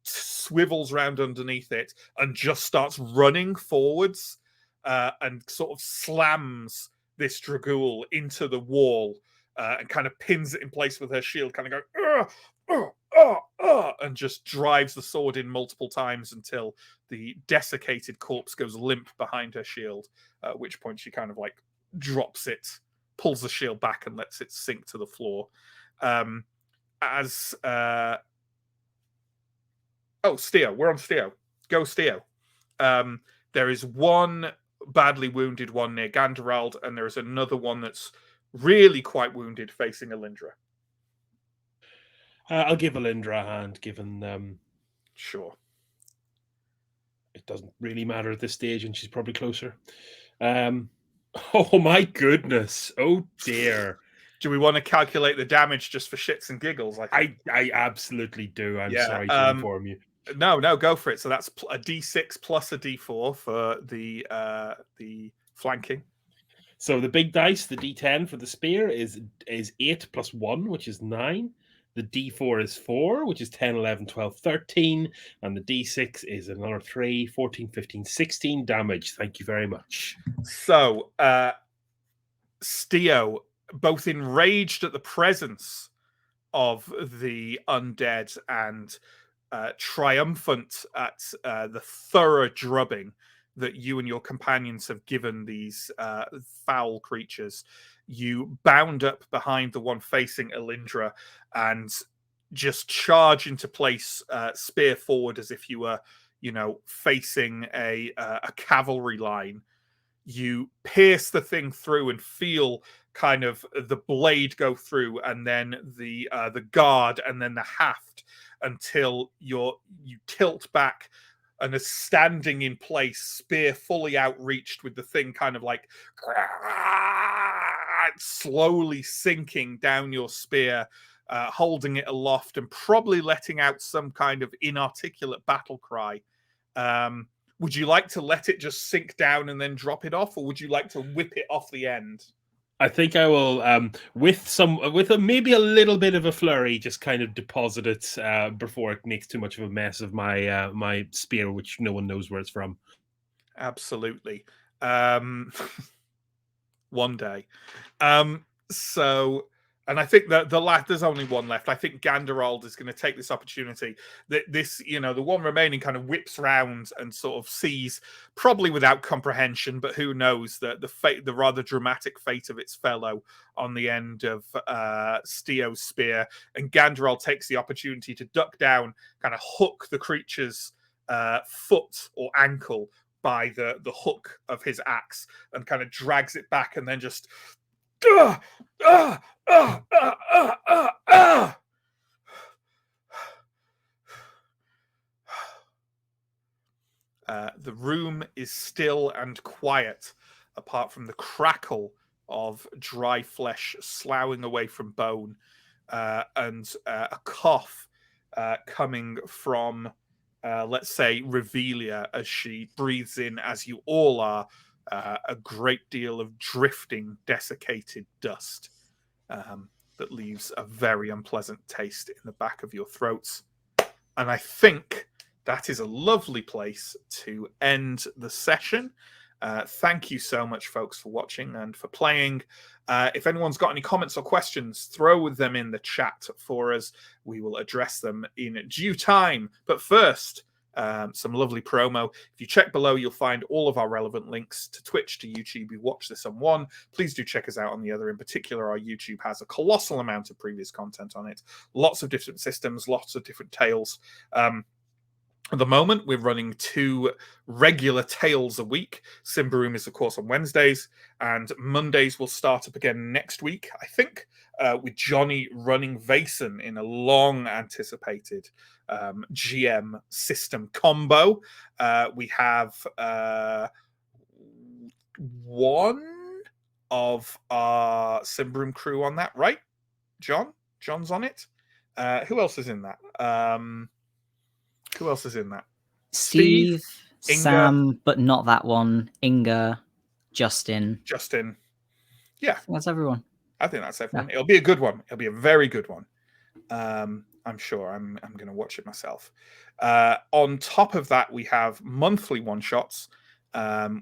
swivels around underneath it, and just starts running forwards, and sort of slams this Dragool into the wall. And kind of pins it in place with her shield, kind of going, and just drives the sword in multiple times until the desiccated corpse goes limp behind her shield, at which point she kind of drops it, pulls the shield back and lets it sink to the floor. Steo, we're on Steo. Go Steo. There is one badly wounded one near Ganderald, and there is another one that's really quite wounded facing Elindra. I'll give Elindra a hand, given sure, it doesn't really matter at this stage, and she's probably closer. Oh my goodness! Oh dear! Do we want to calculate the damage just for shits and giggles? I absolutely do. I'm sorry to inform you. No, go for it. So that's a D6 plus a D4 for the flanking. So the big dice, the D10 for the spear is 8 plus 1, which is 9. The D4 is 4, which is 10, 11, 12, 13. And the D6 is another 3, 14, 15, 16 damage. Thank you very much. So, Steo, both enraged at the presence of the undead and triumphant at the thorough drubbing that you and your companions have given these foul creatures, you bound up behind the one facing Elindra and just charge into place, spear forward as if you were, facing a cavalry line. You pierce the thing through and feel kind of the blade go through, and then the guard, and then the haft, until you tilt back and are standing in place, spear fully outreached, with the thing kind of like slowly sinking down your spear, holding it aloft and probably letting out some kind of inarticulate battle cry. Would you like to let it just sink down and then drop it off, or would you like to whip it off the end? I think I will, maybe a little bit of a flurry, just kind of deposit it before it makes too much of a mess of my my spear, which no one knows where it's from. Absolutely. One day. And I think that there's only one left. I think Ganderald is going to take this opportunity. That this, the one remaining kind of whips round and sort of sees, probably without comprehension, but who knows, the rather dramatic fate of its fellow on the end of Steo's spear. And Ganderald takes the opportunity to duck down, kind of hook the creature's foot or ankle by the hook of his axe, and kind of drags it back, and then just the room is still and quiet, apart from the crackle of dry flesh sloughing away from bone, and a cough coming from, let's say, Revelia, as she breathes in, as you all are, a great deal of drifting, desiccated dust that leaves a very unpleasant taste in the back of your throats. And I think that is a lovely place to end the session. Thank you so much, folks, for watching and for playing. If anyone's got any comments or questions, throw them in the chat for us. We will address them in due time. But first, some lovely promo. If you check below, you'll find all of our relevant links to Twitch, to YouTube. You watch this on one. Please do check us out on the other. In particular, our YouTube has a colossal amount of previous content on it. Lots of different systems, lots of different tales. At the moment, we're running 2 regular tales a week. Symbaroum is, of course, on Wednesdays, and Mondays will start up again next week, I think, with Johnny running Vason in a long-anticipated GM system combo. We have one of our Symbaroum crew on that, right? John's on it. Who else is in that? Who else is in that? Steve, Inga, Sam, but not that one. Inga, Justin. Yeah. That's everyone. I think that's everyone. Yeah. It'll be a good one. It'll be a very good one. I'm sure. I'm going to watch it myself. On top of that, we have monthly one-shots,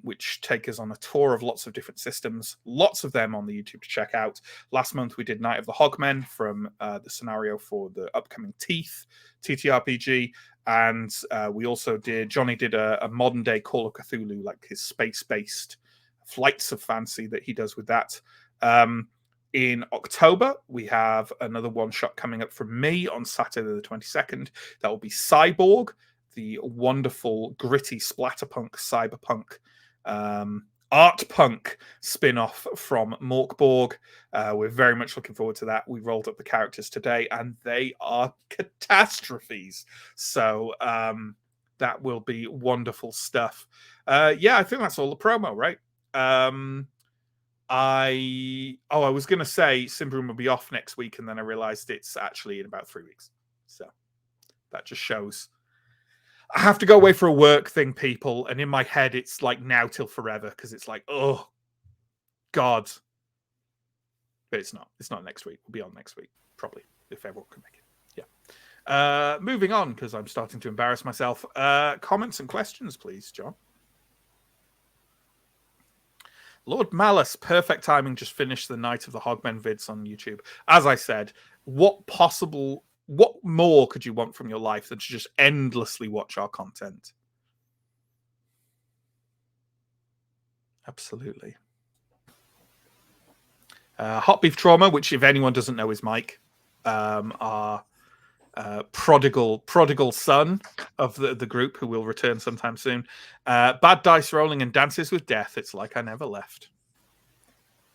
which take us on a tour of lots of different systems. Lots of them on the YouTube to check out. Last month, we did Night of the Hogmen from the scenario for the upcoming Teeth TTRPG. And we also Johnny did a modern day Call of Cthulhu, like his space-based Flights of Fancy that he does with that. In October, we have another one-shot coming up from me on Saturday the 22nd. That will be Cyborg, the wonderful, gritty splatterpunk, cyberpunk, art punk spin-off from Morkborg. We're very much looking forward to that. We rolled up the characters today, and they are catastrophes. So that will be wonderful stuff. Yeah, I think that's all the promo, right? I was going to say Symbaroum will be off next week, and then I realized it's actually in about 3 weeks. So that just shows I have to go away for a work thing, people. And in my head, it's like now till forever, because it's like, oh, God. But it's not. It's not next week. We'll be on next week, probably, if everyone can make it. Yeah. Moving on, because I'm starting to embarrass myself. Comments and questions, please, John. Lord Malice, perfect timing. Just finished the Night of the Hogmen vids on YouTube. As I said, what more could you want from your life than to just endlessly watch our content? Absolutely. Hot Beef Trauma, which if anyone doesn't know is Mike, our prodigal son of the group who will return sometime soon. Bad Dice Rolling and Dances with Death. It's like I never left.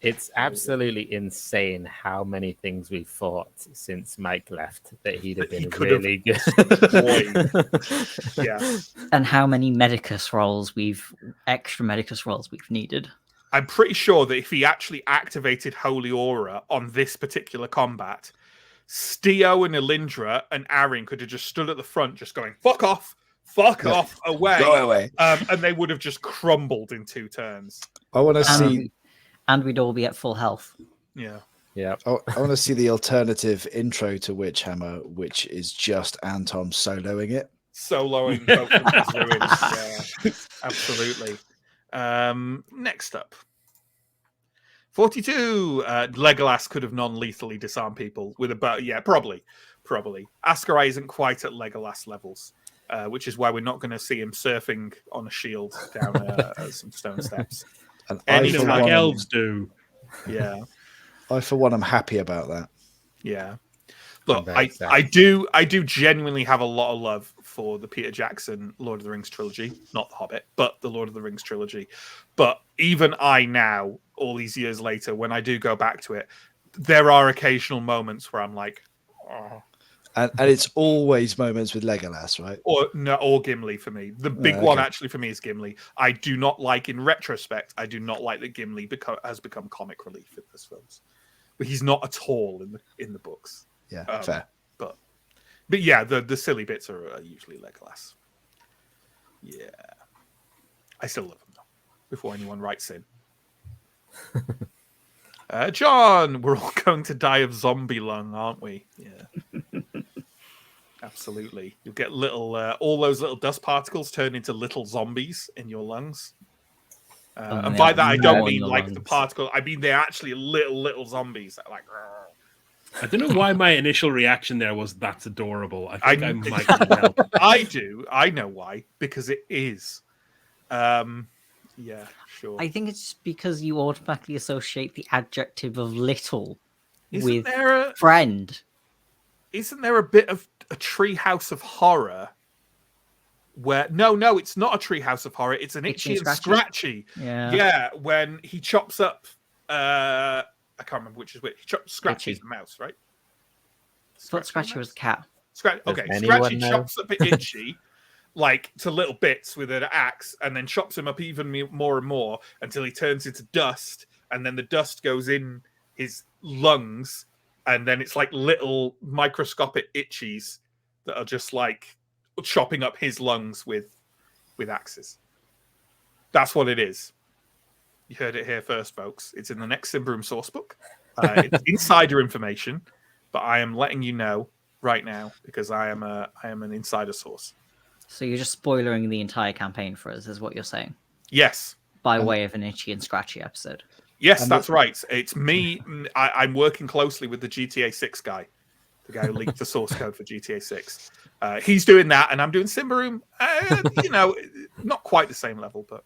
It's absolutely insane how many things we've fought since Mike left that he'd have been really good. Yeah. And how many extra Medicus rolls we've needed. I'm pretty sure that if he actually activated Holy Aura on this particular combat, Steo and Elindra and Aaron could have just stood at the front just going, fuck off, away. Go away. And they would have just crumbled in 2 turns. I want to see... And we'd all be at full health. Yeah. Yeah. I want to see the alternative intro to Witchhammer, which is just Anton soloing it. Soloing both of his ruins. Yeah, absolutely. Next up. 42. Legolas could have non-lethally disarmed people with about... Yeah, probably. Ascarai isn't quite at Legolas levels, which is why we're not going to see him surfing on a shield down some stone steps. And like elves do. Yeah. I, for one, am happy about that. Yeah. Look, I do genuinely have a lot of love for the Peter Jackson Lord of the Rings trilogy, not The Hobbit, but the Lord of the Rings trilogy. But even I now, all these years later, when I do go back to it, there are occasional moments where I'm like, oh. And it's always moments with Legolas, right? Or Gimli for me. The big one actually for me is Gimli. I do not like, in retrospect, I do not like that Gimli has become comic relief in those films. But he's not at all in the books. Yeah, fair. But yeah, the silly bits are usually Legolas. Yeah. I still love him though, before anyone writes in. John, we're all going to die of zombie lung, aren't we? Yeah. Absolutely. You'll get little, all those little dust particles turn into little zombies in your lungs. And by that, I don't mean like the particle. I mean, they're actually little zombies that are like... I don't know why my initial reaction there was, that's adorable. I think I might help. I do. I know why. Because it is. Yeah, sure. I think it's because you automatically associate the adjective of little with friend. Isn't there a bit of a treehouse of horror where... No, it's not a treehouse of horror. It's an Itchy and Scratchy. Yeah, when he chops up... I can't remember which is which. He chops Scratchy's the mouse, right? Thought Scratchy was a cat. Okay, Scratchy chops up Itchy like to little bits with an axe, and then chops him up even more and more until he turns into dust, and then the dust goes in his lungs, and then it's like little microscopic Itchies that are just like chopping up his lungs with axes. That's what it is. You heard it here first, folks. It's in the next Symbaroum sourcebook. It's insider information, but I am letting you know right now because I am an insider source. So you're just spoilering the entire campaign for us, is what you're saying? Yes. By way of an Itchy and Scratchy episode. Yes, that's right. It's me. I'm working closely with the GTA 6 guy, the guy who leaked the source code for GTA 6. He's doing that, and I'm doing Symbaroum. Not quite the same level, but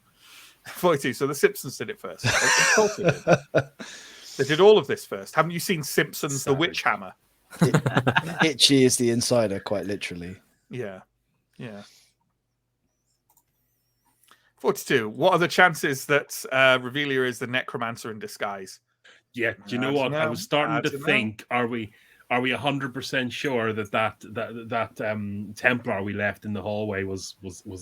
42. So the Simpsons did it first. They did all of this first. Haven't you seen Simpsons: The Witch Hammer? Itchy is the insider, quite literally. Yeah. 42. What are the chances that Revelia is the necromancer in disguise? Yeah, do you know what? I was starting to think, are we 100% sure that Templar we left in the hallway was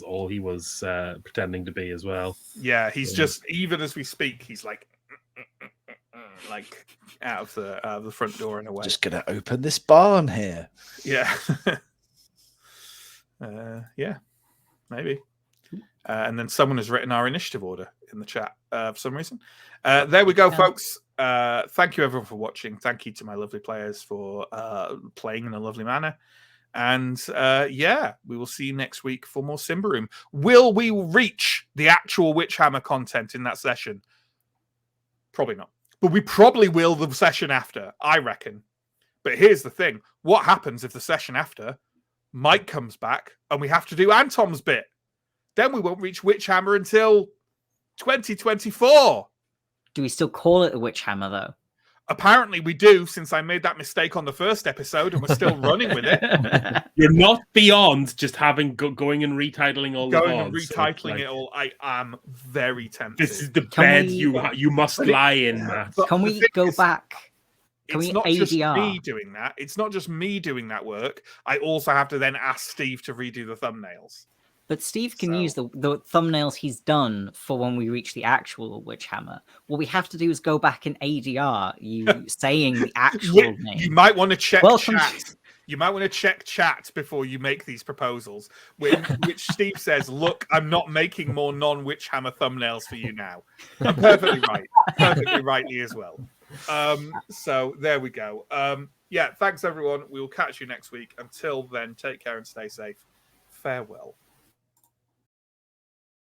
all he was pretending to be as well? Yeah, he's just, even as we speak, he's like out of the front door in a way. Just gonna open this barn here. Yeah. Yeah, maybe. And then someone has written our initiative order in the chat for some reason. There we go, folks. Thank you, everyone, for watching. Thank you to my lovely players for playing in a lovely manner. And we will see you next week for more Symbaroum. Will we reach the actual Witchhammer content in that session? Probably not. But we probably will the session after, I reckon. But here's the thing. What happens if the session after Mike comes back and we have to do Antom's bit? Then we won't reach Witchhammer until 2024. Do we still call it a witch hammer, though? Apparently we do, since I made that mistake on the first episode and we're still running with it. You're not beyond just having going and retitling all Going the and gods, retitling it all. I am very tempted. This is the Can bed we- you must lie in, Matt. But Can the we thing go is, back? Can It's we not just ADR? me doing that. It's not just me doing that work. I also have to then ask Steve to redo the thumbnails. But Steve can So- use the thumbnails he's done for when we reach the actual witch hammer. What we have to do is go back and ADR you saying the actual name. You might want to check Welcome chat. You might want to check chat before you make these proposals, which Steve says, look, I'm not making more non-Witch Hammer thumbnails for you now. I'm perfectly right. Perfectly rightly as well. So there we go. Yeah, thanks everyone. We will catch you next week. Until then, take care and stay safe. Farewell.